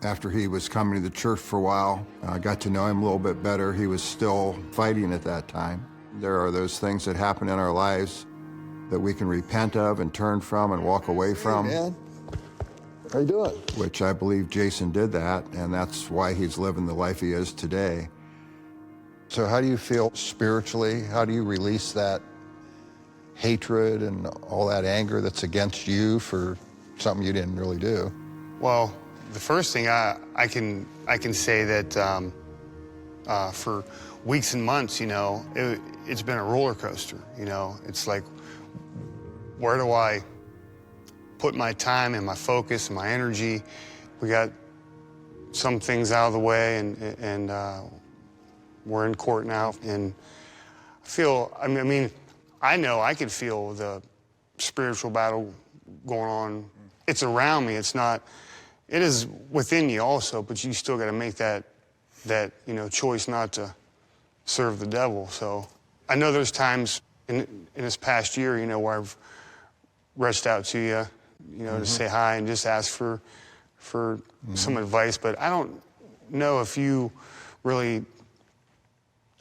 After he was coming to the church for a while, I got to know him a little bit better. He was still fighting at that time. There are those things that happen in our lives that we can repent of and turn from and walk away from. Hey, man. How you doing? Which I believe Jason did that, and that's why he's living the life he is today. So how do you feel spiritually? How do you release that hatred and all that anger that's against you for something you didn't really do? Well, the first thing I can say that for weeks and months, you know, it's been a roller coaster. You know, it's like, where do I put my time and my focus and my energy? We got some things out of the way, and we're in court now, and I mean, I know I can feel the spiritual battle going on. It's around me. It's not. It is within you also, but you still got to make that you know, choice not to serve the devil. So I know there's times in this past year, you know, where I've reached out to you, you know, to say hi and just ask for some advice. But I don't know if you really,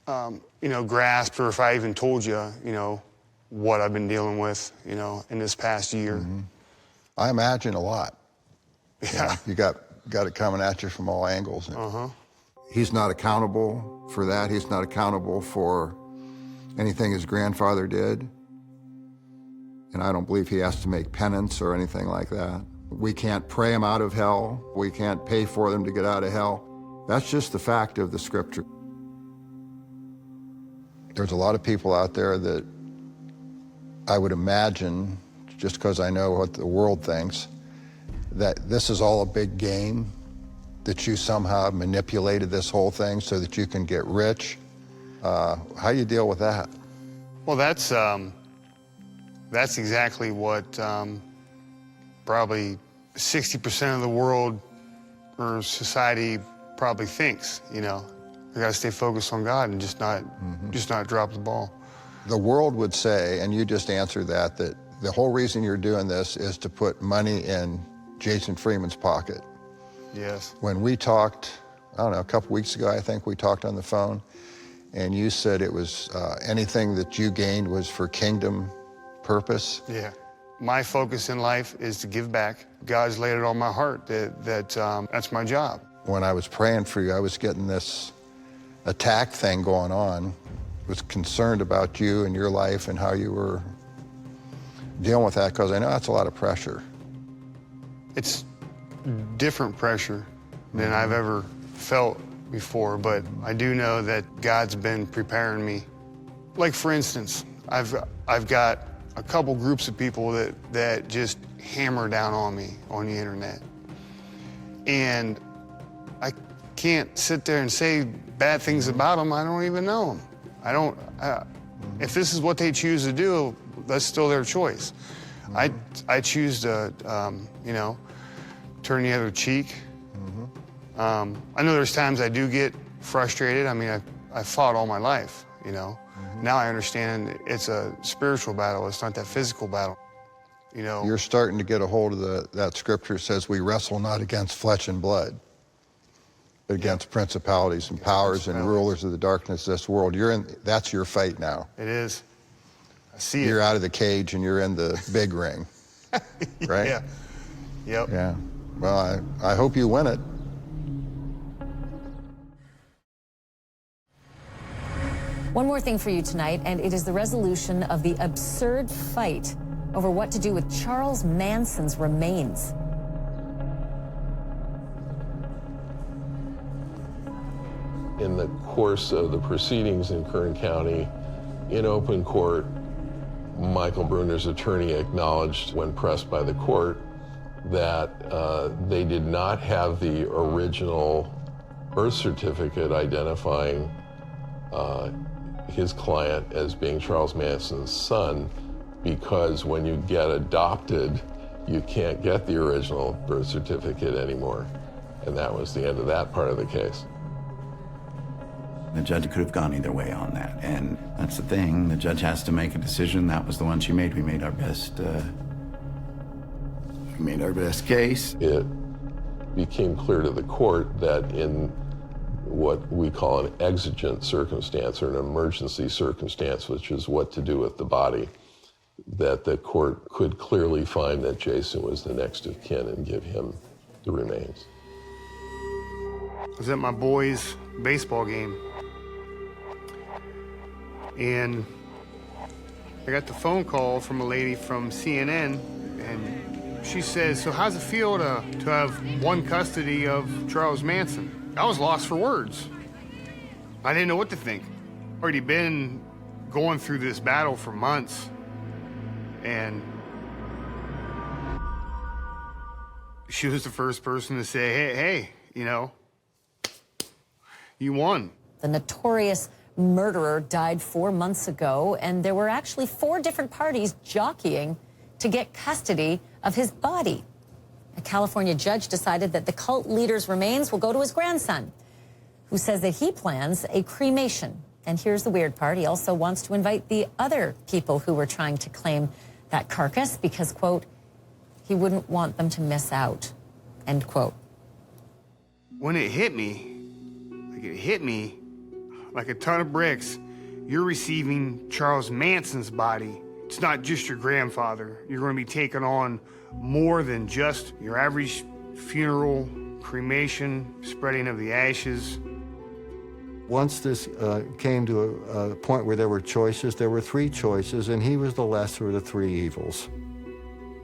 you know, grasped, or if I even told you, you know, what I've been dealing with, you know, in this past year. I imagine a lot. Yeah. You got it coming at you from all angles. He's not accountable for that. He's not accountable for anything his grandfather did. And I don't believe he has to make penance or anything like that. We can't pray him out of hell. We can't pay for them to get out of hell. That's just the fact of the scripture. There's a lot of people out there that I would imagine, just because I know what the world thinks, that this is all a big game, that you somehow manipulated this whole thing so that you can get rich. How do you deal with that? Well, that's exactly what probably 60% of the world or society probably thinks, you know. I gotta stay focused on God and just not drop the ball. The world would say, and you just answered that the whole reason you're doing this is to put money in Jason Freeman's pocket. Yes. When we talked, I don't know, a couple weeks ago, I think we talked on the phone, and you said it was anything that you gained was for kingdom purpose. Yeah. My focus in life is to give back. God's laid it on my heart that's my job. When I was praying for you, I was getting this attack thing going on. I was concerned about you and your life and how you were dealing with that, because I know that's a lot of pressure. It's different pressure than I've ever felt before, but I do know that God's been preparing me. Like, for instance, I've got a couple groups of people that just hammer down on me on the internet. And I can't sit there and say bad things about them. I don't even know them. If this is what they choose to do, that's still their choice. I choose to, turn the other cheek. I know there's times I do get frustrated. I mean, I fought all my life, Now I understand it's a spiritual battle. It's not that physical battle, You're starting to get a hold of that scripture says we wrestle not against flesh and blood, but against principalities and powers and rulers of the darkness of this world. That's your fight now. It is. I see it. You're out of the cage and you're in the big ring, right? Yeah. Yep. Yeah. Well, I hope you win it. One more thing for you tonight, and it is the resolution of the absurd fight over what to do with Charles Manson's remains. In the course of the proceedings in Kern County, in open court, Michael Bruner's attorney acknowledged, when pressed by the court, that they did not have the original birth certificate identifying his client as being Charles Manson's son, because when you get adopted, you can't get the original birth certificate anymore. And that was the end of that part of the case. The judge could have gone either way on that, and that's the thing. The judge has to make a decision. That was the one she made. We made our best case. It became clear to the court that in what we call an exigent circumstance or an emergency circumstance, which is what to do with the body, that the court could clearly find that Jason was the next of kin and give him the remains. I was at my boys' baseball game, and I got the phone call from a lady from CNN, and she says, "So how's it feel to have one custody of Charles Manson?" I was lost for words. I didn't know what to think. Already been going through this battle for months, and she was the first person to say, hey, you won. The notorious murderer died 4 months ago, and there were actually 4 different parties jockeying to get custody of his body. A California judge decided that the cult leader's remains will go to his grandson, who says that he plans a cremation. And here's the weird part. He also wants to invite the other people who were trying to claim that carcass because, quote, he wouldn't want them to miss out, end quote. When it hit me like a ton of bricks. You're receiving Charles Manson's body. It's not just your grandfather. You're going to be taking on more than just your average funeral, cremation, spreading of the ashes. Once this came to a point where there were choices, there were 3 choices, and he was the lesser of the 3 evils.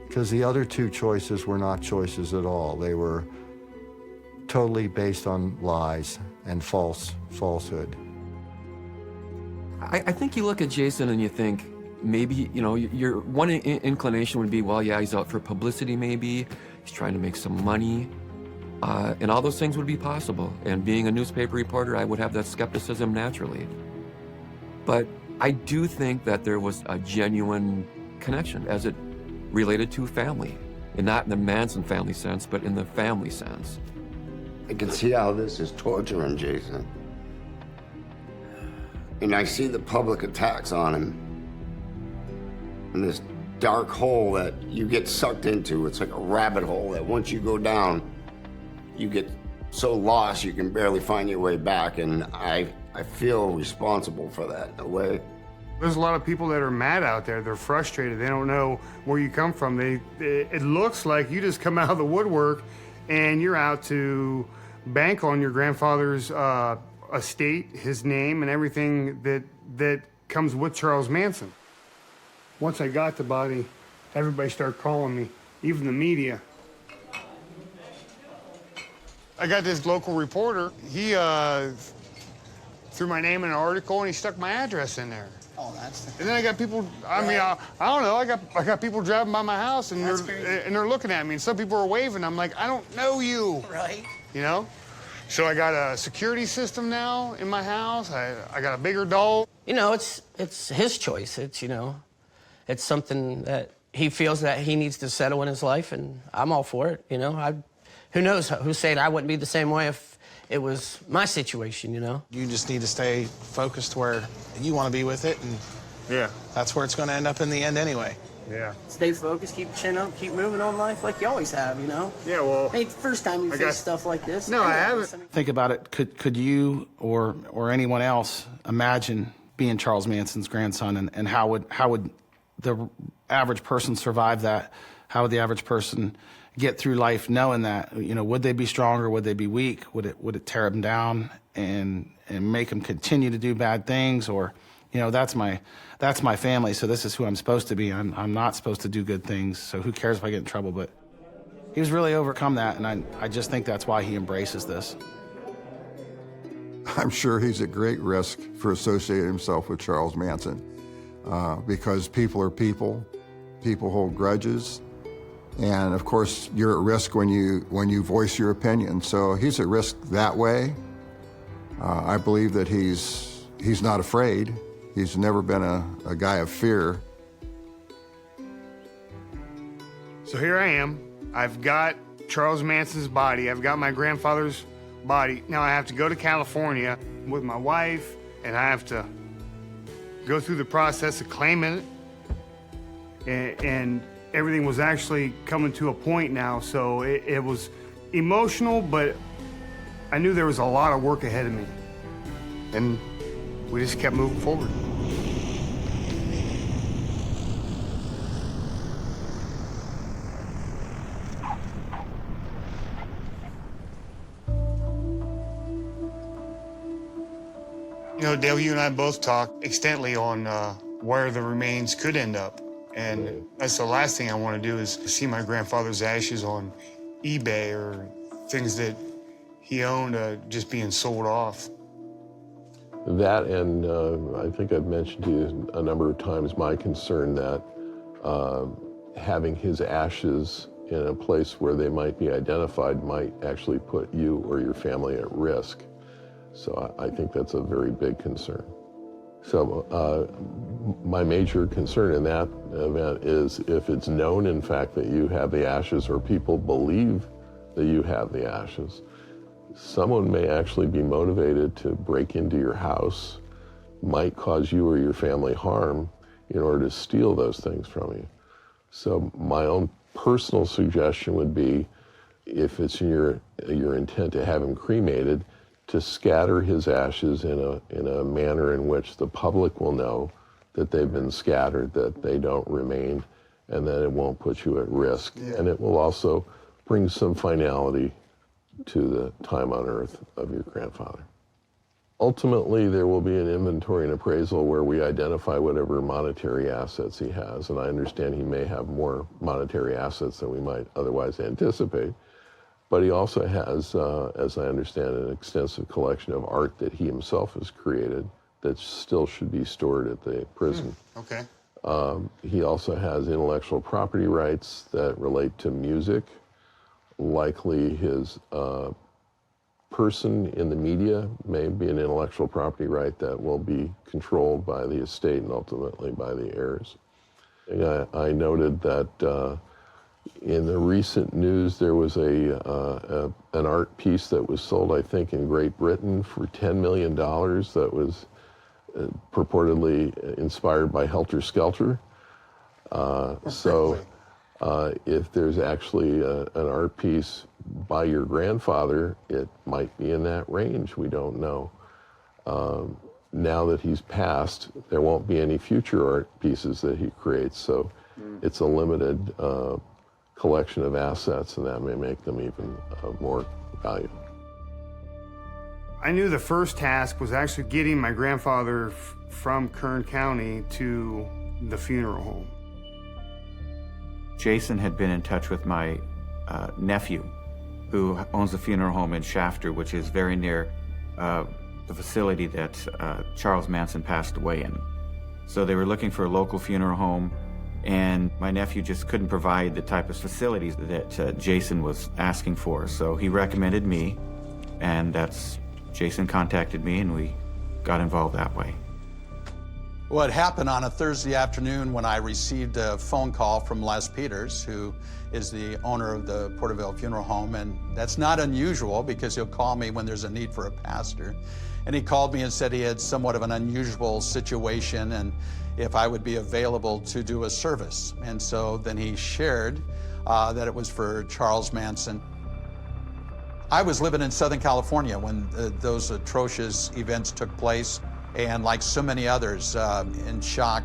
Because the other 2 choices were not choices at all. They were totally based on lies and falsehood. I think you look at Jason and you think, maybe, your one inclination would be, well, yeah, he's out for publicity maybe, he's trying to make some money, and all those things would be possible. And being a newspaper reporter, I would have that skepticism naturally. But I do think that there was a genuine connection as it related to family, and not in the Manson family sense, but in the family sense. I can see how this is torturing Jason. and I see the public attacks on him. And this dark hole that you get sucked into, it's like a rabbit hole that once you go down, you get so lost you can barely find your way back, and I feel responsible for that in a way. There's a lot of people that are mad out there. They're frustrated. They don't know where you come from. It looks like you just come out of the woodwork and you're out to bank on your grandfather's estate, his name, and everything that comes with Charles Manson. Once I got the body, everybody started calling me, even the media. I got this local reporter. He threw my name in an article and he stuck my address in there. Oh, that's. And then I got people. I mean, I don't know. I got people driving by my house and they're looking at me. And some people are waving. I'm like, I don't know you. Right. You know. So I got a security system now in my house. I got a bigger dog. You know, it's his choice. It's, you know, it's something that he feels that he needs to settle in his life, and I'm all for it. You know, who knows who's saying I wouldn't be the same way if it was my situation, you know? You just need to stay focused where you want to be with it, and yeah, that's where it's going to end up in the end anyway. Yeah. Stay focused, keep your chin up, keep moving on life like you always have, you know? Yeah, well... Hey, first time you face stuff like this. No, I haven't. Think about it. Could you or anyone else imagine being Charles Manson's grandson, and how would the average person survive that? How would the average person get through life knowing that? You know, would they be stronger? Would they be weak? Would it tear them down and make them continue to do bad things? Or, you know, that's my family, so this is who I'm supposed to be. I'm not supposed to do good things, so who cares if I get in trouble? But he was really overcome that, and I just think that's why he embraces this. I'm sure he's at great risk for associating himself with Charles Manson because people are people. People hold grudges. And of course, you're at risk when you voice your opinion. So he's at risk that way. I believe that he's not afraid. He's never been a guy of fear. So here I am. I've got Charles Manson's body. I've got my grandfather's body. Now I have to go to California with my wife, and I have to go through the process of claiming it. And everything was actually coming to a point now, so it was emotional, but I knew there was a lot of work ahead of me. And we just kept moving forward. You know, Dale, you and I both talked extensively on where the remains could end up. And that's the last thing I want to do is see my grandfather's ashes on eBay or things that he owned just being sold off. That, and I think I've mentioned to you a number of times my concern that having his ashes in a place where they might be identified might actually put you or your family at risk. So I think that's a very big concern. So my major concern in that event is if it's known, in fact, that you have the ashes or people believe that you have the ashes, someone may actually be motivated to break into your house, might cause you or your family harm in order to steal those things from you. So my own personal suggestion would be, if it's in your intent to have him cremated, to scatter his ashes in a manner in which the public will know that they've been scattered, that they don't remain, and that it won't put you at risk. Yeah. And it will also bring some finality to the time on earth of your grandfather. Ultimately, there will be an inventory and appraisal where we identify whatever monetary assets he has, and I understand he may have more monetary assets than we might otherwise anticipate. But he also has, as I understand, an extensive collection of art that he himself has created that still should be stored at the prison. Okay. He also has intellectual property rights that relate to music. Likely his person in the media may be an intellectual property right that will be controlled by the estate and ultimately by the heirs. I noted that in the recent news, there was an art piece that was sold, I think, in Great Britain for $10 million that was purportedly inspired by Helter Skelter. So if there's actually an art piece by your grandfather, it might be in that range. We don't know. Now that he's passed, there won't be any future art pieces that he creates. So it's a limited collection of assets, and that may make them even more valuable. I knew the first task was actually getting my grandfather from Kern County to the funeral home. Jason had been in touch with my nephew, who owns a funeral home in Shafter, which is very near the facility that Charles Manson passed away in. So they were looking for a local funeral home, and my nephew just couldn't provide the type of facilities that Jason was asking for. So he recommended me, and Jason contacted me, and we got involved that way. What happened on a Thursday afternoon when I received a phone call from Les Peters, who is the owner of the Porterville Funeral Home, and that's not unusual because he'll call me when there's a need for a pastor. And he called me and said he had somewhat of an unusual situation and if I would be available to do a service. And so then he shared that it was for Charles Manson. I was living in Southern California when those atrocious events took place, and like so many others, in shock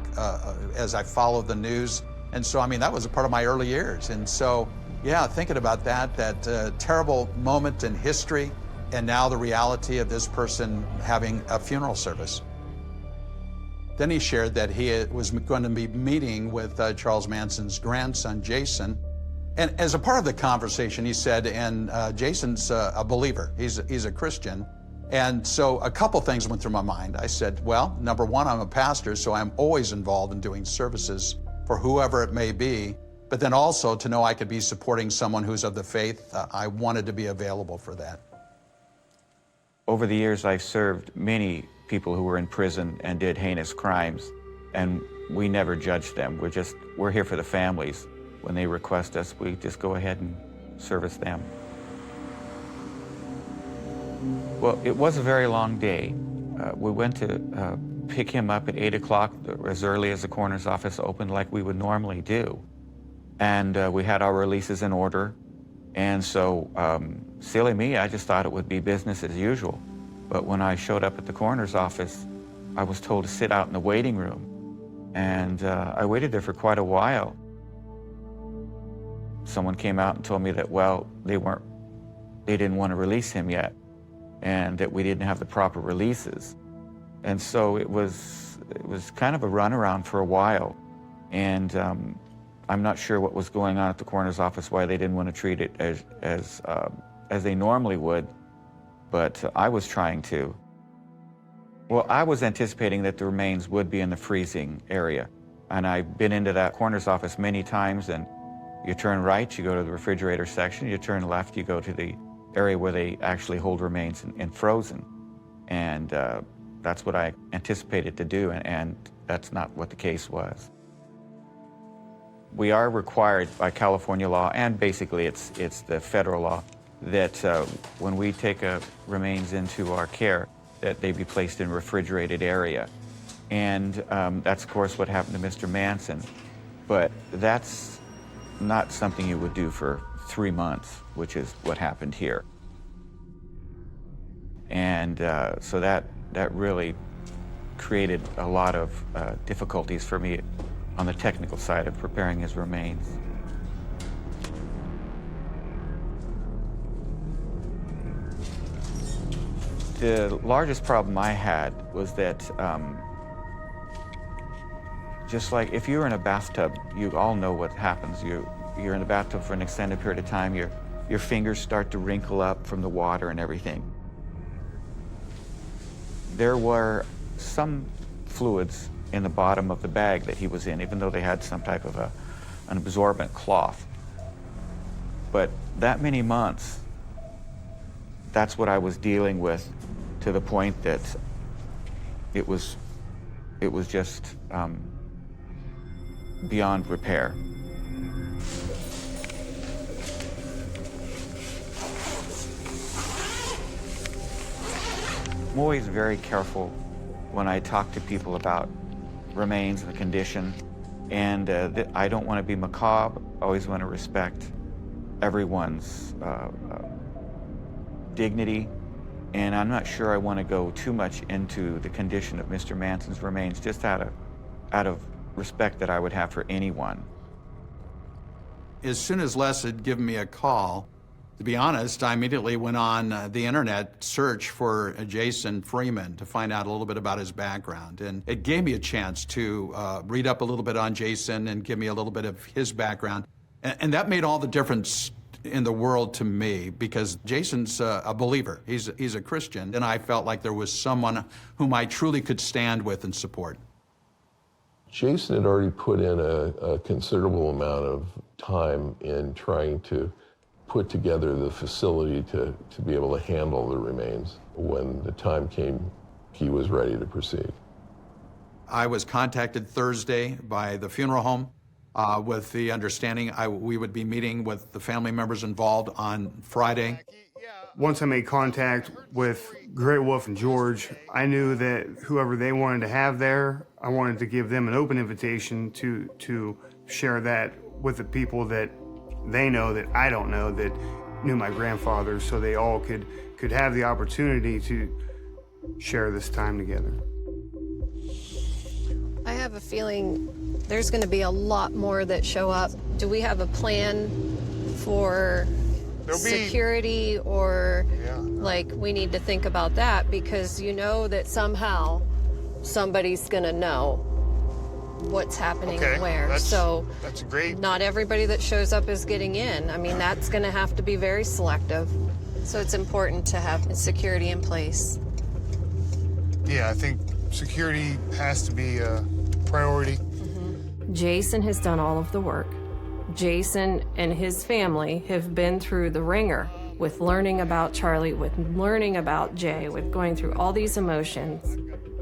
as I followed the news. And so, I mean, that was a part of my early years. And so, yeah, thinking about that terrible moment in history, and now the reality of this person having a funeral service. Then he shared that he was going to be meeting with Charles Manson's grandson, Jason. And as a part of the conversation, he said, and Jason's a believer, he's a Christian. And so a couple things went through my mind. I said, well, number one, I'm a pastor, so I'm always involved in doing services for whoever it may be. But then also to know I could be supporting someone who's of the faith, I wanted to be available for that. Over the years, I've served many people who were in prison and did heinous crimes, and we never judged them. We're here for the families. When they request us, we just go ahead and service them. Well, it was a very long day. We went to pick him up at 8 o'clock, as early as the coroner's office opened, like we would normally do. And we had our releases in order. And so, silly me, I just thought it would be business as usual. But when I showed up at the coroner's office, I was told to sit out in the waiting room. And I waited there for quite a while. Someone came out and told me that, well, they didn't want to release him yet, and that we didn't have the proper releases. And so it was kind of a runaround for a while. And I'm not sure what was going on at the coroner's office, why they didn't want to treat it as they normally would, but I was trying to. Well, I was anticipating that the remains would be in the freezing area. And I've been into that coroner's office many times, and you turn right, you go to the refrigerator section, you turn left, you go to the area where they actually hold remains in frozen. And that's what I anticipated to do, and that's not what the case was. We are required by California law, and basically it's the federal law, that when we take remains into our care, that they be placed in a refrigerated area. And that's, of course, what happened to Mr. Manson. But that's not something you would do for 3 months, which is what happened here. And so that really created a lot of difficulties for me on the technical side of preparing his remains. The largest problem I had was that just like if you're in a bathtub, you all know what happens. You're in the bathtub for an extended period of time, your fingers start to wrinkle up from the water and everything. There were some fluids in the bottom of the bag that he was in, even though they had some type of an absorbent cloth. But that many months, that's what I was dealing with, to the point that it was just beyond repair. I'm always very careful when I talk to people about remains and the condition. And I don't want to be macabre. I always want to respect everyone's dignity. And I'm not sure I want to go too much into the condition of Mr. Manson's remains, just out of respect that I would have for anyone. As soon as Les had given me a call, to be honest, I immediately went on the internet search for Jason Freeman to find out a little bit about his background. And it gave me a chance to read up a little bit on Jason and give me a little bit of his background. And that made all the difference in the world to me, because Jason's a believer. He's a Christian, and I felt like there was someone whom I truly could stand with and support. Jason had already put in a considerable amount of time in trying to put together the facility to be able to handle the remains. When the time came, he was ready to proceed. I was contacted Thursday by the funeral home with the understanding we would be meeting with the family members involved on Friday. Once I made contact with Great Wolf and George, I knew that whoever they wanted to have there, I wanted to give them an open invitation to share that with the people that they know that I don't know that knew my grandfather, so they all could have the opportunity to share this time together. I have a feeling there's going to be a lot more that show up. Do we have a plan for security or like we need to think about that, because you know that somehow somebody's going to know what's happening and where. That's great. Not everybody that shows up is getting in. I mean, that's going to have to be very selective. So it's important to have security in place. Yeah, I think security has to be a priority. Jason has done all of the work. Jason and his family have been through the ringer with learning about Charlie, with learning about Jay, with going through all these emotions.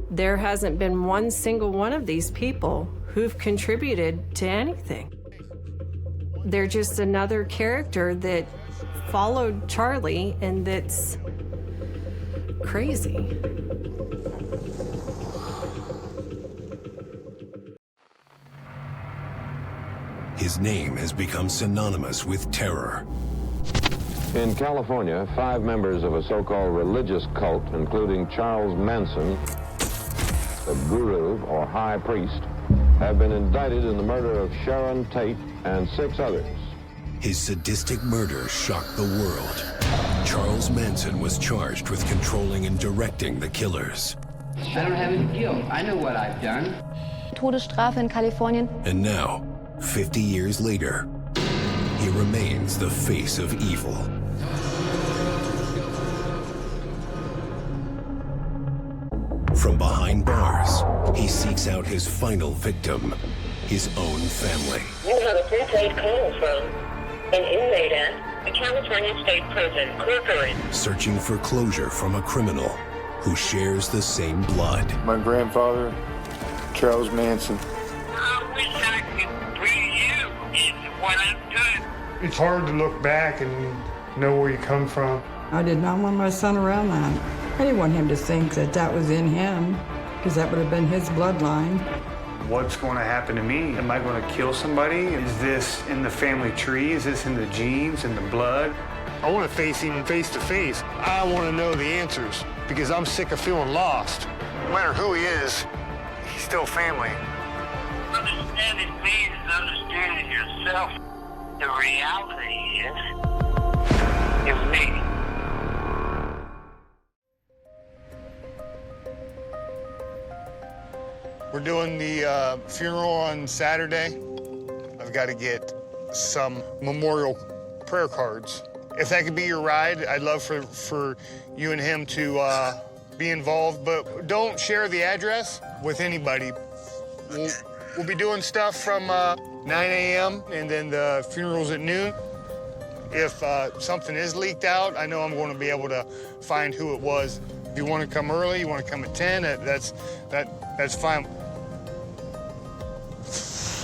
There hasn't been one single one of these people who've contributed to anything. They're just another character that followed Charlie, and that's crazy. His name has become synonymous with terror. In California, 5 members of a so-called religious cult, including Charles Manson, the guru or high priest, have been indicted in the murder of Sharon Tate and 6 others. His sadistic murder shocked the world. Charles Manson was charged with controlling and directing the killers. I don't have any guilt. I know what I've done. Todesstrafe in Kalifornien. And now, 50 years later, he remains the face of evil. From behind bars, he seeks out his final victim, his own family. You have a prepaid call from an inmate at the California State Prison, Corcoran. Searching for closure from a criminal who shares the same blood. My grandfather, Charles Manson. I wish I could bring you into what I'm doing. It's hard to look back and know where you come from. I did not want my son around that. I didn't want him to think that that was in him, because that would have been his bloodline. What's going to happen to me? Am I going to kill somebody? Is this in the family tree? Is this in the genes, in the blood? I want to face him face to face. I want to know the answers because I'm sick of feeling lost. No matter who he is, he's still family. Understanding me is understanding yourself. The reality is me. We're doing the funeral on Saturday. I've got to get some memorial prayer cards. If that could be your ride, I'd love for you and him to be involved, but don't share the address with anybody. We'll be doing stuff from 9 a.m. and then the funeral's at noon. If something is leaked out, I know I'm going to be able to find who it was. If you want to come early, you want to come at 10, that's fine.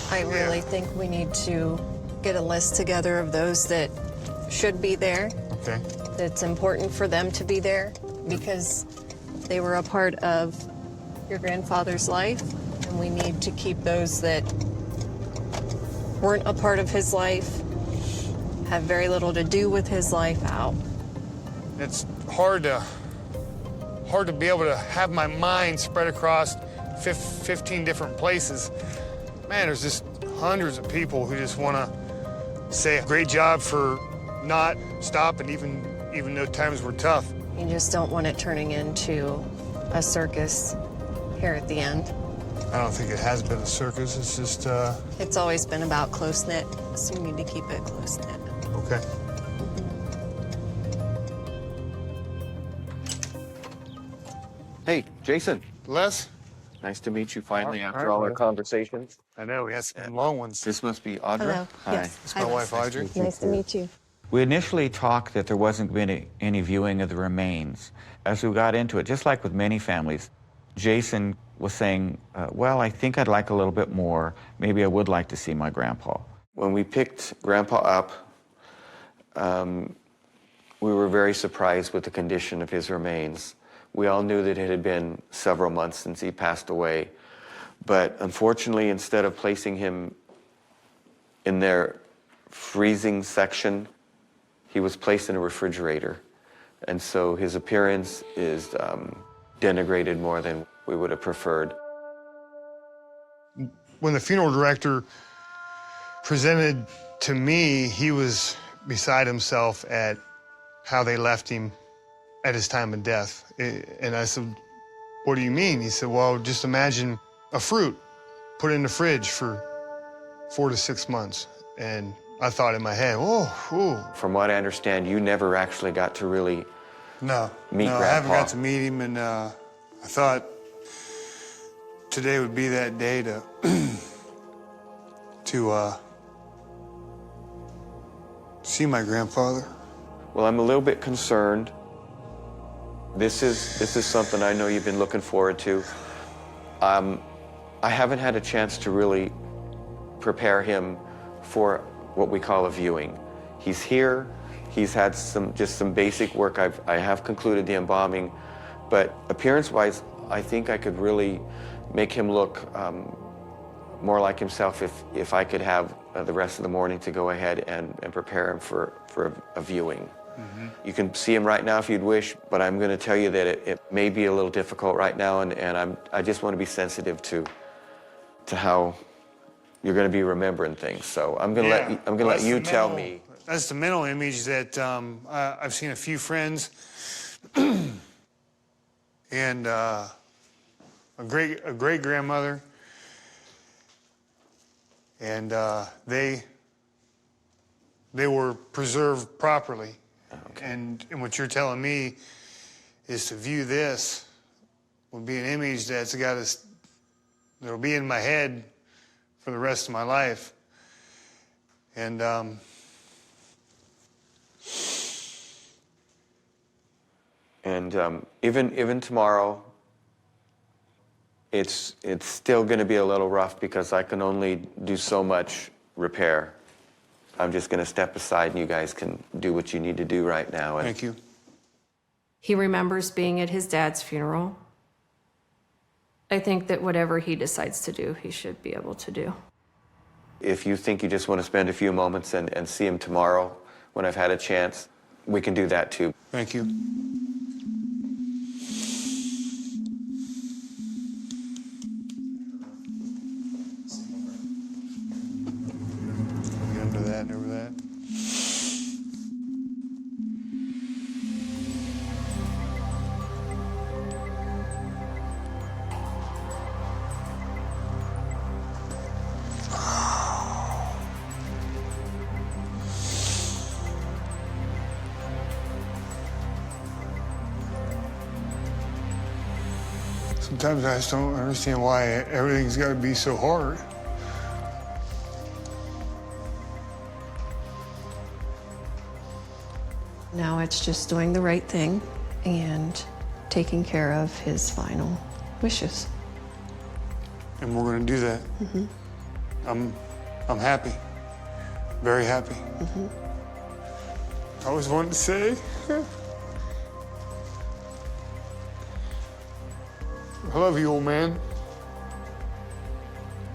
I really think we need to get a list together of those that should be there. Okay. It's important for them to be there because they were a part of your grandfather's life, and we need to keep those that weren't a part of his life, have very little to do with his life, out. It's hard to be able to have my mind spread across 15 different places. Man, there's just hundreds of people who just want to say, great job for not stopping, even though times were tough. You just don't want it turning into a circus here at the end. I don't think it has been a circus. It's just, It's always been about close-knit, so you need to keep it close-knit. Okay. Hey, Jason. Les? Nice to meet you finally after right, all our brother. conversations. I know, we had some long ones. This must be Audra. Hello. Hi. Yes. It's my wife, Audrey. Nice to meet you. We initially talked that there wasn't going to be any viewing of the remains. As we got into it, just like with many families, Jason was saying, well, I think I'd like a little bit more. Maybe I would like to see my grandpa. When we picked Grandpa up, we were very surprised with the condition of his remains. We all knew that it had been several months since he passed away. But unfortunately, instead of placing him in their freezing section, he was placed in a refrigerator. And so his appearance is denigrated more than we would have preferred. When the funeral director presented to me, he was beside himself at how they left him at his time of death. And I said, what do you mean? He said, well, just imagine a fruit put in the fridge for 4 to 6 months. And I thought in my head, whoa, ooh. From what I understand, you never actually got to really meet Grandpa. I haven't got to meet him, and I thought today would be that day to see my grandfather. Well, I'm a little bit concerned. This is something I know you've been looking forward to. I haven't had a chance to really prepare him for what we call a viewing. He's here. He's had just some basic work. I have concluded the embalming, but appearance-wise, I think I could really make him look more like himself if I could have the rest of the morning to go ahead and prepare him for a viewing. Mm-hmm. You can see him right now if you'd wish, but I'm going to tell you that it may be a little difficult right now, and I just want to be sensitive to how you're going to be remembering things. So I'm going to let you tell me. That's the mental image that I've seen a few friends and a great grandmother, and they were preserved properly. Okay. And what you're telling me is to view this will be an image that'll be in my head for the rest of my life. And even tomorrow, it's still going to be a little rough because I can only do so much repair. I'm just going to step aside and you guys can do what you need to do right now. Thank you. He remembers being at his dad's funeral. I think that whatever he decides to do, he should be able to do. If you think you just want to spend a few moments and see him tomorrow when I've had a chance, we can do that too. Thank you. Get under that and over that. Sometimes I just don't understand why everything's got to be so hard. Now it's just doing the right thing and taking care of his final wishes. And we're going to do that. Mm-hmm. I'm happy. Very happy. Mm-hmm. I always wanted to say. I love you, old man.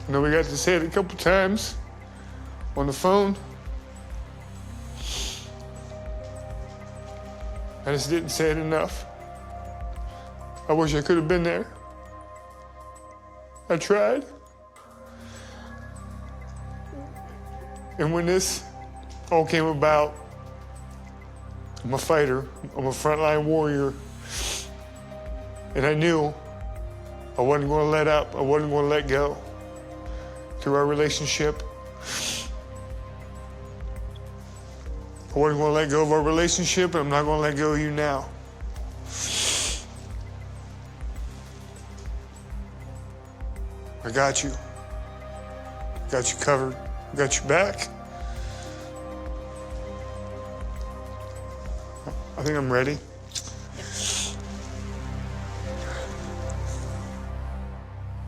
I know we got to say it a couple times on the phone. I just didn't say it enough. I wish I could have been there. I tried. And when this all came about, I'm a fighter, I'm a frontline warrior, and I knew I wasn't going to let up, I wasn't going to let go. Through our relationship, I wasn't going to let go of our relationship, and I'm not going to let go of you now. I got you. Got you covered. Got your back. I think I'm ready.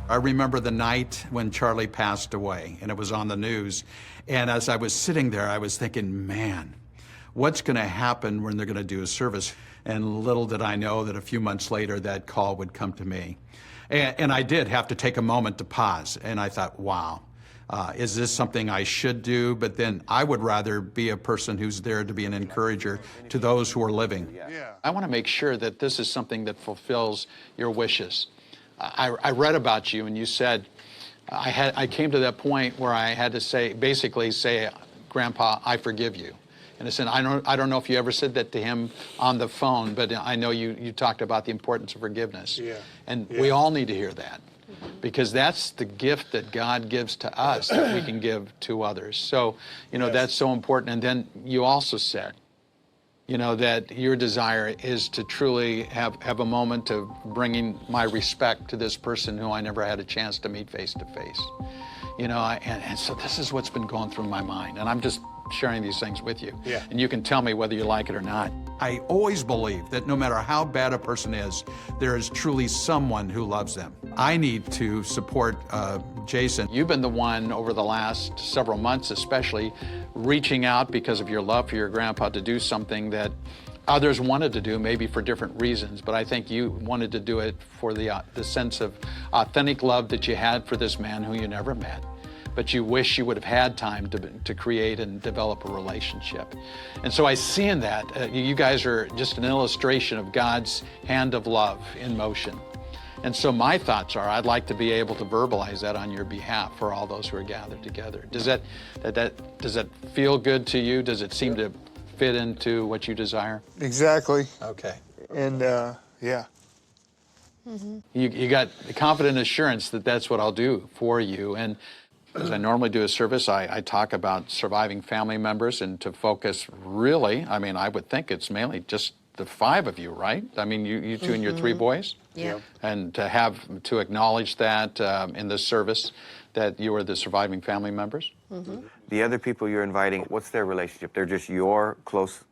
I remember the night when Charlie passed away, and it was on the news. And as I was sitting there, I was thinking, man, what's going to happen when they're going to do a service? And little did I know that a few months later, that call would come to me. And I did have to take a moment to pause. And I thought, wow, is this something I should do? But then I would rather be a person who's there to be an encourager to those who are living. I want to make sure that this is something that fulfills your wishes. I read about you, and you said, I came to that point where I had to basically say, Grandpa, I forgive you. And I said, I don't know if you ever said that to him on the phone, but I know you talked about the importance of forgiveness. And we all need to hear that, because that's the gift that God gives to us that we can give to others. So, that's so important. And then you also said, that your desire is to truly have a moment of bringing my respect to this person who I never had a chance to meet face to face. And so this is what's been going through my mind, and I'm just sharing these things with you. And you can tell me whether you like it or not. I always believe that no matter how bad a person is, there is truly someone who loves them. I need to support Jason. You've been the one over the last several months especially reaching out because of your love for your grandpa to do something that others wanted to do, maybe for different reasons, but I think you wanted to do it for the sense of authentic love that you had for this man who you never met, but you wish you would have had time to create and develop a relationship. And so I see in that, you guys are just an illustration of God's hand of love in motion. And so my thoughts are, I'd like to be able to verbalize that on your behalf for all those who are gathered together. Does that feel good to you? Does it seem to fit into what you desire? Exactly. Okay. And yeah. You got the confident assurance that that's what I'll do for you. And as I normally do a service, I talk about surviving family members, and to focus really, I would think it's mainly just the 5 of you, right? You two and your 3 boys? Yeah. And to acknowledge that in this service, that you are the surviving family members? The other people you're inviting, what's their relationship? They're just your close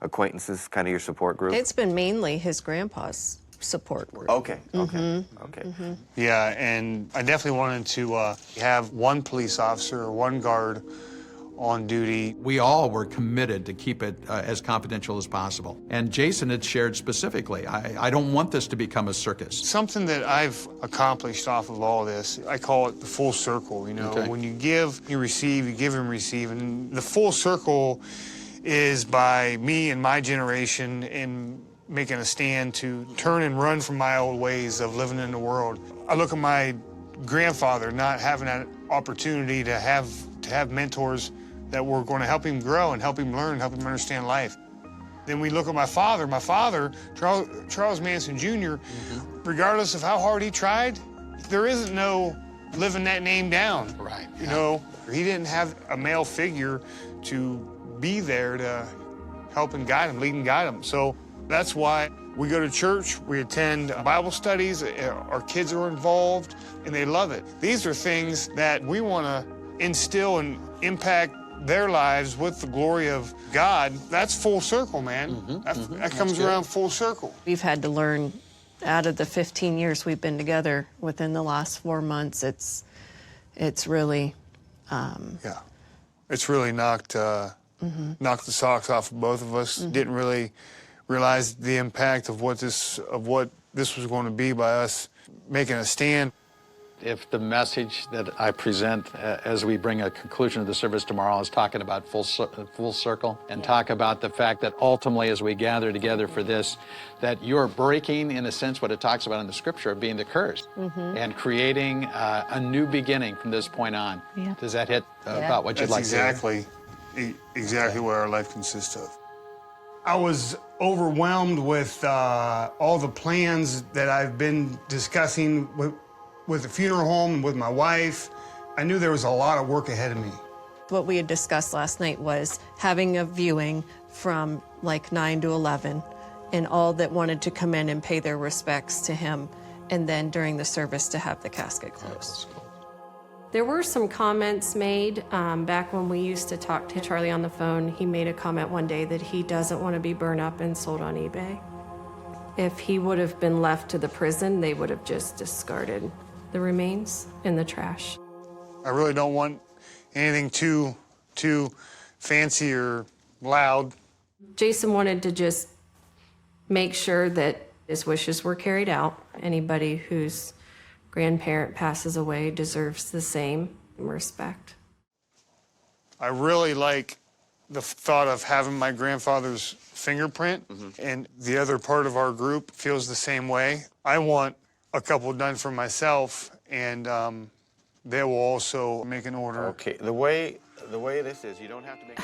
acquaintances, kind of your support group? It's been mainly his grandpa's support group. Okay. Yeah, and I definitely wanted to have one police officer or one guard on duty. We all were committed to keep it as confidential as possible. And Jason had shared specifically, I don't want this to become a circus. Something that I've accomplished off of all this, I call it the full circle, Okay. When you give, you receive, you give and receive. And the full circle is by me and my generation in making a stand to turn and run from my old ways of living in the world. I look at my grandfather not having that opportunity to have mentors that were going to help him grow and help him learn, help him understand life. Then we look at my father, Charles Manson Jr., regardless of how hard he tried, there isn't no living that name down. Right. He didn't have a male figure to be there to help and guide him, lead and guide him. So that's why we go to church, we attend Bible studies, our kids are involved, and they love it. These are things that we want to instill and impact their lives with the glory of God. That's full circle, man. That comes around full circle. We've had to learn, out of the 15 years we've been together, within the last 4 months, it's really... It's really knocked the socks off of both of us. Didn't really realize the impact of what this was going to be by us making a stand. If the message that I present as we bring a conclusion to the service tomorrow is talking about full circle and talk about the fact that ultimately as we gather together for this, that you're breaking, in a sense, what it talks about in the scripture of being the curse and creating a new beginning from this point on. Yeah. Does that hit about what you'd like to hear? Exactly what our life consists of. I was overwhelmed with all the plans that I've been discussing with the funeral home and with my wife. I knew there was a lot of work ahead of me. What we had discussed last night was having a viewing from like 9 to 11 and all that wanted to come in and pay their respects to him, and then during the service to have the casket closed. There were some comments made back when we used to talk to Charlie on the phone. He made a comment one day that he doesn't want to be burned up and sold on eBay. If he would have been left to the prison, they would have just discarded the remains in the trash. I really don't want anything too fancy or loud. Jason wanted to just make sure that his wishes were carried out. Anybody whose grandparent passes away deserves the same respect. I really like the thought of having my grandfather's fingerprint, and the other part of our group feels the same way. I want a couple done for myself, and they will also make an order. Okay, the way this is, you don't have to make...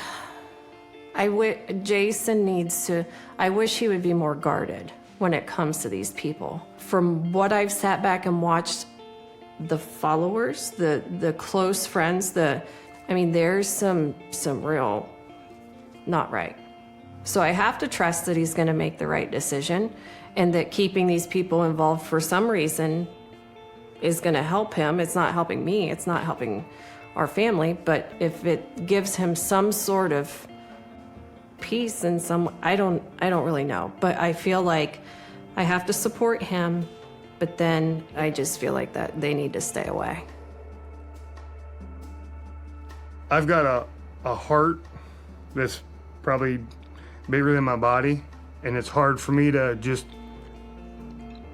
Jason needs to, I wish he would be more guarded when it comes to these people. From what I've sat back and watched, the followers, the close friends, there's some real not right. So I have to trust that he's going to make the right decision, and that keeping these people involved for some reason is going to help him. It's not helping me. It's not helping our family. But if it gives him some sort of peace and I don't really know. But I feel like I have to support him. But then I just feel like that they need to stay away. I've got a heart that's probably bigger than my body, and it's hard for me to just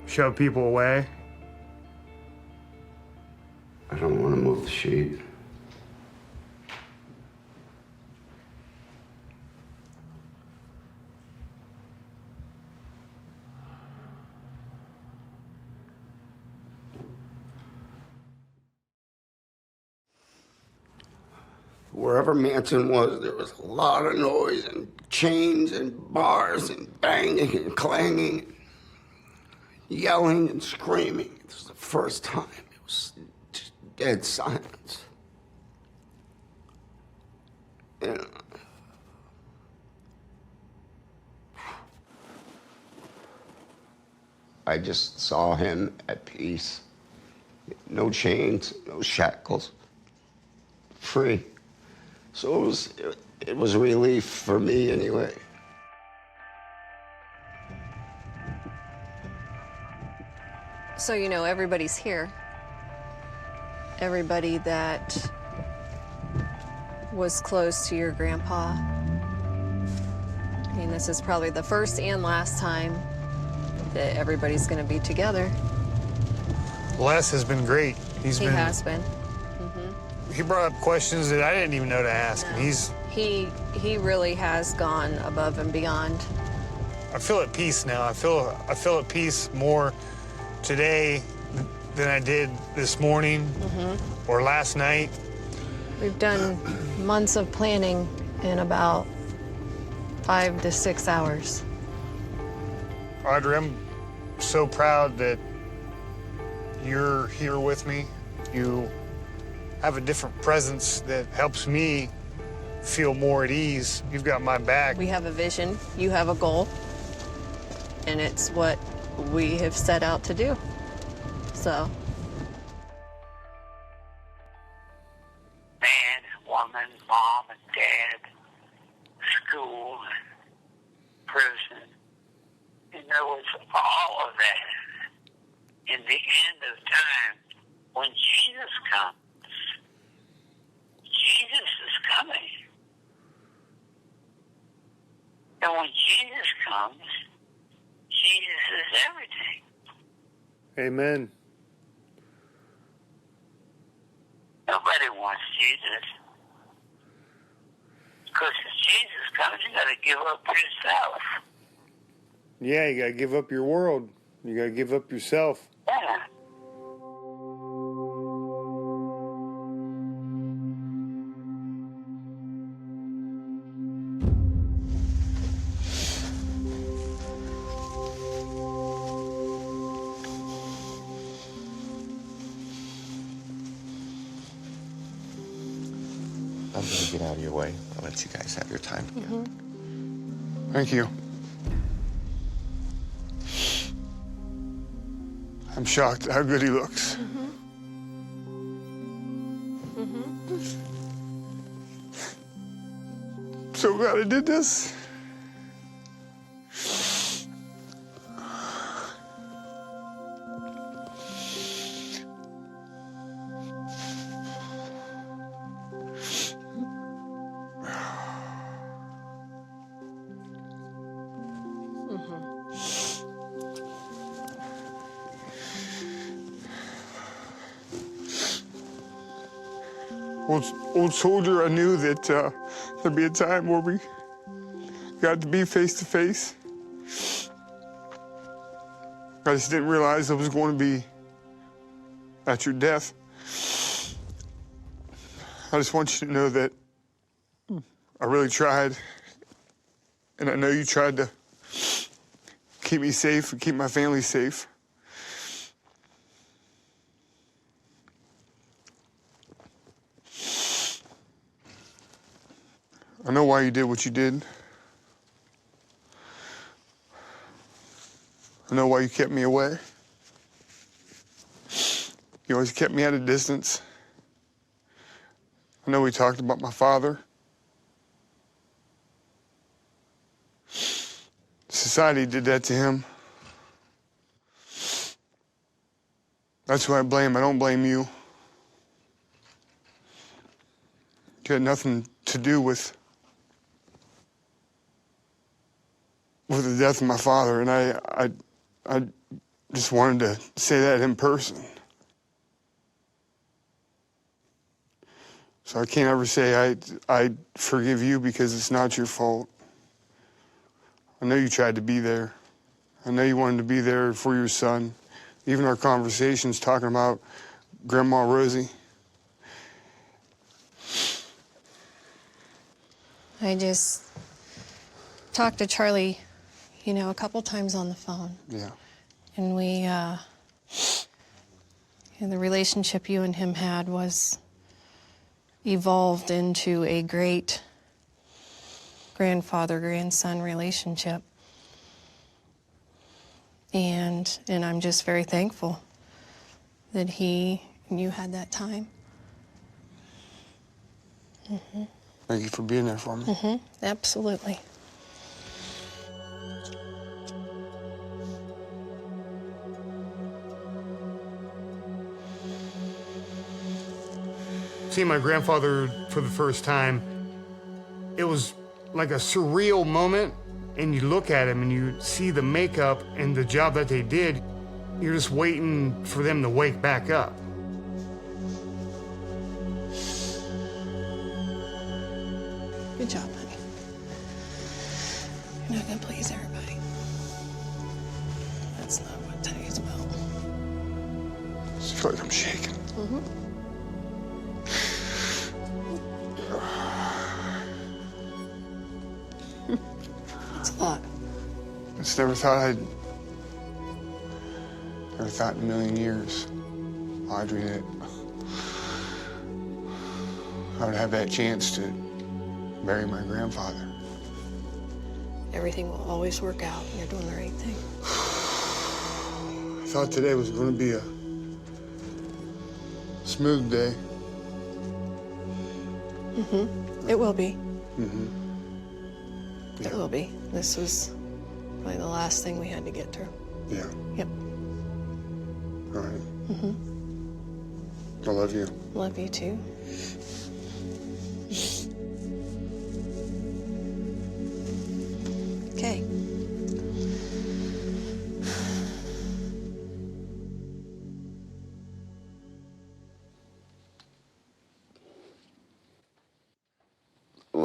shove people away. I don't want to move the sheet. Wherever Manson was, there was a lot of noise and chains and bars and banging and clanging, yelling and screaming. This was the first time. It was just dead silence. And I just saw him at peace. No chains, no shackles, free. So it was a relief for me anyway. So, everybody's here. Everybody that was close to your grandpa. I mean, this is probably the first and last time that everybody's going to be together. Les has been great. He has been. He brought up questions that I didn't even know to ask. No. And he really has gone above and beyond. I feel at peace now. I feel at peace more today than I did this morning or last night. We've done months of planning in about 5 to 6 hours. Audrey, I'm so proud that you're here with me. You have a different presence that helps me feel more at ease. You've got my back. We have a vision, you have a goal, and it's what we have set out to do. So. Man, woman, mom and dad, school, prison, and there was all of that. In the end of time, when Jesus comes, Jesus is coming. And when Jesus comes, Jesus is everything. Amen. Nobody wants Jesus. Because if Jesus comes, you got to give up yourself. Yeah, you got to give up your world. You got to give up yourself. Yeah. I'm going to get out of your way. I'll let you guys have your time together. Thank you. I'm shocked at how good he looks. So glad I did this. Old soldier, I knew that there'd be a time where we got to be face to face. I just didn't realize I was going to be at your death. I just want you to know that I really tried, and I know you tried to keep me safe and keep my family safe. I know why you did what you did. I know why you kept me away. You always kept me at a distance. I know we talked about my father. Society did that to him. That's who I blame. I don't blame you. You had nothing to do with the death of my father, and I just wanted to say that in person. So I can't ever say I forgive you because it's not your fault. I know you tried to be there. I know you wanted to be there for your son. Even our conversations talking about Grandma Rosie. I just talked to Charlie, a couple times on the phone. Yeah. And we, the relationship you and him had was evolved into a great grandfather-grandson relationship. And I'm just very thankful that he and you had that time. Thank you for being there for me. Absolutely. Seeing my grandfather for the first time, it was like a surreal moment, and you look at him and you see the makeup and the job that they did, you're just waiting for them to wake back up. Good job, honey. You're not gonna please everybody. That's not what today's about. I just feel like I'm shaking. It's a lot. I just never thought in a million years, Audrey, that I would have that chance to bury my grandfather. Everything will always work out. You're doing the right thing. I thought today was going to be a smooth day. It will be. Yeah. It will be. This was probably the last thing we had to get through. Yeah. Yep. All right. I love you. Love you too. Okay.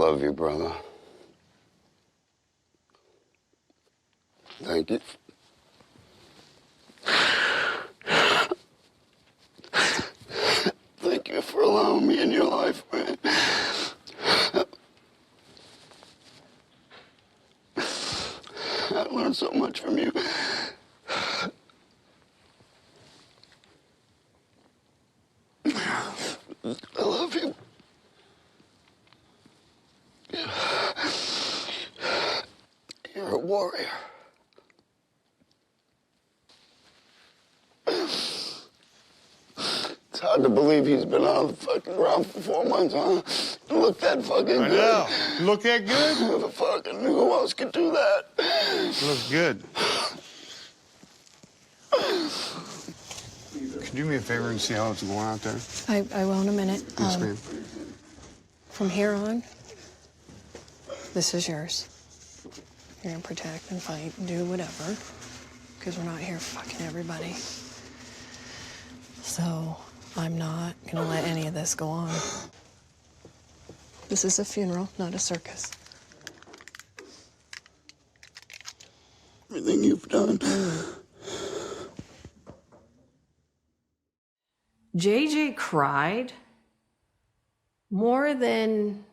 love you, brother. Thank you. Thank you for allowing me in your life, man. I learned so much from you. I love you. You're a warrior. It's hard to believe he's been out of the fucking ground for 4 months, huh? Look that fucking good. I know. Look that good? Who else could do that? Looks good. Could you do me a favor and see how it's going out there? I will in a minute. Yes, ma'am. From here on, this is yours. You're gonna protect and fight and do whatever, because we're not here fucking everybody. So I'm not gonna let any of this go on. This is a funeral, not a circus. Everything you've done. JJ cried more than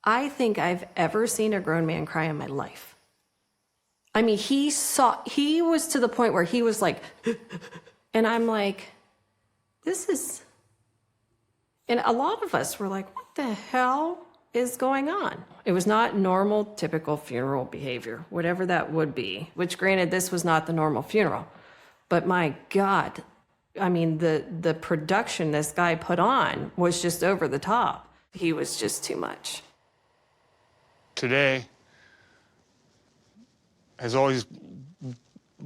I think I've ever seen a grown man cry in my life. I mean, he was to the point where he was like, and I'm like, this is, and a lot of us were like, what the hell is going on? It was not normal, typical funeral behavior, whatever that would be, which granted, this was not the normal funeral, but my God, I mean, the production this guy put on was just over the top. He was just too much. Today has always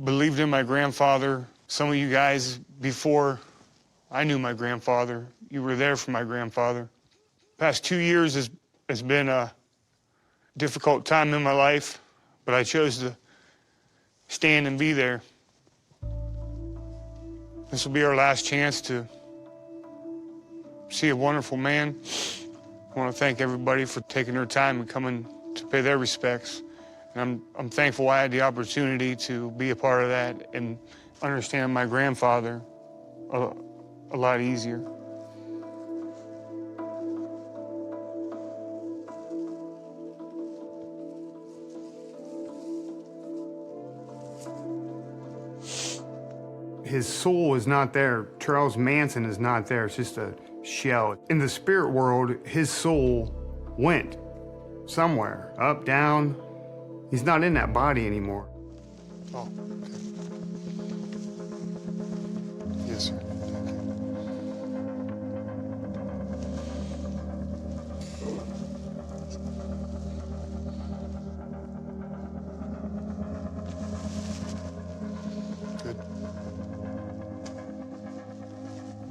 believed in my grandfather. Some of you guys, before I knew my grandfather, you were there for my grandfather. Past 2 years has been a difficult time in my life, but I chose to stand and be there. This will be our last chance to see a wonderful man. I want to thank everybody for taking their time and coming to pay their respects. And I'm thankful I had the opportunity to be a part of that and understand my grandfather a lot easier. His soul is not there. Charles Manson is not there. It's just a shell. In the spirit world, his soul went somewhere, up, down. He's not in that body anymore. Oh. Yes, sir.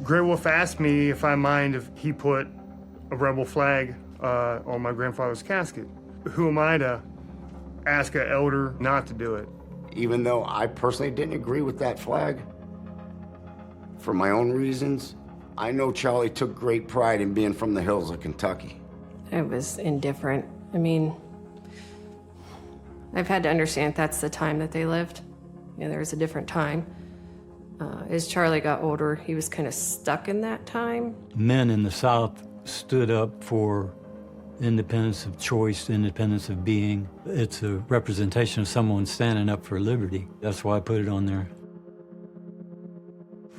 Grey Wolf asked me if I mind if he put a rebel flag on my grandfather's casket. Who am I to ask an elder not to do it? Even though I personally didn't agree with that flag, for my own reasons, I know Charlie took great pride in being from the hills of Kentucky. It was indifferent. I mean, I've had to understand that's the time that they lived. You know, there was a different time. As Charlie got older, he was kind of stuck in that time. Men in the South stood up for independence of choice, independence of being. It's a representation of someone standing up for liberty. That's why I put it on there.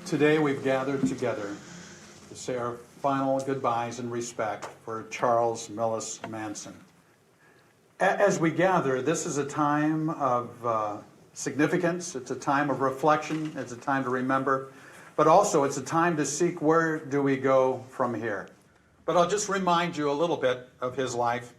Today we've gathered together to say our final goodbyes and respect for Charles Millis Manson. As we gather, this is a time of significance, it's a time of reflection, it's a time to remember, but also it's a time to seek where do we go from here. But I'll just remind you a little bit of his life.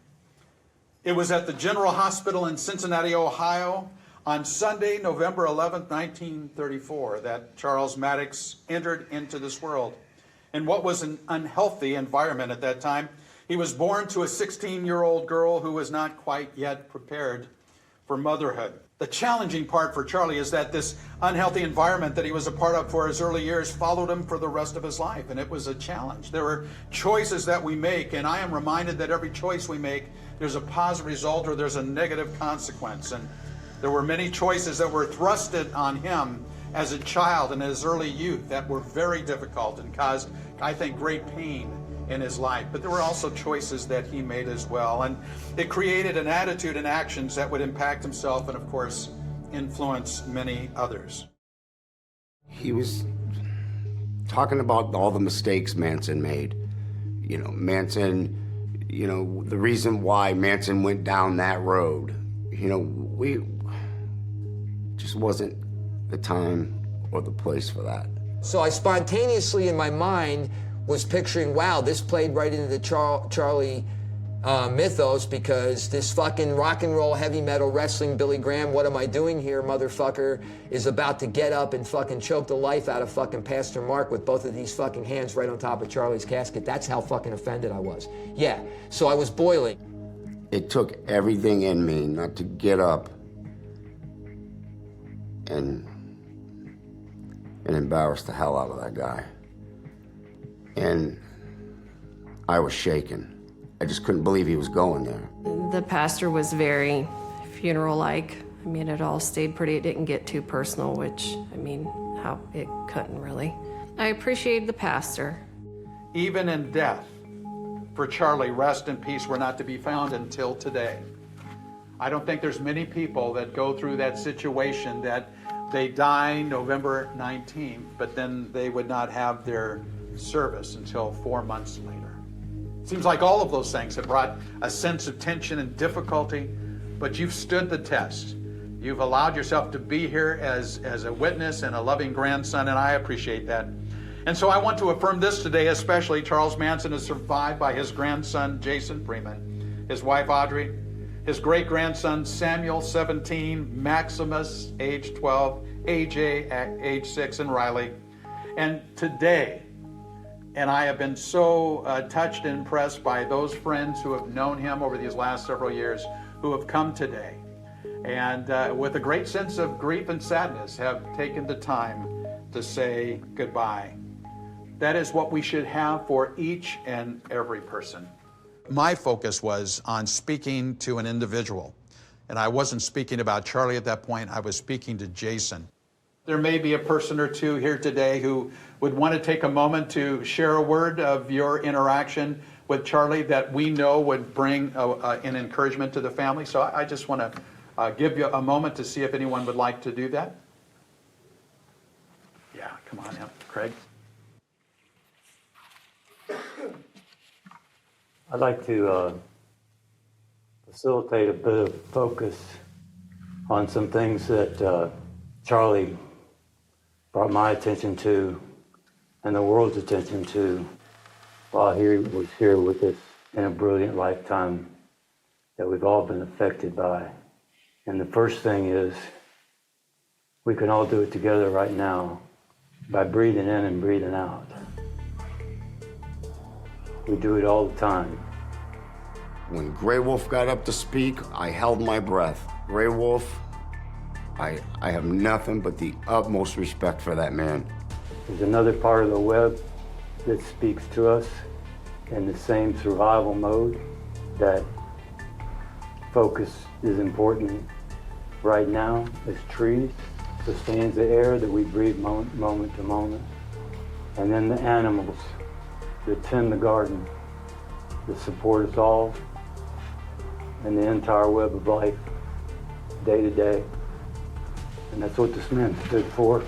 It was at the General Hospital in Cincinnati, Ohio, on Sunday, November 11th, 1934, that Charles Maddox entered into this world. In what was an unhealthy environment at that time, he was born to a 16-year-old girl who was not quite yet prepared for motherhood. The challenging part for Charlie is that this unhealthy environment that he was a part of for his early years followed him for the rest of his life, and it was a challenge. There are choices that we make, and I am reminded that every choice we make there's a positive result or there's a negative consequence. And there were many choices that were thrusted on him as a child and his early youth that were very difficult and caused, I think, great pain in his life. But there were also choices that he made as well. And it created an attitude and actions that would impact himself and, of course, influence many others. He was talking about all the mistakes Manson made. You know, Manson, you know, the reason why Manson went down that road. You know, we just wasn't the time or the place for that. So I spontaneously in my mind was picturing, wow, this played right into the Charlie mythos, because this fucking rock and roll, heavy metal, wrestling Billy Graham, what am I doing here, motherfucker, is about to get up and fucking choke the life out of fucking Pastor Mark with both of these fucking hands right on top of Charlie's casket. That's how fucking offended I was. Yeah, so I was boiling. It took everything in me not to get up and embarrass the hell out of that guy. And I was shaken. I just couldn't believe he was going there. The pastor was very funeral-like. I mean, it all stayed pretty. It didn't get too personal, which, I mean, how it couldn't really. I appreciated the pastor. Even in death, for Charlie, rest and peace were not to be found until today. I don't think there's many people that go through that situation that they die November 19th, but then they would not have their service until 4 months later. Seems like all of those things have brought a sense of tension and difficulty, but you've stood the test. You've allowed yourself to be here as a witness and a loving grandson, and I appreciate that. And so I want to affirm this today, especially Charles Manson is survived by his grandson, Jason Freeman, his wife, Audrey, his great-grandson, Samuel, 17, Maximus, age 12, AJ, age 6, and Riley. And today, and I have been so touched and impressed by those friends who have known him over these last several years, who have come today, and with a great sense of grief and sadness have taken the time to say goodbye. That is what we should have for each and every person. My focus was on speaking to an individual, and I wasn't speaking about Charlie at that point. I was speaking to Jason. There may be a person or two here today who would want to take a moment to share a word of your interaction with Charlie that we know would bring an encouragement to the family. So I just want to give you a moment to see if anyone would like to do that. Yeah, come on now, Craig. I'd like to facilitate a bit of focus on some things that Charlie brought my attention to and the world's attention to while he was here with us in a brilliant lifetime that we've all been affected by. And the first thing is we can all do it together right now by breathing in and breathing out. We do it all the time. When Grey Wolf got up to speak, I held my breath. Grey Wolf, I have nothing but the utmost respect for that man. There's another part of the web that speaks to us in the same survival mode, that focus is important right now as trees, sustains the air that we breathe moment to moment. And then the animals that tend the garden, that support us all, and the entire web of life, day to day. And that's what this man stood for.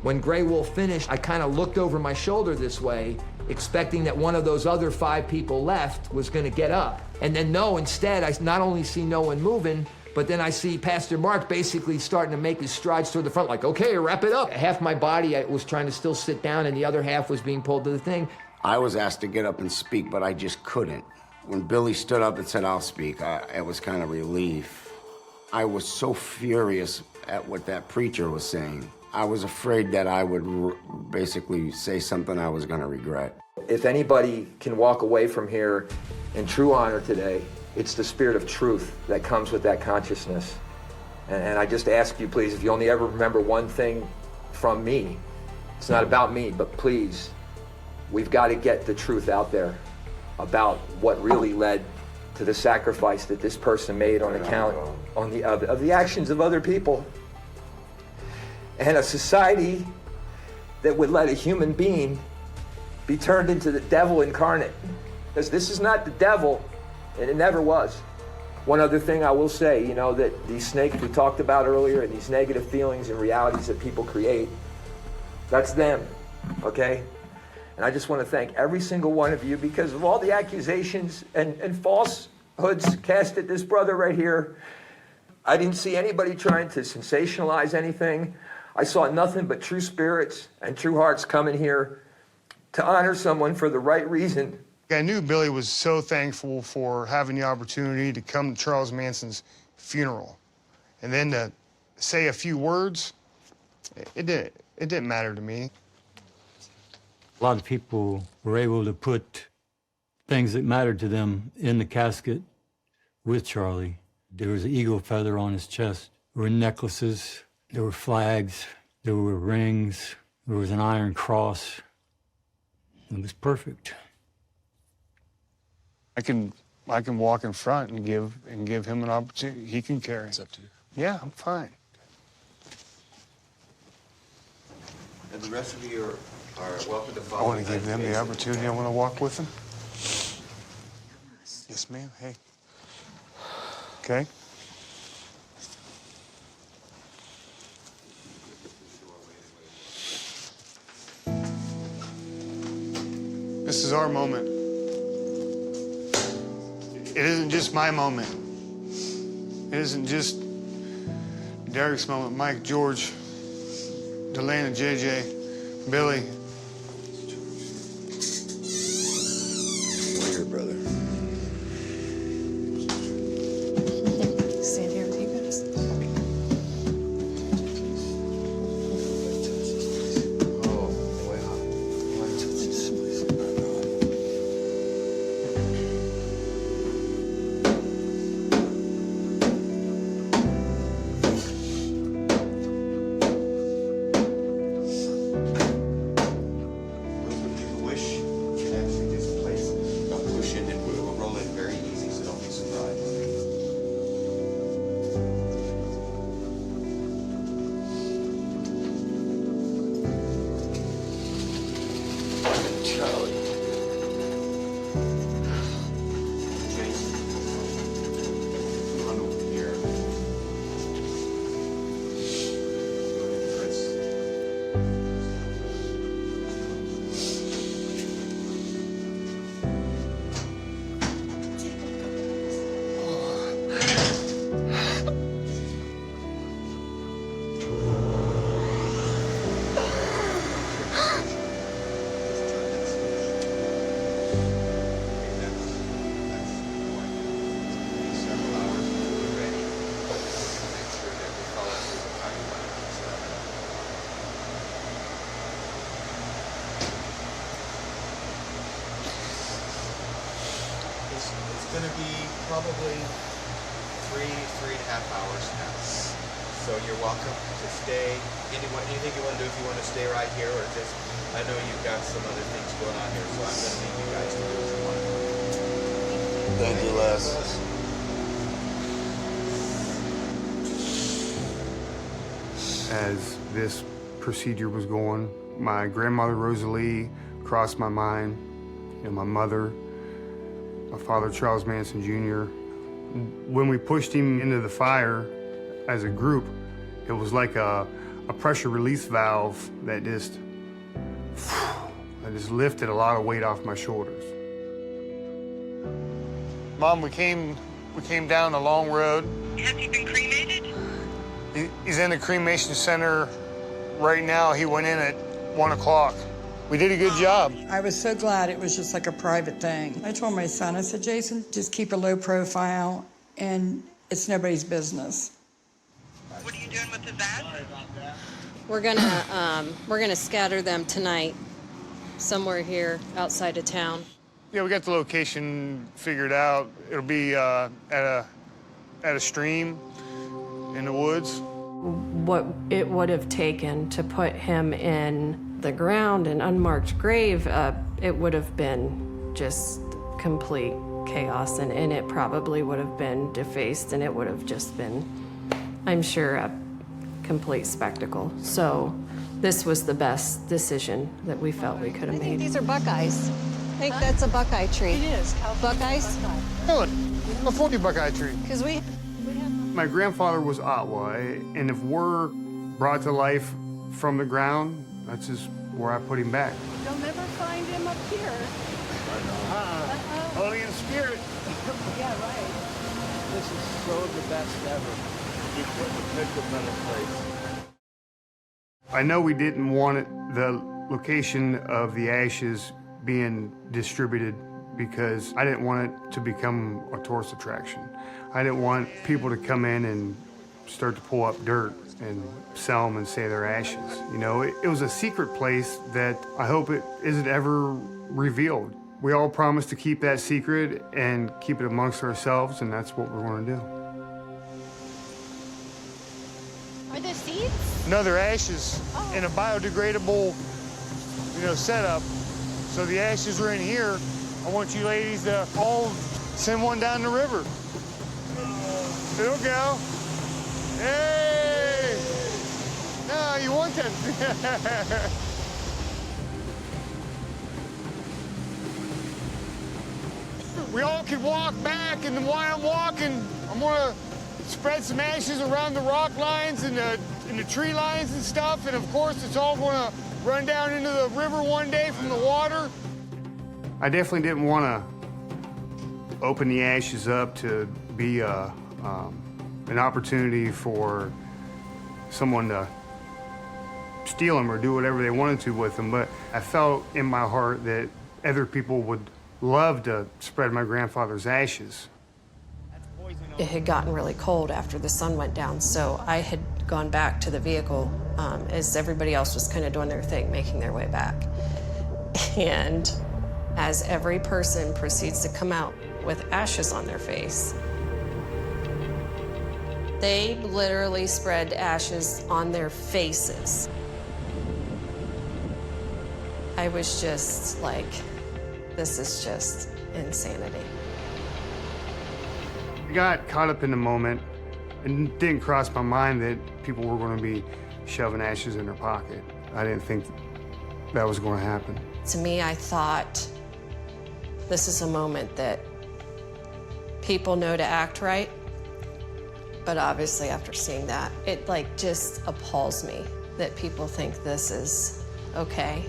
When Grey Wolf finished, I kind of looked over my shoulder this way, expecting that one of those other 5 people left was going to get up. And then no, instead, I not only see no one moving, but then I see Pastor Mark basically starting to make his strides toward the front, like, okay, wrap it up. Half my body was trying to still sit down, and the other half was being pulled to the thing. I was asked to get up and speak, but I just couldn't. When Billy stood up and said, I'll speak, it was kind of relief. I was so furious at what that preacher was saying. I was afraid that I would basically say something I was going to regret. If anybody can walk away from here in true honor today, it's the spirit of truth that comes with that consciousness. And I just ask you, please, if you only ever remember one thing from me, it's not about me, but please, we've got to get the truth out there. about what really led to the sacrifice that this person made on account of the actions of other people. And a society that would let a human being be turned into the devil incarnate. Because this is not the devil, and it never was. One other thing I will say, that these snakes we talked about earlier and these negative feelings and realities that people create, that's them, okay? And I just want to thank every single one of you because of all the accusations and falsehoods cast at this brother right here. I didn't see anybody trying to sensationalize anything. I saw nothing but true spirits and true hearts coming here to honor someone for the right reason. I knew Billy was so thankful for having the opportunity to come to Charles Manson's funeral. And then to say a few words, it didn't matter to me. A lot of people were able to put things that mattered to them in the casket with Charlie. There was an eagle feather on his chest. There were necklaces. There were flags. There were rings. There was an iron cross. It was perfect. I can walk in front and give him an opportunity. He can carry. It's up to you. Yeah, I'm fine. And the rest of you are welcome to follow. I want to give them the opportunity. I want to walk with them. Yes, ma'am. Hey. Okay. This is our moment. It isn't just my moment. It isn't just Derek's moment. Mike, George, Delana, JJ, Billy. We're your brother. Stand here with you guys. It's going to be probably 3.5 hours now. So you're welcome to stay. Anything you want to do, if you want to stay right here, or just, I know you've got some other things going on here, so I'm going to leave you guys to do what you want. Thank you, Les. As this procedure was going, my grandmother, Rosalie, crossed my mind, my mother, my father, Charles Manson Jr. When we pushed him into the fire as a group, it was like a pressure release valve that just lifted a lot of weight off my shoulders. Mom, we came down the long road. Have you been cremated? He's in the cremation center right now. He went in at 1 o'clock. We did a good job. I was so glad it was just like a private thing. I told my son, I said, Jason, just keep a low profile and it's nobody's business. What are you doing with the van? We're gonna scatter them tonight, somewhere here outside of town. Yeah, we got the location figured out. It'll be at a stream in the woods. What it would have taken to put him in the ground, an unmarked grave, it would have been just complete chaos, and it probably would have been defaced, and it would have just been, I'm sure, a complete spectacle. So this was the best decision that we felt we could have made. These are buckeyes. I think that's a buckeye tree. It is. Buckeyes? Look, a 40 buckeye tree. Because we My grandfather was Otwa, and if we're brought to life from the ground, that's just where I put him back. You'll never find him up here. Only in spirit. Yeah, right. This is so the best ever. You couldn't pick a better place. I know we didn't want the location of the ashes being distributed because I didn't want it to become a tourist attraction. I didn't want people to come in and start to pull up dirt and sell them and say they're ashes. You know, it was a secret place that I hope it isn't ever revealed. We all promised to keep that secret and keep it amongst ourselves, and that's what we're going to do. Are there seeds? No, they're ashes in a biodegradable, setup. So the ashes are in here. I want you ladies to all send one down the river. It'll go. Hey! No, you want that. We all can walk back, and then while I'm walking, I'm gonna spread some ashes around the rock lines and the tree lines and stuff, and of course it's all gonna run down into the river one day from the water. I definitely didn't want to open the ashes up to be an opportunity for someone to steal them or do whatever they wanted to with them, but I felt in my heart that other people would love to spread my grandfather's ashes. It had gotten really cold after the sun went down, so I had gone back to the vehicle as everybody else was kind of doing their thing, making their way back. And as every person proceeds to come out with ashes on their face, they literally spread ashes on their faces. I was just like, this is just insanity. I got caught up in the moment and it didn't cross my mind that people were going to be shoving ashes in their pocket. I didn't think that was going to happen. To me, I thought this is a moment that people know to act right, but obviously after seeing that, it just appalls me that people think this is okay.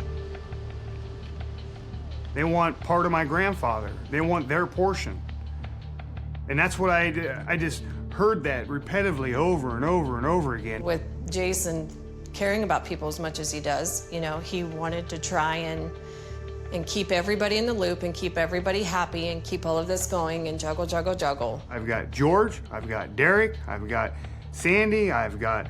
They want part of my grandfather. They want their portion. And that's what I just heard that repetitively over and over and over again. With Jason caring about people as much as he does, he wanted to try and keep everybody in the loop and keep everybody happy and keep all of this going and juggle, juggle, juggle. I've got George, I've got Derek, I've got Sandy, I've got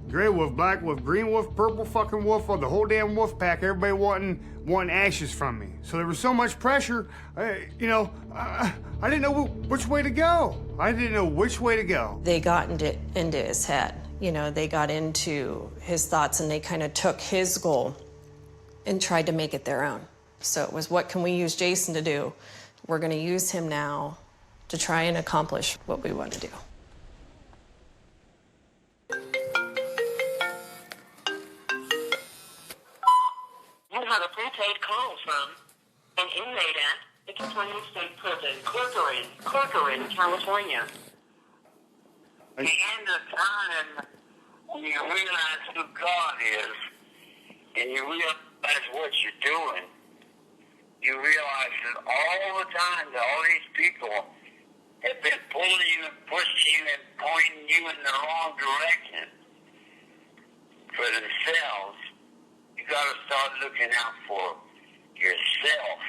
gray wolf, black wolf, green wolf, purple fucking wolf, the whole damn wolf pack, everybody wanting ashes from me. So there was so much pressure, I didn't know which way to go. I didn't know which way to go. They got into his head. They got into his thoughts and they kind of took his goal and tried to make it their own. So it was, what can we use Jason to do? We're going to use him now to try and accomplish what we want to do. You have a prepaid call from an inmate at the California State Prison, Corcoran, California. The end of time, when you realize who God is, and you realize what you're doing, you realize that all the time that all these people have been pulling you and pushing you and pointing you in the wrong direction for themselves. You got to start looking out for yourself.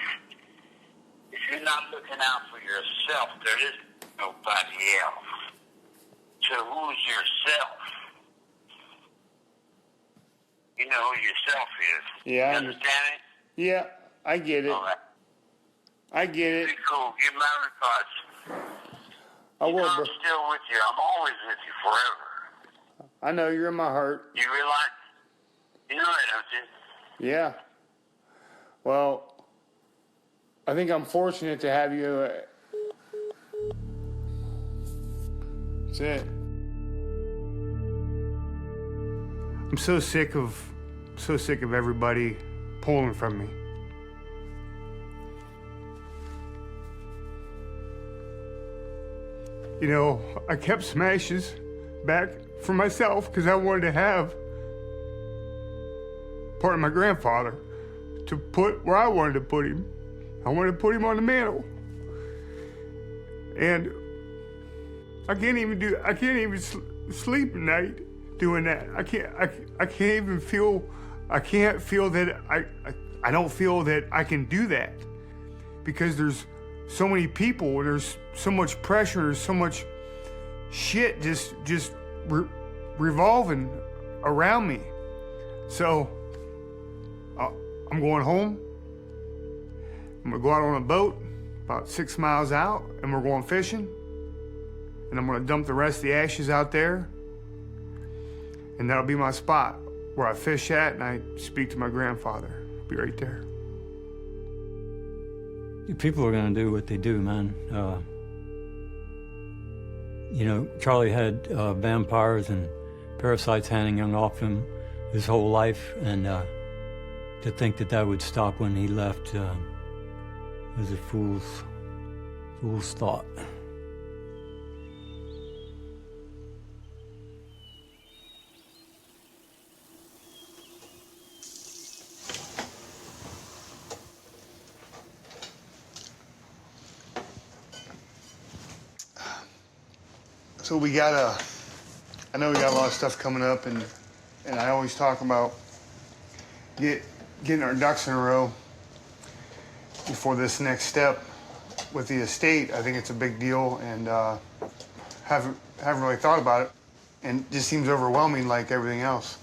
If you're not looking out for yourself, there is nobody else. So who's yourself? You know who yourself is. Yeah. You understand it? Yeah, I get it. All right. I get it. Be cool. Give my regards. I will, bro. I'm still with you. I'm always with you forever. I know you're in my heart. You realize? You know that, don't you? Yeah. Well, I think I'm fortunate to have you. That's it. I'm so sick of everybody pulling from me. You know, I kept some ashes back for myself because I wanted to have part of my grandfather to put where I wanted to put him. I wanted to put him on the mantle. And I can't even sleep at night doing that. I can't feel that I don't feel that I can do that because there's so many people, there's so much pressure, there's so much shit just revolving around me. So I'm going home. I'm gonna go out on a boat about 6 miles out and we're going fishing. And I'm gonna dump the rest of the ashes out there. And that'll be my spot where I fish at and I speak to my grandfather. I'll be right there. People are going to do what they do, man. You know, Charlie had vampires and parasites hanging off him his whole life, and to think that would stop when he left was a fool's thought. So I know we got a lot of stuff coming up, and I always talk about getting our ducks in a row before this next step with the estate. I think it's a big deal, and haven't really thought about it, and it just seems overwhelming like everything else.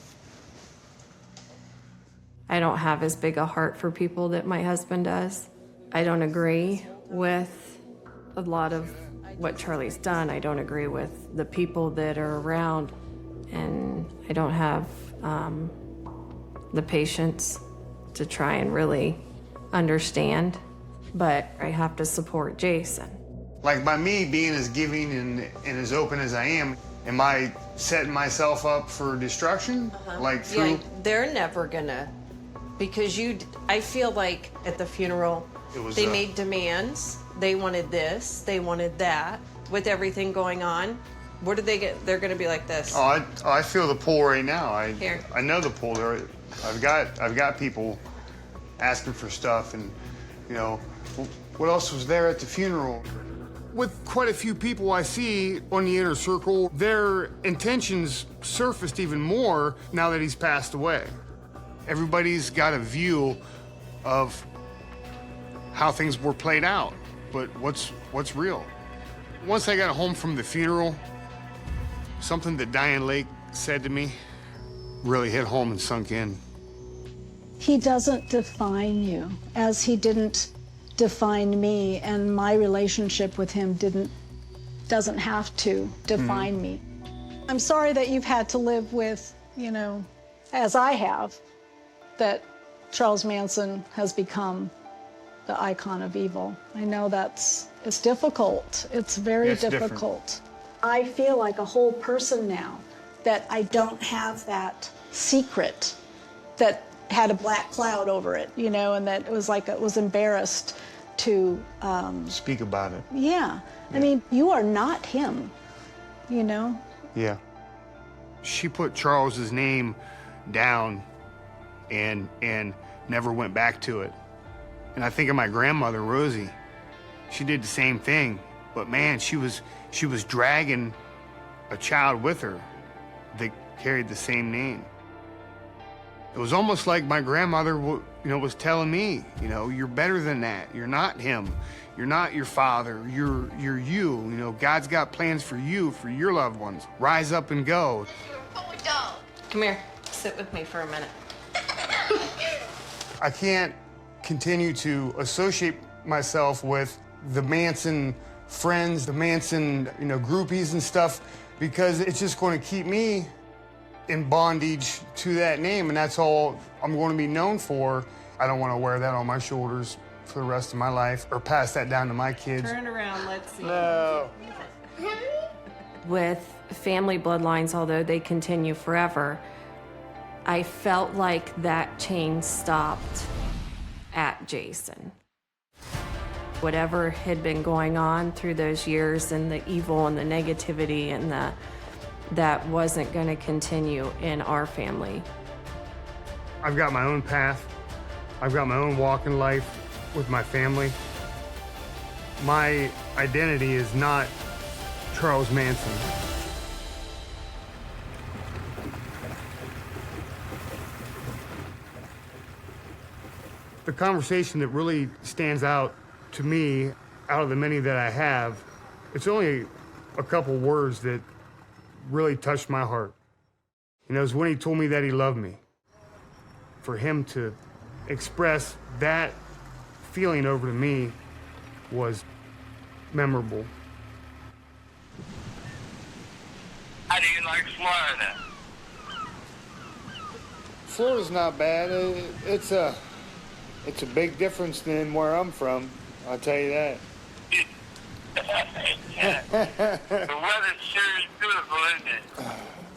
I don't have as big a heart for people that my husband does. I don't agree with a lot of what Charlie's done. I don't agree with the people that are around, and I don't have the patience to try and really understand, but I have to support Jason. Like by me being as giving and as open as I am I setting myself up for destruction? Like through... Yeah, they're never gonna, because I feel like at the funeral, they made demands. They wanted this, they wanted that. With everything going on, what do they get? They're gonna be like this. Oh, I feel the pull right now. Here. I know the pull. I've got people asking for stuff, and you know, what else was there at the funeral? With quite a few people I see on the inner circle, their intentions surfaced even more now that he's passed away. Everybody's got a view of how things were played out, but what's real? Once I got home from the funeral, something that Diane Lake said to me really hit home and sunk in. He doesn't define you, as he didn't define me, and my relationship with him doesn't have to define me. I'm sorry that you've had to live with, you know, as I have, that Charles Manson has become the icon of evil. I know it's difficult. It's very difficult. I feel like a whole person now, that I don't have that secret that had a black cloud over it, you know, and that it was embarrassed to speak about it. Yeah. I mean, you are not him, you know? Yeah. She put Charles's name down and never went back to it. And I think of my grandmother, Rosie. She did the same thing, but man, she was dragging a child with her that carried the same name. It was almost like my grandmother, was telling me, you're better than that. You're not him. You're not your father. You're you. You know, God's got plans for you, for your loved ones. Rise up and go. Come here, sit with me for a minute. I can't continue to associate myself with the Manson friends, the Manson, groupies and stuff, because it's just going to keep me in bondage to that name, and that's all I'm going to be known for. I don't want to wear that on my shoulders for the rest of my life or pass that down to my kids. Turn around, let's see. No. With family bloodlines, although they continue forever, I felt like that chain stopped at Jason. Whatever had been going on through those years and the evil and the negativity and that wasn't going to continue in our family. I've got my own path. I've got my own walk in life with my family. My identity is not Charles Manson. The conversation that really stands out to me, out of the many that I have, it's only a couple words that really touched my heart. You know, it's when he told me that he loved me. For him to express that feeling over to me was memorable. How do you like Florida? Florida's not bad. It's a big difference than where I'm from. I'll tell you that. The weather sure is beautiful, isn't it?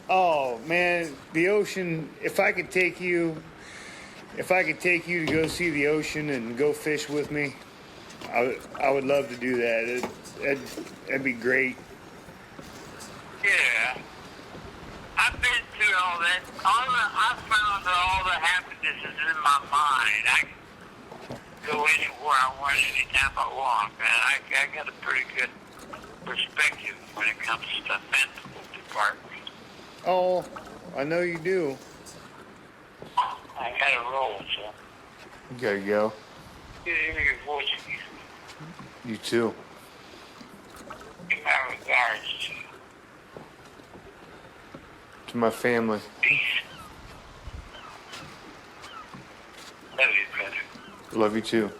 Oh man, the ocean. If I could take you to go see the ocean and go fish with me, I would love to do that. That'd be great. Yeah. I've been through all that. I found that all the happiness is in my mind. I can go anywhere I want, anytime I want, man. I got a pretty good perspective when it comes to the mental department. Oh, I know you do. I gotta roll, so. You gotta go. Good to hear your voice again. You too. Give my regards to you. To my family. Peace. Love you, brother. Love you too.